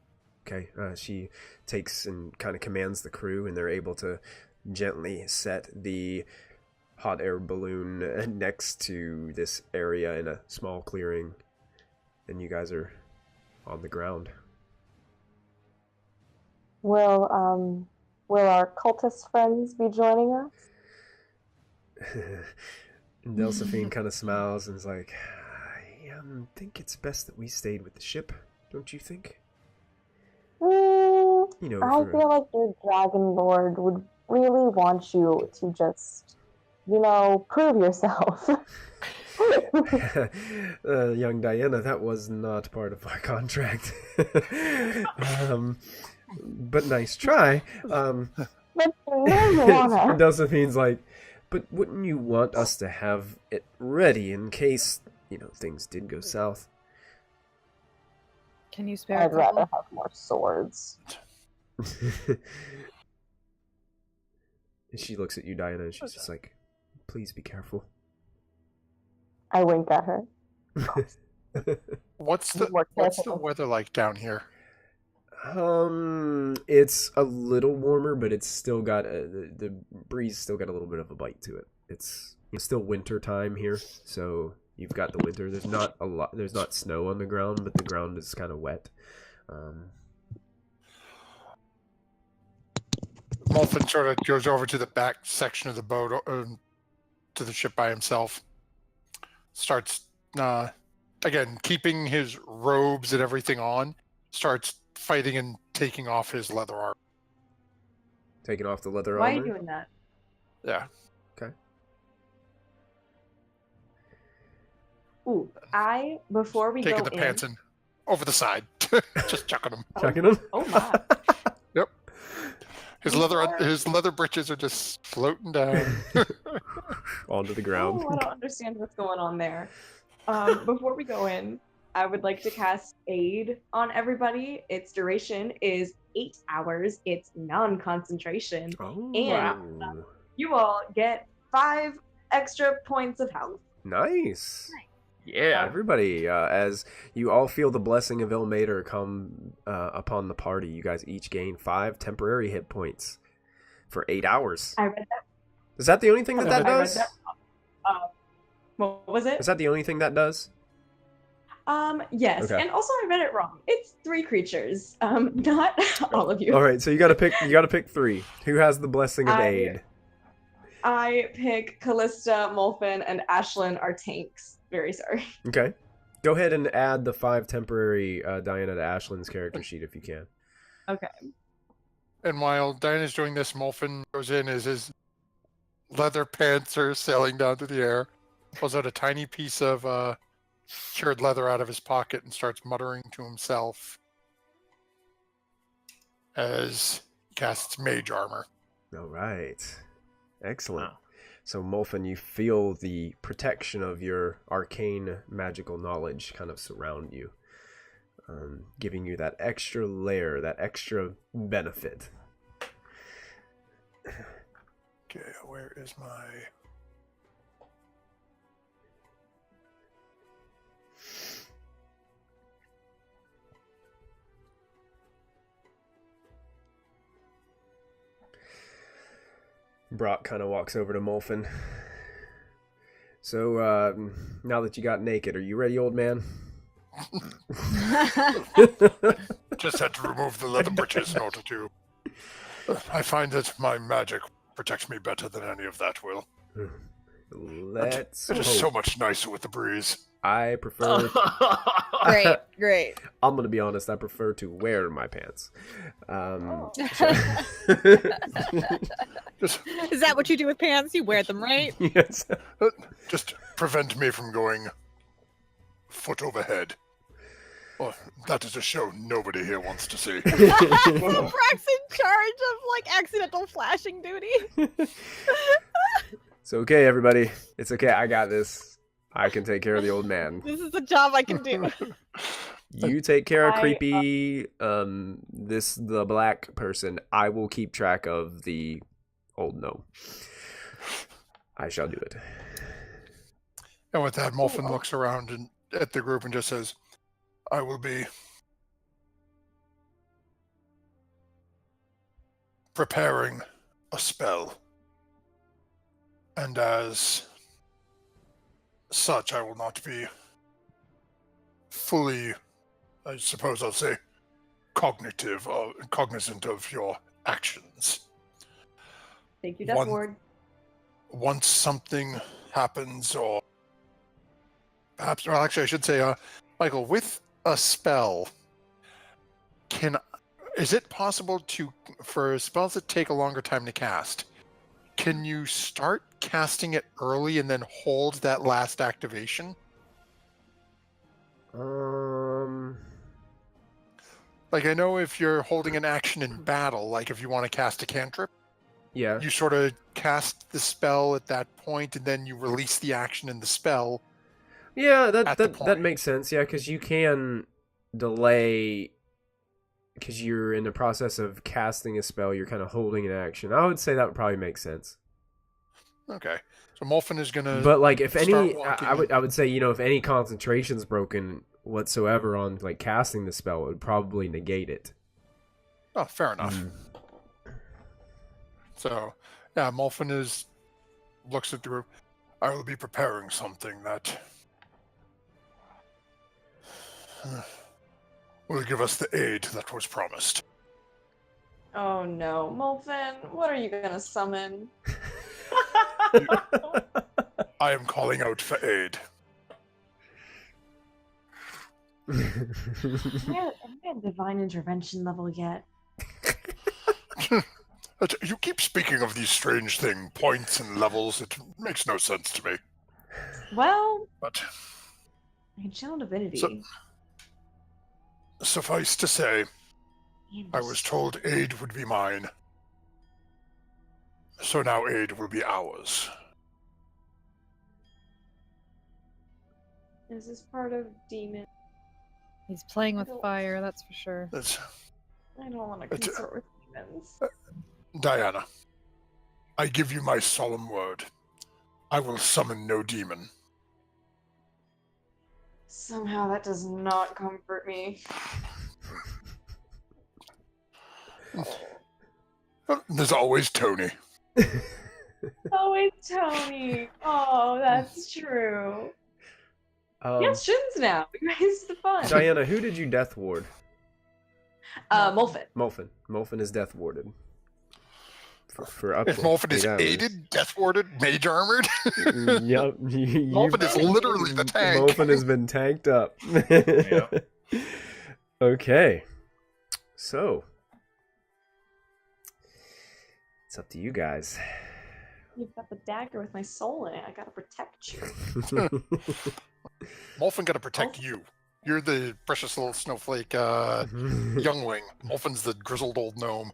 Okay. She takes and kind of commands the crew, and they're able to gently set the hot air balloon next to this area in a small clearing, and you guys are on the ground. Will our cultist friends be joining us? Delphine kind of smiles and is like, I think it's best that we stayed with the ship, don't you think? You know, I feel like your Dragon Lord would really want you to just, prove yourself. Young Diana, that was not part of our contract. But nice try. Delphine's like, but wouldn't you want us to have it ready in case, things did go south? Can you spare I'd rather have more swords. She looks at you, Diana, and she's just like, please be careful. I wink at her. What's the weather like down here? It's a little warmer, but it's still got the breeze still got a little bit of a bite to it. It's still winter time here, so you've got the winter. There's not snow on the ground, but the ground is kind of wet. Molfin sort of goes over to the back section of the boat, to the ship by himself. Starts, again, keeping his robes and everything on. Starts fighting and taking off his leather armor. Taking off the leather armor? Why are you doing that? Yeah. Okay. Ooh, before we taking go the pants in over the side. Just chucking them. Chucking them? Oh my. Yep. His leather breeches are just floating down. Onto the ground. Oh, I don't understand what's going on there. Before we go in, I would like to cast Aid on everybody. Its duration is 8 hours. It's non-concentration. Oh. And you all get 5 extra points of health. Nice. Yeah. Everybody, as you all feel the blessing of Ilmater come upon the party, you guys each gain 5 temporary hit points for 8 hours. I read that. Is that the only thing that does? What was it? Is that the only thing that does? Yes. Okay. And also I read it wrong. It's 3 creatures. Not all of you. All right, so you got to pick 3. Who has the blessing of Aid? I pick Callista, Molfin, and Ashlyn are tanks. Very sorry. Okay. Go ahead and add the 5 temporary Diana to Ashlyn's character sheet if you can. Okay. And while Diana's doing this, Molfin goes in as his leather pants are sailing down through the air, pulls out a tiny piece of cured leather out of his pocket and starts muttering to himself as he casts mage armor. All right. Excellent. Wow. So, Molfin, you feel the protection of your arcane magical knowledge kind of surround you, giving you that extra layer, that extra benefit. Okay, where is my... Brock kind of walks over to Molfin. So, now that you got naked, are you ready, old man? Just had to remove the leather breeches in order to... I find that my magic protects me better than any of that will. Let's It is hope. so much nicer with the breeze. I prefer... Great. I'm going to be honest, I prefer to wear my pants. Just, Is that what you do with pants? You wear them, right? Yes. just prevent me from going foot over head. Well, that is a show nobody here wants to see. So Brock's in charge of like accidental flashing duty. It's okay, everybody. It's okay. I got this. I can take care of the old man. This is a job I can do. You take care of I, creepy, the black person. I will keep track of the old gnome. I shall do it. And with that, Molfin looks around and at the group and just says, I will be preparing a spell. And as such, I will not be fully, I suppose I'll say, cognizant of your actions. Thank you, Death Ward. Once something happens, or perhaps, well, actually, I should say, Michael, with a spell, is it possible for spells that take a longer time to cast, can you start casting it early and then hold that last activation? Like, I know if you're holding an action in battle, like if you want to cast a cantrip, Yeah. you sort of cast the spell at that point and then you release the action in the spell. Yeah, at the that point. makes sense. Yeah, because you can delay because you're in the process of casting a spell. You're kind of holding an action. I would say that would probably make sense. Okay, so Molfin is gonna. But like, if any, start walking. I would say, if any concentration's broken whatsoever on like casting the spell, it would probably negate it. Oh, fair enough. Mm. So, yeah, Molfin looks at the group. I will be preparing something that will give us the aid that was promised. Oh no, Molfin, what are you gonna summon? I am calling out for aid. I'm at divine intervention level yet. You keep speaking of these strange points and levels. It makes no sense to me. Well, But I can channel divinity. suffice to say, And I was told aid would be mine. So now aid will be ours. Is this part of demon? He's playing with fire, that's for sure. That's I don't want to It's- consort with demons. Diana. I give you my solemn word. I will summon no demon. Somehow that does not comfort me. There's always Tony. Oh, it's Tony. Oh, that's true. Yes, Shin's now. You guys the fun. Diana, who did you death ward? Molfin. Molfin is death warded. For up If to Molfin is 8 hours. aided, death warded, mage armored, Yep. Molfin is literally the tank. Molfin has been tanked up. Yep. Okay. So, It's up to you guys. You've got the dagger with my soul in it. I gotta protect you. Molfin got to protect you. You're the precious little snowflake youngling. Molfin's the grizzled old gnome.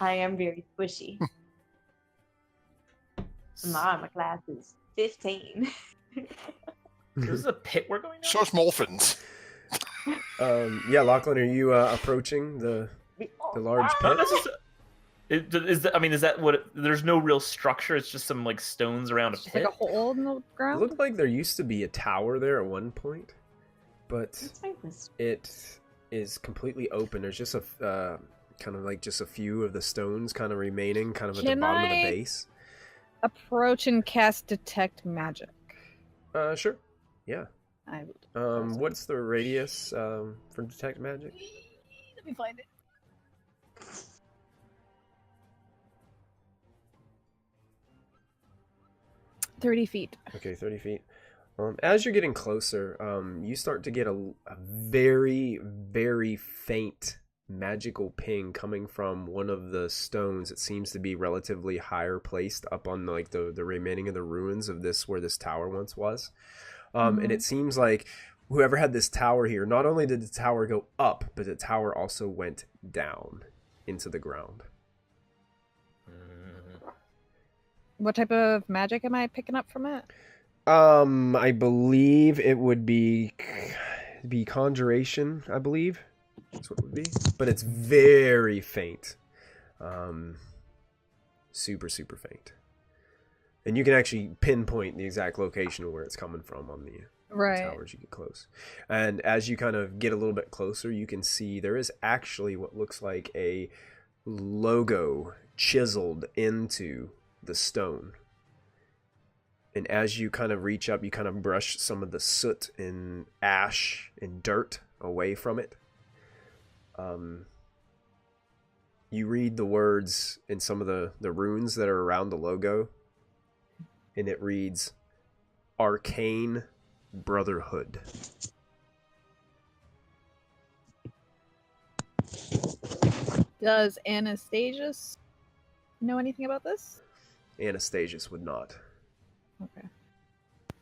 I am very squishy. My class is 15. This is a pit we're going down? So's Molfin's. Yeah, Lachlan, are you approaching the large pit? Is that what? There's no real structure. It's just some like stones around a Just pit. like a hole in the It ground. looked like there used to be a tower there at one point, but it is completely open. There's just a kind of like just a few of the stones kind of remaining, kind of at the Can bottom of the I- base. Approach and cast detect magic. Sure. Yeah. I would. What's the radius for detect magic? Let me find it. 30 feet. Okay, 30 feet. As you're getting closer, you start to get a very, very faint magical ping coming from one of the stones. It seems to be relatively higher placed up on like the remaining of the ruins of this where this tower once was. And it seems like whoever had this tower here, not only did the tower go up, but the tower also went down into the ground. What type of magic am I picking up from it? I believe it would be conjuration, I believe. That's what it would be. But it's very faint. Super, super faint. And you can actually pinpoint the exact location of where it's coming from on the towers you get close. And as you kind of get a little bit closer, you can see there is actually what looks like a logo chiseled into the stone. And as you kind of reach up, you kind of brush some of the soot and ash and dirt away from it. You read the words in some of the runes that are around the logo, and it reads, Arcane Brotherhood. Does Anastasius know anything about this? Anastasius would not. Okay.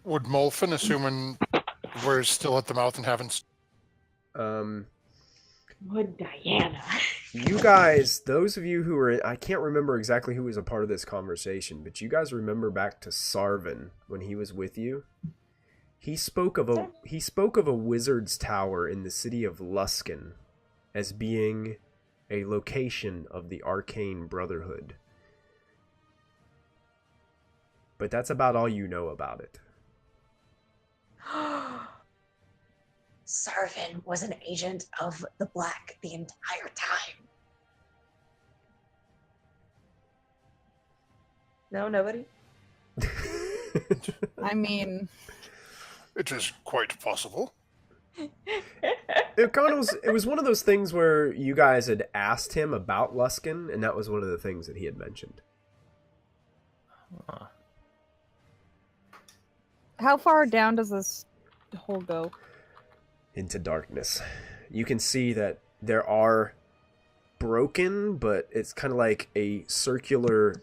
Would Molfin, assuming we're still at the mouth and haven't... Would Diana? You guys, those of you who were, I can't remember exactly who was a part of this conversation, but you guys remember back to Sarvin when he was with you? He spoke of a wizard's tower in the city of Luskan as being a location of the Arcane Brotherhood. But that's about all you know about it. Sarvin was an agent of the Black the entire time. No, nobody? I mean, It is quite possible. It was one of those things where you guys had asked him about Luskan, and that was one of the things that he had mentioned. Huh. how far down does this hole go? Into darkness. You can see that there are broken, but it's kind of like a circular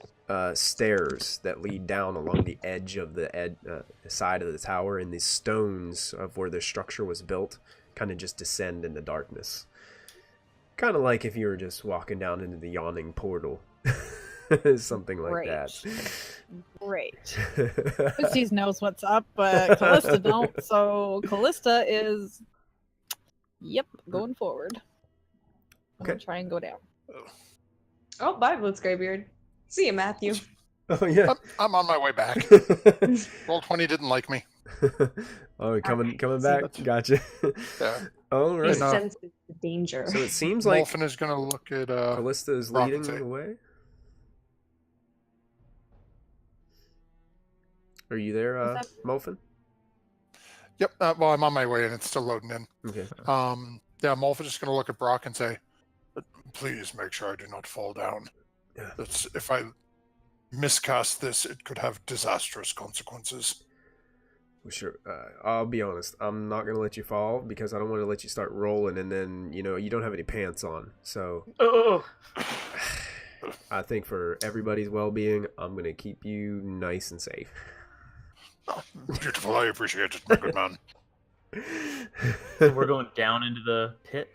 stairs that lead down along the edge of the side of the tower, and these stones of where the structure was built kind of just descend into darkness. Kind of like if you were just walking down into the yawning portal. Something like that. Great. Pisces knows what's up, but Callista don't. So Callista is, going forward. I'm gonna try and go down. Oh, bye, Blitz Greybeard. See you, Matthew. Oh yeah. I'm on my way back. Roll 20 didn't like me. Oh, coming back. Gotcha. Yeah. Oh He right. senses the danger. So it seems like Molfin is going to look at... Callista is Rock leading and say. the way. Are you there, Molfin? Yep. Well, I'm on my way and it's still loading in. Okay. Yeah, Molfin is going to look at Brock and say, please make sure I do not fall down. Yeah. If I miscast this, it could have disastrous consequences. Well, sure. I'll be honest. I'm not gonna let you fall because I don't want to let you start rolling and then you don't have any pants on. So Oh, I think for everybody's well-being, I'm gonna keep you nice and safe. Oh, beautiful. I appreciate it, my good man. So we're going down into the pit.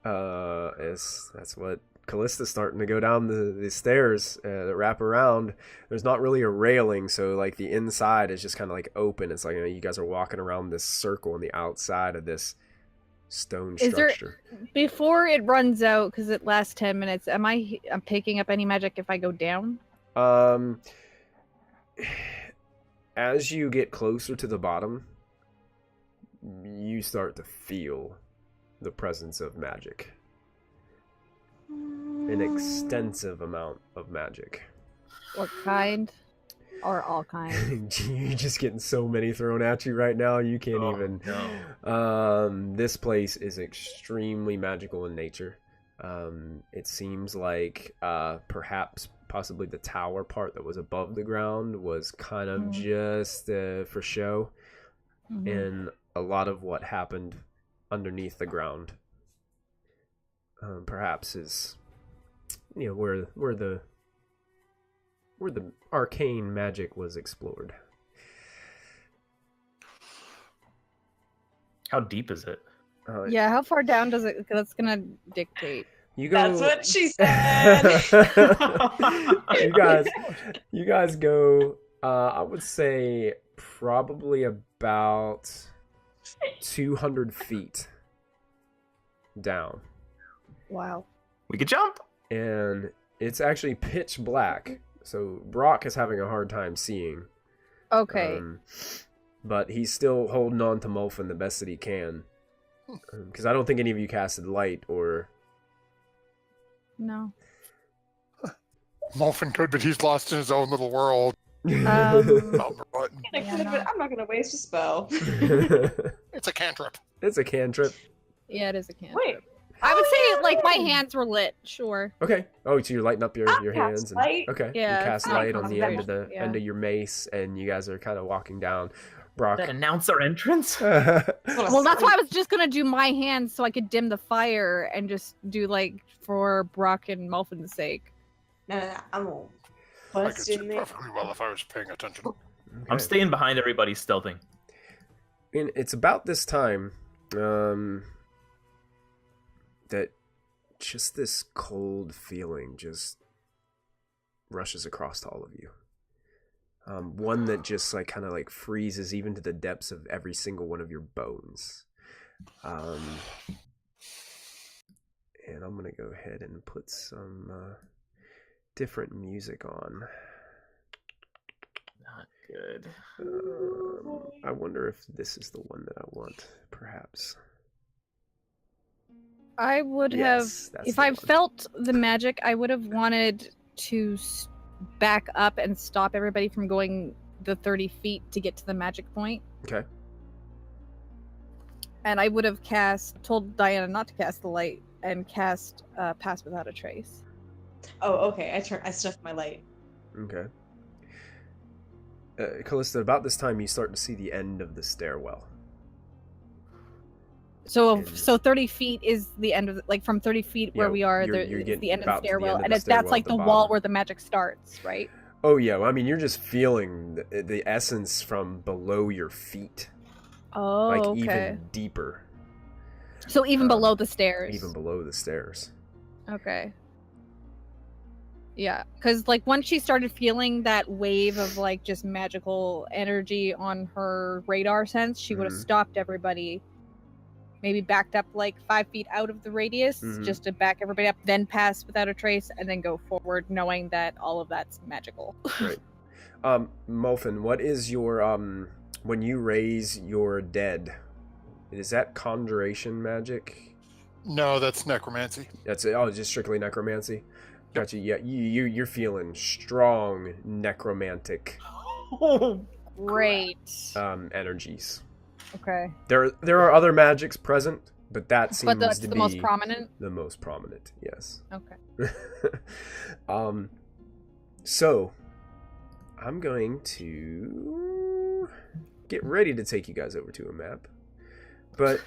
That's what Callista's starting to go down the stairs that wrap around. There's not really a railing, so like the inside is just kind of like open. It's like, you guys are walking around this circle on the outside of this stone structure. Before it runs out, because it lasts 10 minutes, I'm picking up any magic if I go down? As you get closer to the bottom, you start to feel the presence of magic. An extensive amount of magic. What kind? Or all kinds? You're just getting so many thrown at you right now, you can't even... No. This place is extremely magical in nature. It seems like possibly the tower part that was above the ground was kind of just for show. And a lot of what happened underneath the ground perhaps is where the arcane magic was explored. How deep is it? Yeah, how far down does it? That's gonna dictate. You go. That's what she said. you guys go. I would say probably about 200 feet down. Wow. We could jump. And it's actually pitch black, so Brock is having a hard time seeing. Okay. But he's still holding on to Molfin the best that he can. Because I don't think any of you casted light or... No. Molfin could, but he's lost in his own little world. I'm not gonna waste a spell. It's a cantrip. It's a cantrip. Yeah, it is a cantrip. Wait. I would say, like, my hands were lit, sure. Okay. Oh, so you're lighting up your hands. And, light. okay. Yeah, you cast light on the end of yeah. end of your mace, and you guys are kind of walking down. Brock. That announce our entrance? Well, that's why I was just gonna do my hands so I could dim the fire and just do, like, for Brock and Molfin's sake. No, I'm all I could bust see in there. perfectly well if I was paying attention. I'm staying behind everybody stealthing. And it's about this time that just this cold feeling just rushes across to all of you. One that just like kind of like freezes even to the depths of every single one of your bones. And I'm gonna go ahead and put some different music on. Not good. I wonder if this is the one that I want, perhaps. I would have, if I felt the magic, I would have wanted to back up and stop everybody from going the 30 feet to get to the magic point. Okay. And I would have told Diana not to cast the light and cast Pass Without a Trace. Oh, okay. I snuffed my light. Okay. Callista, about this time you start to see the end of the stairwell. So 30 feet is the end of like from 30 feet where we are, it's the end of the stairwell, and that's like the wall where the magic starts, right? Oh yeah, well, I mean you're just feeling the essence from below your feet. Oh, like okay. Even deeper. So even below the stairs. Even below the stairs. Okay. Yeah, because like once she started feeling that wave of like just magical energy on her radar sense, she would have stopped everybody. Maybe backed up like 5 feet out of the radius just to back everybody up, then pass without a trace, and then go forward knowing that all of that's magical. Right. Molfin, what is your when you raise your dead, is that conjuration magic? No, that's necromancy. That's it. Oh, just strictly necromancy. Gotcha. Yeah, you're feeling strong necromantic. Great. Energies. Okay. There are other magics present, but that seems but that's to the be most prominent. The most prominent, yes. Okay. So I'm going to get ready to take you guys over to a map, but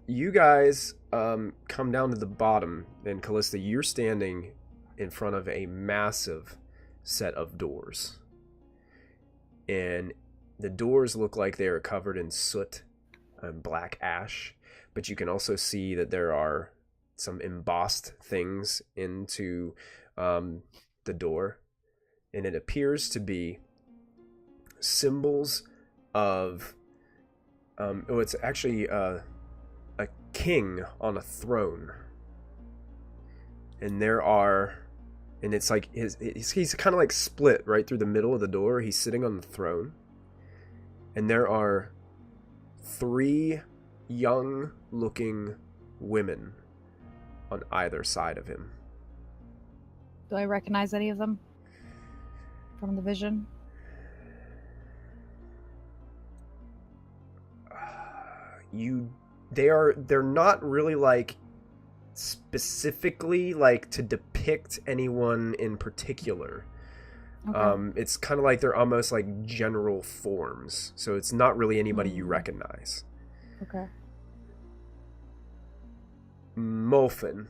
you guys come down to the bottom, and Callista, you're standing in front of a massive set of doors. And the doors look like they are covered in soot and black ash, but you can also see that there are some embossed things into the door, and it appears to be symbols of it's actually a king on a throne, and it's like he's kind of like split right through the middle of the door. He's sitting on the throne, and there are 3 young looking women on either side of him. Do I recognize any of them from the vision? They're not really like specifically like to depict anyone in particular. Okay. It's kind of like they're almost like general forms, so it's not really anybody you recognize. Okay. Molfin,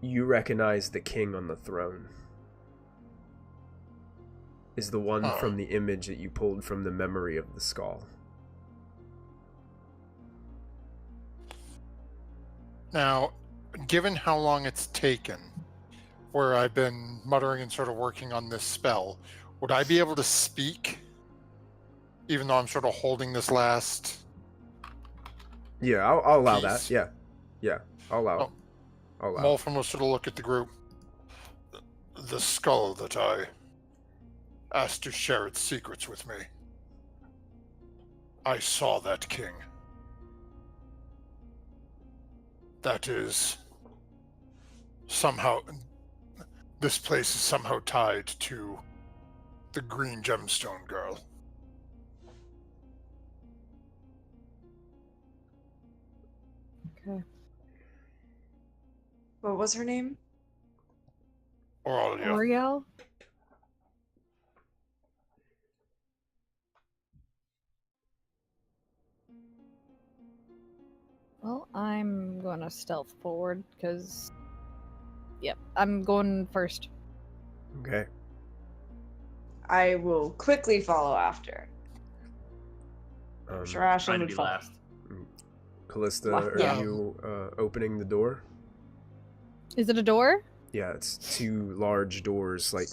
you recognize the king on the throne is the one from the image that you pulled from the memory of the skull. Now, given how long it's taken, where I've been muttering and sort of working on this spell, would I be able to speak, even though I'm sort of holding this last... Yeah, I'll allow piece? that. Yeah, I'll allow it. I'll allow it. Molfin will sort of look at the group. The skull that I asked to share its secrets with me. I saw that king. That is somehow... This place is somehow tied to the green gemstone girl. Okay. What was her name? Aurelia. Oriel? Well, I'm going to stealth forward because... Yep, I'm going first. Okay. I will quickly follow after. I'm sure Ashlyn Trying to would be follow. last. Callista, Well, are yeah. you opening the door? Is it a door? Yeah, it's 2 large doors, like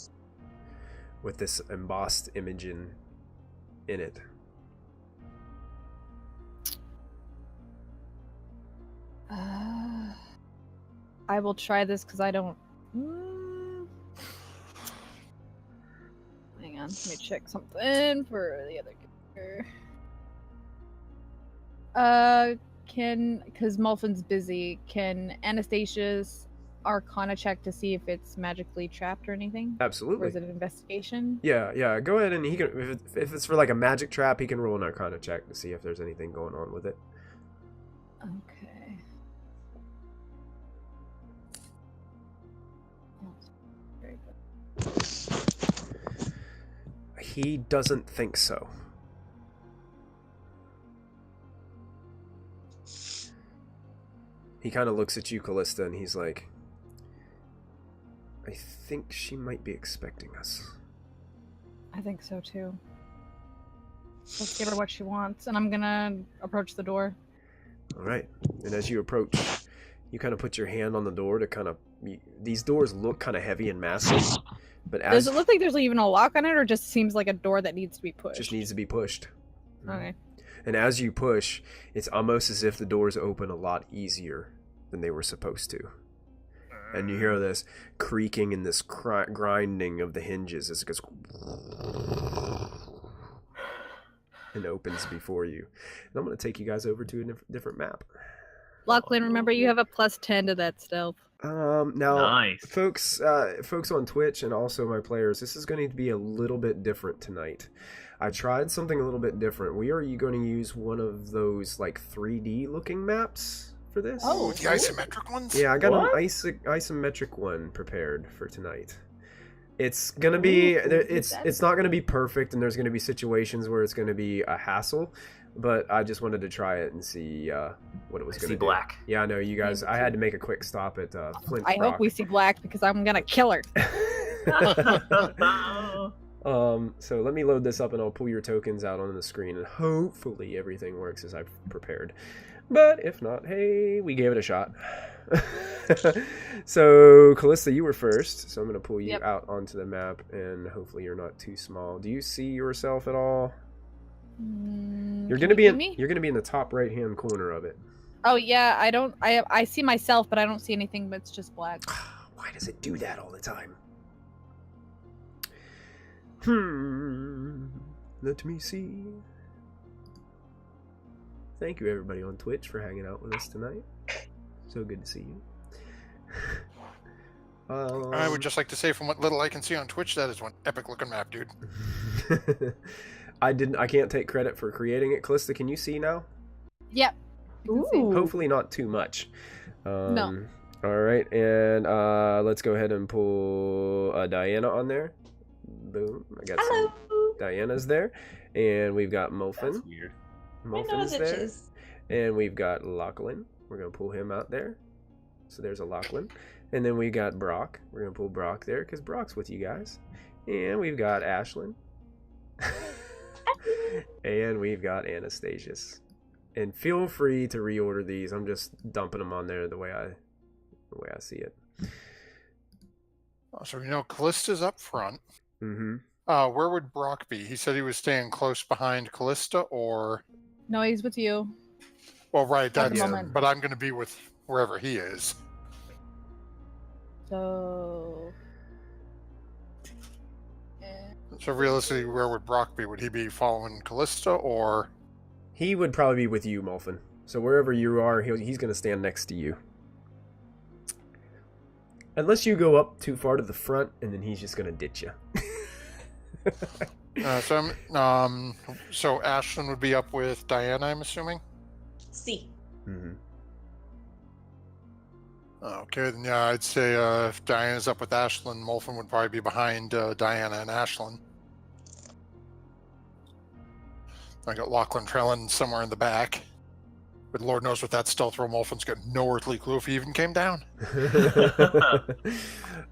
with this embossed image in it. I will try this because I don't... Hang on, let me check something for the other character. Because Molfin's busy, can Anastasia's Arcana check to see if it's magically trapped or anything? Or Absolutely. is it an investigation? Yeah. Go ahead, and he can. If it's for like a magic trap, he can roll an Arcana check to see if there's anything going on with it. Okay. Very good. He doesn't think so. He kind of looks at you, Callista, and he's like, I think she might be expecting us. I think so too. Let's give her what she wants, and I'm gonna approach the door. All right. And as you approach, you kind of put your hand on the door to kind of... These doors look kind of heavy and massive, but as... Does it look like there's even a lock on it, or just seems like a door that needs to be pushed? just needs to be pushed. Okay. And as you push, it's almost as if the doors open a lot easier than they were supposed to. And you hear this creaking and this grinding of the hinges as it goes... and opens before you. And I'm going to take you guys over to a different map. Lachlan, remember you have a +10 to that stealth. Now, Nice. folks on Twitch and also my players, this is going to be a little bit different tonight. I tried something a little bit different. We are going to use one of those like 3D looking maps for this. Oh, the isometric ones? Yeah, I got What? an isometric one prepared for tonight. It's gonna be it's that's- not gonna be perfect, and there's gonna be situations where it's gonna be a hassle. But I just wanted to try it and see what it was I gonna see do. black. Yeah, I know you guys. Me I too. had to make a quick stop at Flint. I hope we see black because I'm gonna kill her. So let me load this up and I'll pull your tokens out on the screen and hopefully everything works as I've prepared. But if not, hey, we gave it a shot. So Callista, you were first, so I'm gonna pull you Yep. out onto the map and hopefully you're not too small. Do you see yourself at all? You're Can gonna be you in see me? you're gonna be in the top right hand corner of it. Oh yeah, I don't. I see myself, but I don't see anything. But it's just black. Why does it do that all the time? Let me see. Thank you everybody on Twitch for hanging out with us tonight. So good to see you. I would just like to say, from what little I can see on Twitch, that is one epic looking map, dude. I can't take credit for creating it. Callista, can you see now? Yep. You can see. Ooh. Hopefully not too much. No. All right, and let's go ahead and pull Diana on there. Boom. I got Hello. some Diana's there. And we've got That's Molfin. weird. I know Molfin's there. bitches. And we've got Lachlan. We're going to pull him out there. So there's a Lachlan. And then we got Brock. We're going to pull Brock there because Brock's with you guys. And we've got Ashlyn. And we've got Anastasius. And feel free to reorder these. I'm just dumping them on there the way I see it. So we know Callista's up front. Mm-hmm. Where would Brock be? He said he was staying close behind Callista, or No, he's with you. well, right. At the That's moment. but I'm going to be with wherever he is. So. So realistically, where would Brock be? Would he be following Callista, or He would probably be with you, Molfin. So wherever you are, he's going to stand next to you. Unless you go up too far to the front, and then he's just going to ditch you. so Ashlyn would be up with Diana, I'm assuming. See. Mm-hmm. Okay, then yeah, I'd say if Diana's up with Ashlyn, Molfin would probably be behind Diana and Ashlyn. I got Lachlan trailing somewhere in the back. But Lord knows with that stealth roll, Molfin's got no earthly clue if he even came down.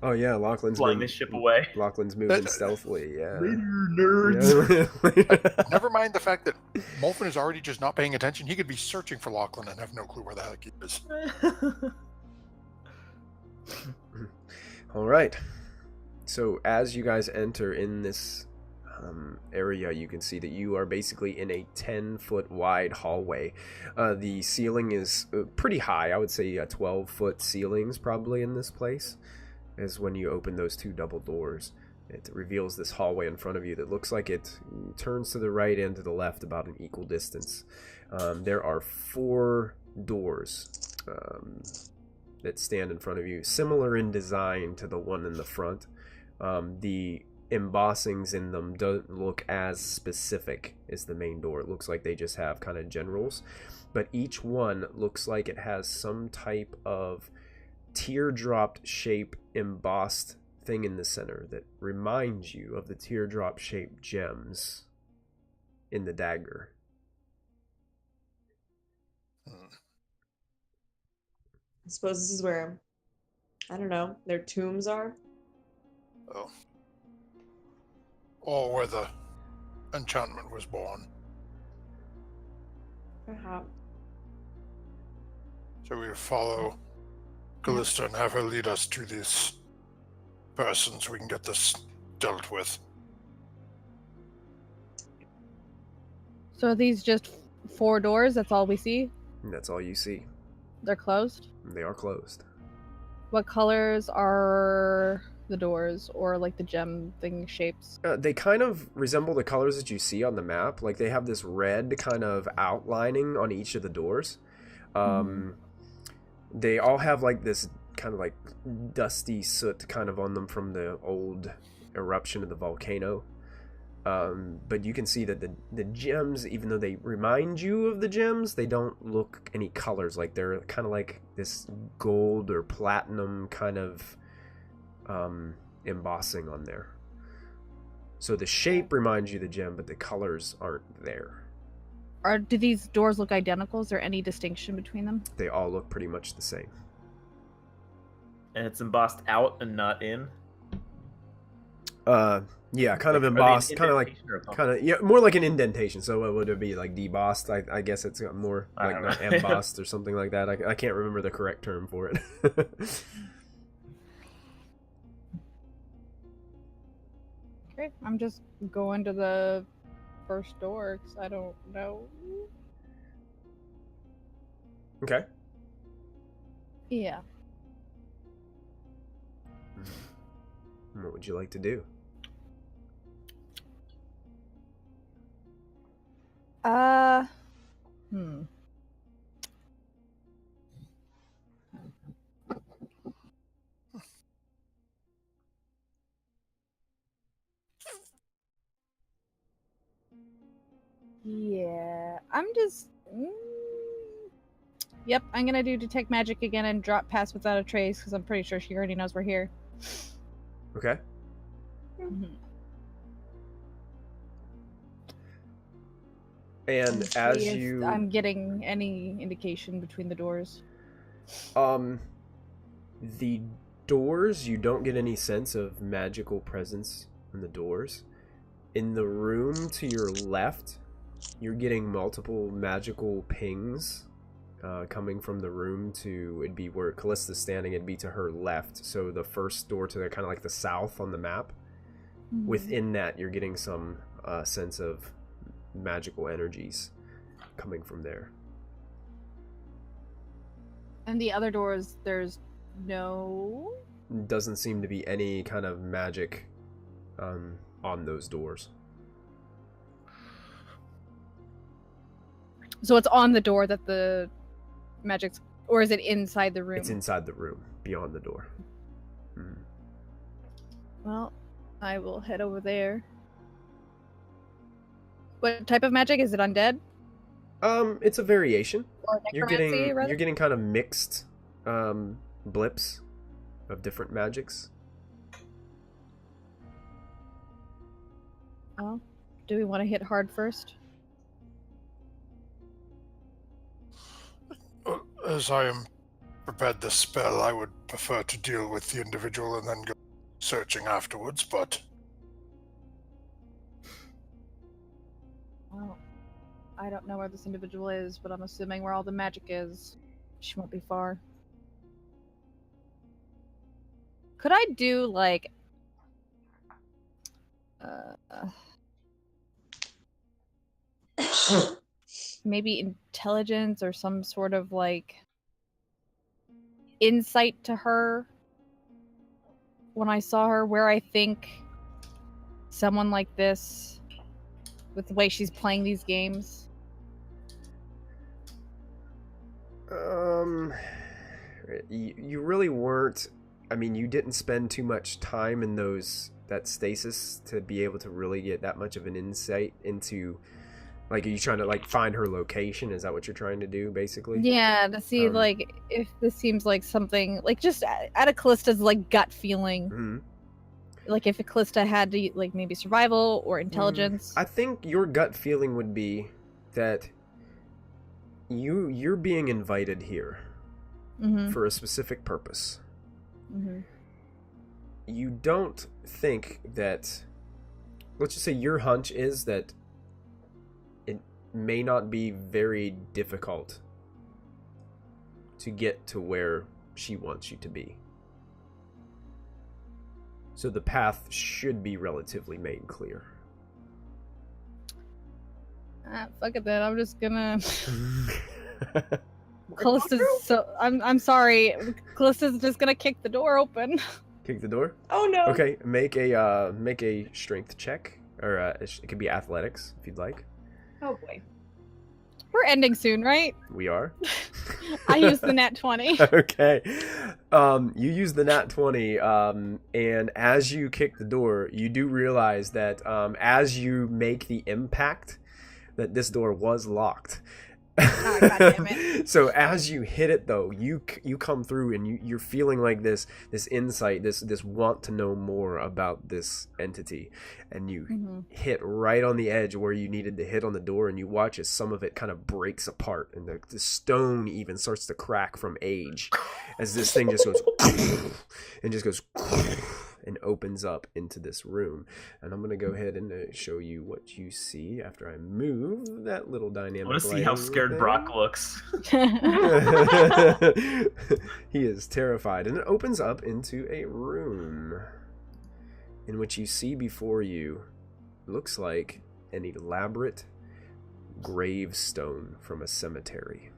Oh yeah, Lachlan's Flying this ship away. Lachlan's moving stealthily. Yeah. nerds. Yeah. Never mind the fact that Molfin is already just not paying attention. He could be searching for Lachlan and have no clue where the heck he is. All right. So as you guys enter in this area, you can see that you are basically in a 10-foot wide hallway. The ceiling is pretty high. I would say 12-foot ceilings probably in this place. As when you open those two double doors, it reveals this hallway in front of you that looks like it turns to the right and to the left about an equal distance. There are 4 doors that stand in front of you, similar in design to the one in the front. The embossings in them don't look as specific as the main door. It looks like they just have kind of generals, but each one looks like it has some type of teardrop shape embossed thing in the center that reminds you of the teardrop shaped gems in the dagger. I suppose this is where, I don't know, their tombs are. Oh. Or where the enchantment was born. Perhaps. So we follow Callista and have her lead us to this person so we can get this dealt with. So are these just 4 doors? That's all we see? And that's all you see. They're closed? They are closed. What colors are the doors, or like the gem thing shapes? They kind of resemble the colors that you see on the map. Like they have this red kind of outlining on each of the doors. They all have like this kind of like dusty soot kind of on them from the old eruption of the volcano. But you can see that the gems, even though they remind you of the gems, they don't look any colors. Like they're kind of like this gold or platinum kind of embossing on there. So the shape reminds you of the gem, but the colors aren't there. Do these doors look identical? Is there any distinction between them? They all look pretty much the same. And it's embossed out and not in? Yeah, kind of embossed, yeah, more like an indentation. So what would it be, like debossed? I guess it's more like not embossed or something like that. I can't remember the correct term for it. Okay, I'm just going to the first door because I don't know. Okay. Yeah. What would you like to do? Yeah, I'm just. Yep, I'm gonna do detect magic again and drop pass without a trace because I'm pretty sure she already knows we're here. Okay. And as you, I'm getting any indication between the doors. The doors, you don't get any sense of magical presence in the doors. In the room to your left, you're getting multiple magical pings coming from the room to, it'd be where Callista's standing, it'd be to her left. So the first door to the kind of like the south on the map. Mm-hmm. Within that, you're getting some sense of magical energies coming from there. And the other doors, there's no... Doesn't seem to be any kind of magic on those doors. So it's on the door that the magic's... Or is it inside the room? It's inside the room, beyond the door. Well, I will head over there. What type of magic? Is it undead? It's a variation. Or necromancy, you're getting kind of mixed blips of different magics. Oh, do we want to hit hard first? As I am prepared this spell, I would prefer to deal with the individual and then go searching afterwards, but... Well, I don't know where this individual is, but I'm assuming where all the magic is. She won't be far. Could I do, like... maybe intelligence or some sort of, like, insight to her when I saw her, where I think someone like this, with the way she's playing these games? You really weren't... I mean, you didn't spend too much time in that stasis to be able to really get that much of an insight into... Like, are you trying to, like, find her location? Is that what you're trying to do, basically? Yeah, to see, like, if this seems like something... Like, just out of Callista's, like, gut feeling. Mm-hmm. Like, if Callista had to, like, maybe survival or intelligence. I think your gut feeling would be that you're being invited here for a specific purpose. Mm-hmm. You don't think that... Let's just say your hunch is that it may not be very difficult to get to where she wants you to be. So the path should be relatively made clear. Fuck it then. I'm just gonna... Callista's so... I'm sorry. Callista's just gonna kick the door open. Kick the door? Oh no. Okay, make a strength check. Or it could be athletics, if you'd like. Oh boy. We're ending soon, right? We are. I used the nat 20. Okay. You use the nat 20, and as you kick the door, you do realize that as you make the impact, that this door was locked. Ah, God damn it. So as you hit it, though, you come through and you're feeling like this insight, this want to know more about this entity, and you hit right on the edge where you needed to hit on the door, and you watch as some of it kind of breaks apart, and the stone even starts to crack from age, as this thing just goes and just goes and opens up into this room. And I'm gonna go ahead and show you what you see after I move that little dynamic. I want to see how scared there. Brock looks. He is terrified, and it opens up into a room in which you see before you looks like an elaborate gravestone from a cemetery.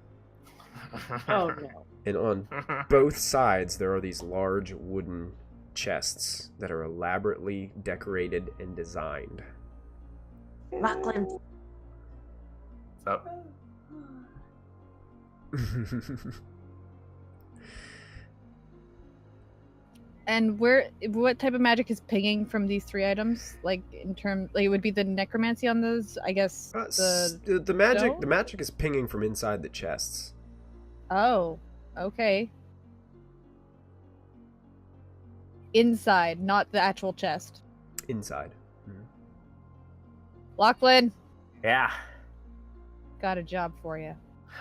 Oh no. And on both sides there are these large wooden chests that are elaborately decorated and designed. Lachlan. What's up? And what type of magic is pinging from these 3 items? Like in terms, like it would be the necromancy on those, I guess. The magic is pinging from inside the chests. Oh, okay. Inside, not the actual chest. Inside. Lachlan, Yeah. got a job for you.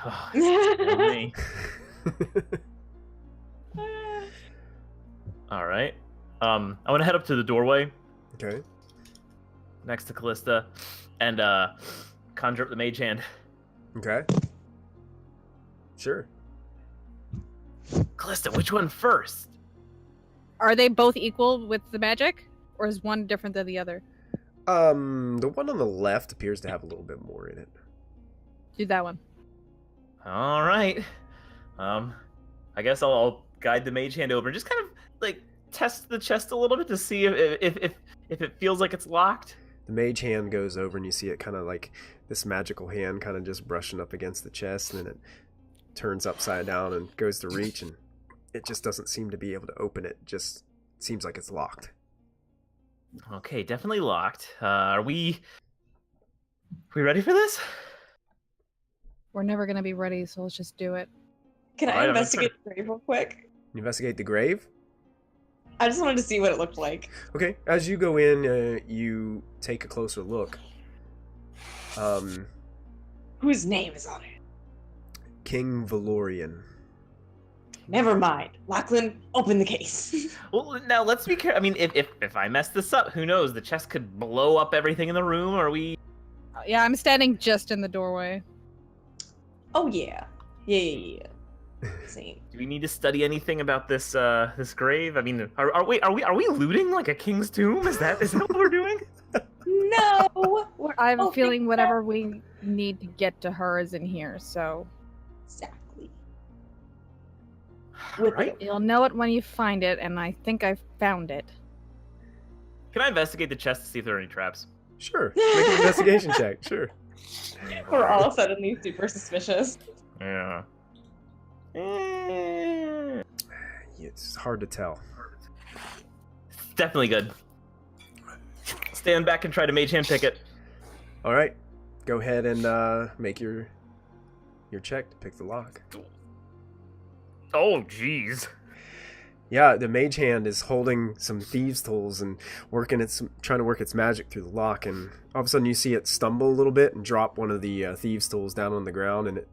Oh, it's still me. All right. I want to head up to the doorway Okay. next to Callista and conjure up the mage hand. Okay. Sure. Callista, which one first? Are they both equal with the magic? Or is one different than the other? The one on the left appears to have a little bit more in it. Do that one. All right. I guess I'll guide the mage hand over and just kind of like test the chest a little bit to see if it feels like it's locked. The mage hand goes over and you see it kind of like this magical hand kind of just brushing up against the chest, and then it turns upside down and goes to reach, and it just doesn't seem to be able to open it. Just seems like it's locked. Okay, definitely locked. Are we ready for this? We're never gonna be ready, so let's just do it. Can Alright, I I'm gonna investigate the grave real quick? Investigate the grave. I just wanted to see what it looked like. Okay, as you go in, you take a closer look. Whose name is on it? King Valorian. Never mind. Lachlan, open the case. Well, now let's be careful. I mean, if I mess this up, who knows? The chest could blow up everything in the room. Are we? Yeah, I'm standing just in the doorway. Oh yeah. Yeah. Same. Do we need to study anything about this this grave? I mean, are we looting like a king's tomb? Is that what we're doing? No. I'm opening feeling whatever we need to get to her is in here, so Exactly. Right. you'll know it when you find it, and I think I found it. Can I investigate the chest to see if there are any traps? Sure. Make an investigation check. Sure. We're all suddenly super suspicious. Yeah. It's hard to tell. Definitely good. Stand back and try to mage hand pick it. All right. Go ahead and make your check to pick the lock. Oh, jeez. Yeah, the mage hand is holding some thieves' tools and trying to work its magic through the lock, and all of a sudden you see it stumble a little bit and drop one of the thieves' tools down on the ground, and it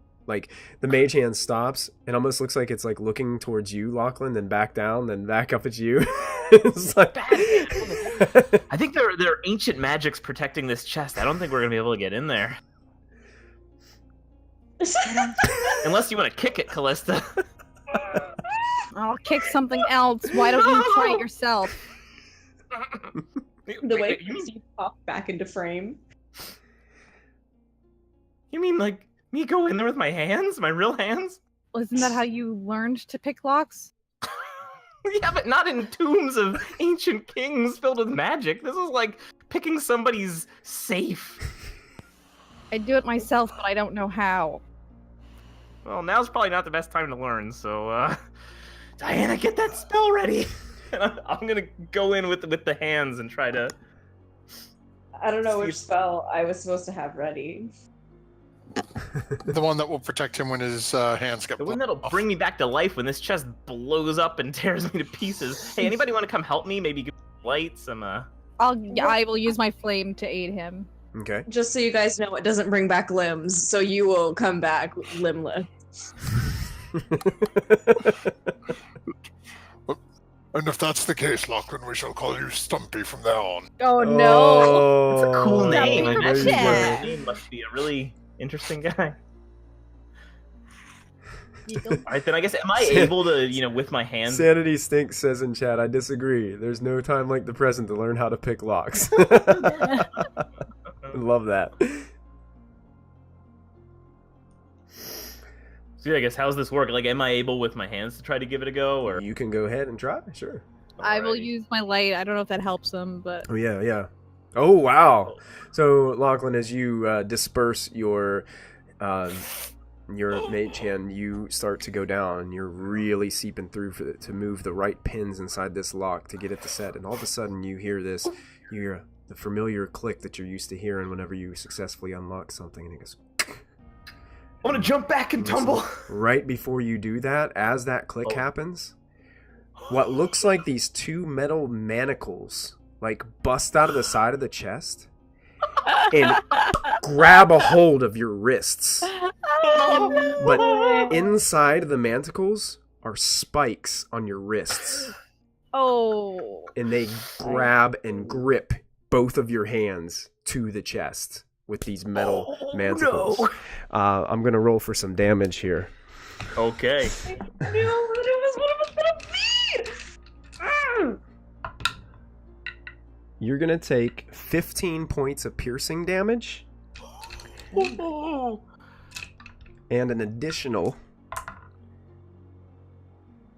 the mage hand stops and almost looks like it's like looking towards you, Lachlan, then back down, then back up at you. It's like I think there are ancient magics protecting this chest. I don't think we're gonna be able to get in there. Unless you want to kick it, Callista. I'll kick something else. Why don't you try it yourself? The way Christy popped back into frame. You mean like me go in there with my hands? My real hands? Well, isn't that how you learned to pick locks? Yeah, but not in tombs of ancient kings filled with magic. This is like picking somebody's safe. I do it myself, but I don't know how. Well, now's probably not the best time to learn, so, Diana, get that spell ready! And I'm gonna go in with the hands and try to... I don't know which spell I was supposed to have ready. The one that will protect him when his hands get The one blown that'll off. bring me back to life when this chest blows up and tears me to pieces. Hey, anybody want to come help me? Maybe give me lights? I will use my flame to aid him. Okay. Just so you guys know, it doesn't bring back limbs, so you will come back limbless. And if that's the case, Lachlan, we shall call you Stumpy from now on. Oh no! That's a cool name. Stumpy Imagine from your Chet. name must be a really interesting guy. Alright, then I guess, am I able to, with my hands? Sanity Stinks says in chat, I disagree. There's no time like the present to learn how to pick locks. Love that. So yeah, I guess, how's this work? Like, am I able with my hands to try to give it a go, or? You can go ahead and try, sure. I will Alrighty. use my light. I don't know if that helps him, but Oh, yeah. Oh, wow. So, Lachlan, as you disperse your mage hand, you start to go down, and you're really seeping through to move the right pins inside this lock to get it to set. And all of a sudden, you hear the familiar click that you're used to hearing whenever you successfully unlock something, and it goes. I want to jump back and tumble. Right before you do that, as that click happens, what looks like these two metal manacles bust out of the side of the chest and grab a hold of your wrists. But inside the manacles are spikes on your wrists. oh, And they grab and grip both of your hands to the chest with these metal manacles. No. I'm going to roll for some damage here. Okay. I knew that it was what it was gonna be! You're going to take 15 points of piercing damage and an additional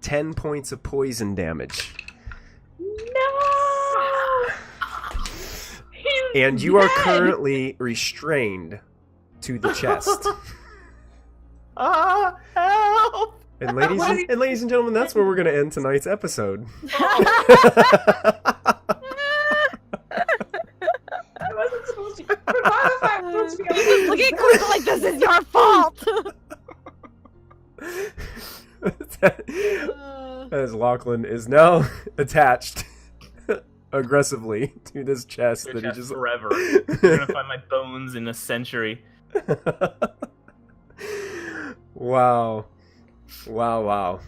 10 points of poison damage. No! And you are currently restrained to the chest. Help! And ladies and gentlemen, that's where we're going to end tonight's episode. I wasn't supposed to. But why was I supposed to be you look at Quill like this is your fault. As Lachlan is now attached aggressively to this chest that he just forever. You're gonna find my bones in a century. Wow. Well,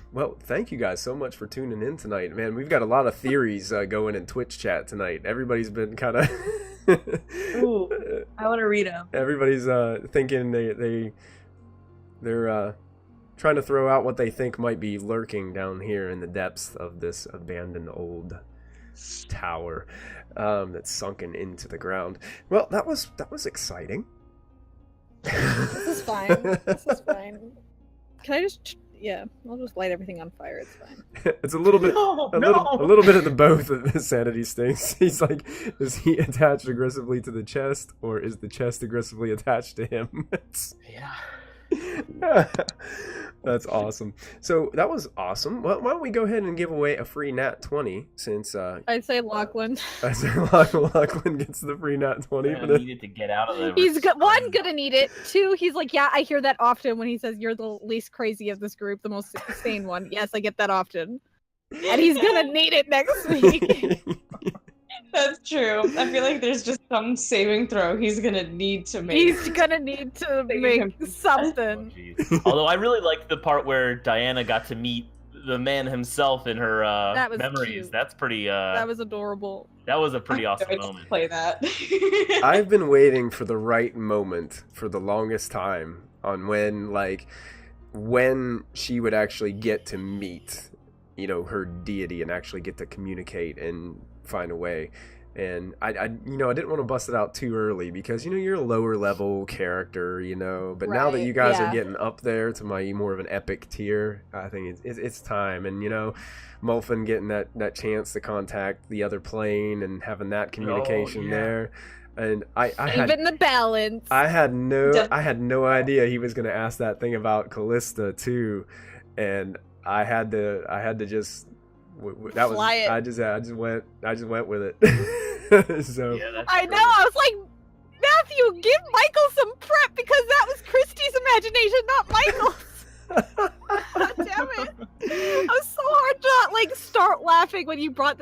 thank you guys so much for tuning in tonight. Man, we've got a lot of theories going in Twitch chat tonight. Everybody's been kind of Ooh, I want to read them. everybody's thinking they're trying to throw out what they think might be lurking down here in the depths of this abandoned old tower that's sunken into the ground. Well, that was exciting. This is fine. Can I just? Yeah, I'll just light everything on fire. It's fine. It's a little bit, No, a little bit of the both of the Sanity Stinks. He's like, is he attached aggressively to the chest, or is the chest aggressively attached to him? Yeah. That's awesome. So that was awesome. Well, why don't we go ahead and give away a free Nat 20 since I'd say Lachlan. I say Lachlan gets the free Nat 20 for I the. needed to get out of there. He's gonna need it. 2, he's like, yeah, I hear that often when he says you're the least crazy of this group, the most sane one. Yes, I get that often. And he's gonna need it next week. That's true. I feel like there's just some saving throw he's gonna need to make. He's gonna need to make something. Jeez. Although I really liked the part where Diana got to meet the man himself in her That was memories. cute. That's pretty. That was adorable. That was a pretty awesome I just moment. play that. I've been waiting for the right moment for the longest time on when she would actually get to meet, her deity and actually get to communicate and find a way. And I didn't want to bust it out too early because you're a lower level character, but now that Right, you guys yeah. are getting up there to my more of an epic tier, I think it's time. And Molfin getting that chance to contact the other plane and having that communication yeah. there. And I Even the balance. had no idea he was going to ask that thing about Callista too, and I had to just that was Fly it. I just went with it. So Yeah, that's I great. know. I was like, Matthew, you. Give Michael some prep because that was Christy's imagination, not Michael's. God damn it! I was so hard to not like start laughing when you brought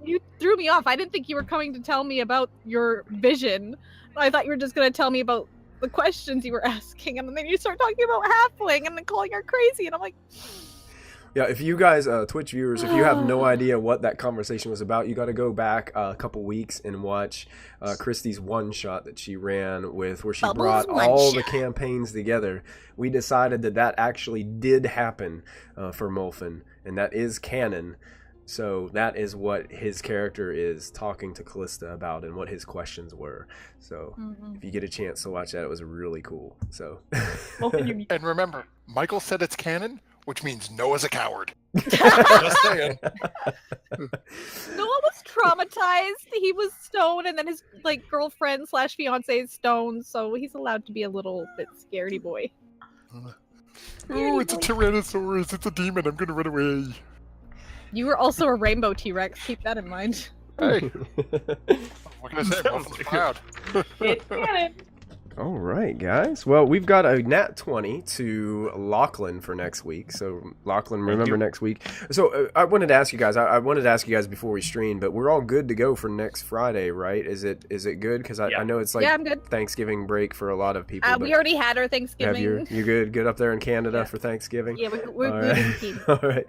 you threw me off. I didn't think you were coming to tell me about your vision. I thought you were just gonna tell me about the questions you were asking, and then you start talking about halfling and then calling her crazy, and I'm like. Yeah, if you guys, Twitch viewers, if you have no idea what that conversation was about, you got to go back a couple weeks and watch Christy's one shot that she ran with, where she brought all the campaigns together. We decided that actually did happen for Molfin, and that is canon. So that is what his character is talking to Callista about and what his questions were. So if you get a chance to watch that, it was really cool. So and remember, Michael said it's canon, which means Noah's a coward. Just saying. Noah was traumatized. He was stoned, and then his girlfriend / fiance is stoned, so he's allowed to be a little bit scaredy boy. Oh, it's a Tyrannosaurus. It's a demon. I'm gonna run away. You were also a rainbow T-Rex. Keep that in mind. Hey. What can I say? Molfin's proud. It's canon. All right, guys. Well, we've got a nat 20 to Lachlan for next week. So, Lachlan, remember next week. So, I wanted to ask you guys. I wanted to ask you guys before we stream, but we're all good to go for next Friday, right? Is it good? Because I know it's like I'm good. Thanking break for a lot of people. We already had our Thanksgiving. You good up there in Canada for Thanksgiving? Yeah, we're good. Indeed. All right.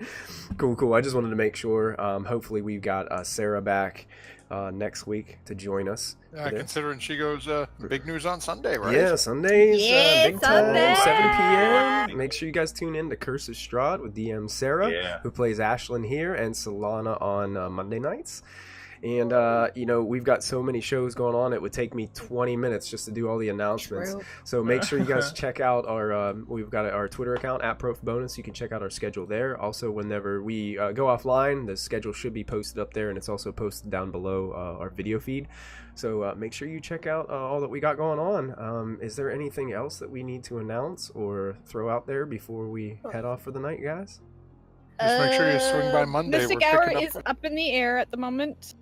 Cool. I just wanted to make sure. Hopefully, we've got Sarah back next week to join us. Yeah, considering she goes big news on Sunday, right? Yeah, Sundays, big Sunday. time, 7 p.m. Make sure you guys tune in to Curse of Strahd with DM Sarah, who plays Ashlyn here, and Solana on Monday nights. And, we've got so many shows going on, it would take me 20 minutes just to do all the announcements. True. So make sure you guys check out we've got our Twitter account, @ProfBonus. You can check out our schedule there. Also, whenever we go offline, the schedule should be posted up there, and it's also posted down below our video feed. So make sure you check out all that we got going on. Is there anything else that we need to announce or throw out there before we head off for the night, guys? Just make sure you swing by Monday. Mystic Hour is up in the air at the moment.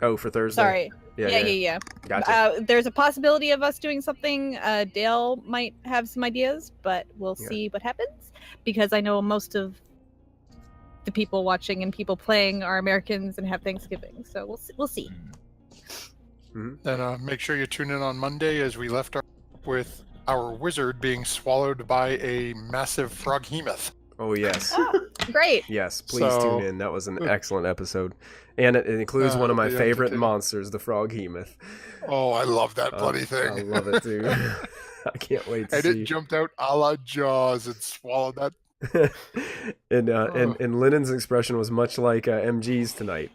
Oh, for Thursday? Sorry. Yeah. Gotcha. There's a possibility of us doing something. Dale might have some ideas, but we'll see what happens. Because I know most of the people watching and people playing are Americans and have Thanksgiving. So we'll see. Mm-hmm. And make sure you tune in on Monday as we left with our wizard being swallowed by a massive froghemoth. Oh, yes. Oh, great. Yes, please tune in. That was an excellent episode. And it includes one of my favorite monsters, the froghemoth. Oh, I love that bloody thing. I love it, too. I can't wait to see. And it jumped out a la Jaws and swallowed that. and Lennon's expression was much like MG's tonight.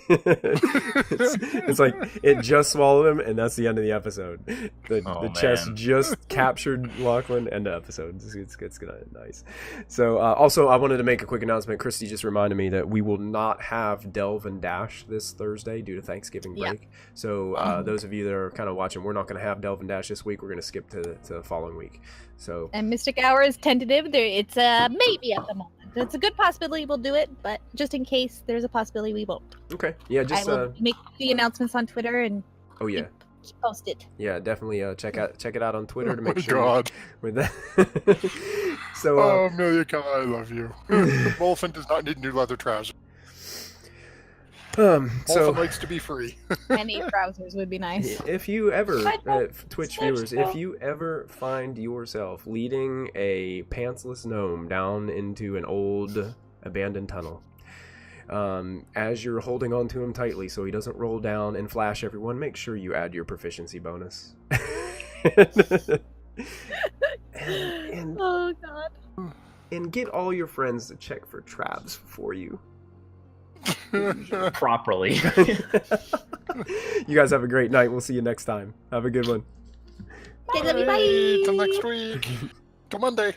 it's like it just swallowed him, and that's the end of the episode. The chest just captured Lachlan, end of episode. It's gonna nice. So also, I wanted to make a quick announcement. Christy just reminded me that we will not have Delve and Dash this Thursday due to Thanksgiving break. So those of you that are kind of watching, we're not going to have Delve and Dash this week. We're going to skip to the following week. So and Mystic Hour is tentative. It's maybe at the moment. It's a good possibility we'll do it, but just in case, there's a possibility we won't. Okay. Yeah, just I will make the announcements on Twitter and keep posted. Yeah, definitely check it out on Twitter to make sure. God. With that. So. Amelia, come on, I love you. Molfin does not need new leather trousers. Molfin likes to be free. Any trousers would be nice. If you ever, Twitch viewers, if you ever find yourself leading a pantsless gnome down into an old abandoned tunnel, as you're holding on to him tightly so he doesn't roll down and flash everyone, make sure you add your proficiency bonus. and, oh, God. And get all your friends to check for traps for you. Properly. You guys have a great night. We'll see you next time. Have a good one. Bye. Till next week. Till Monday.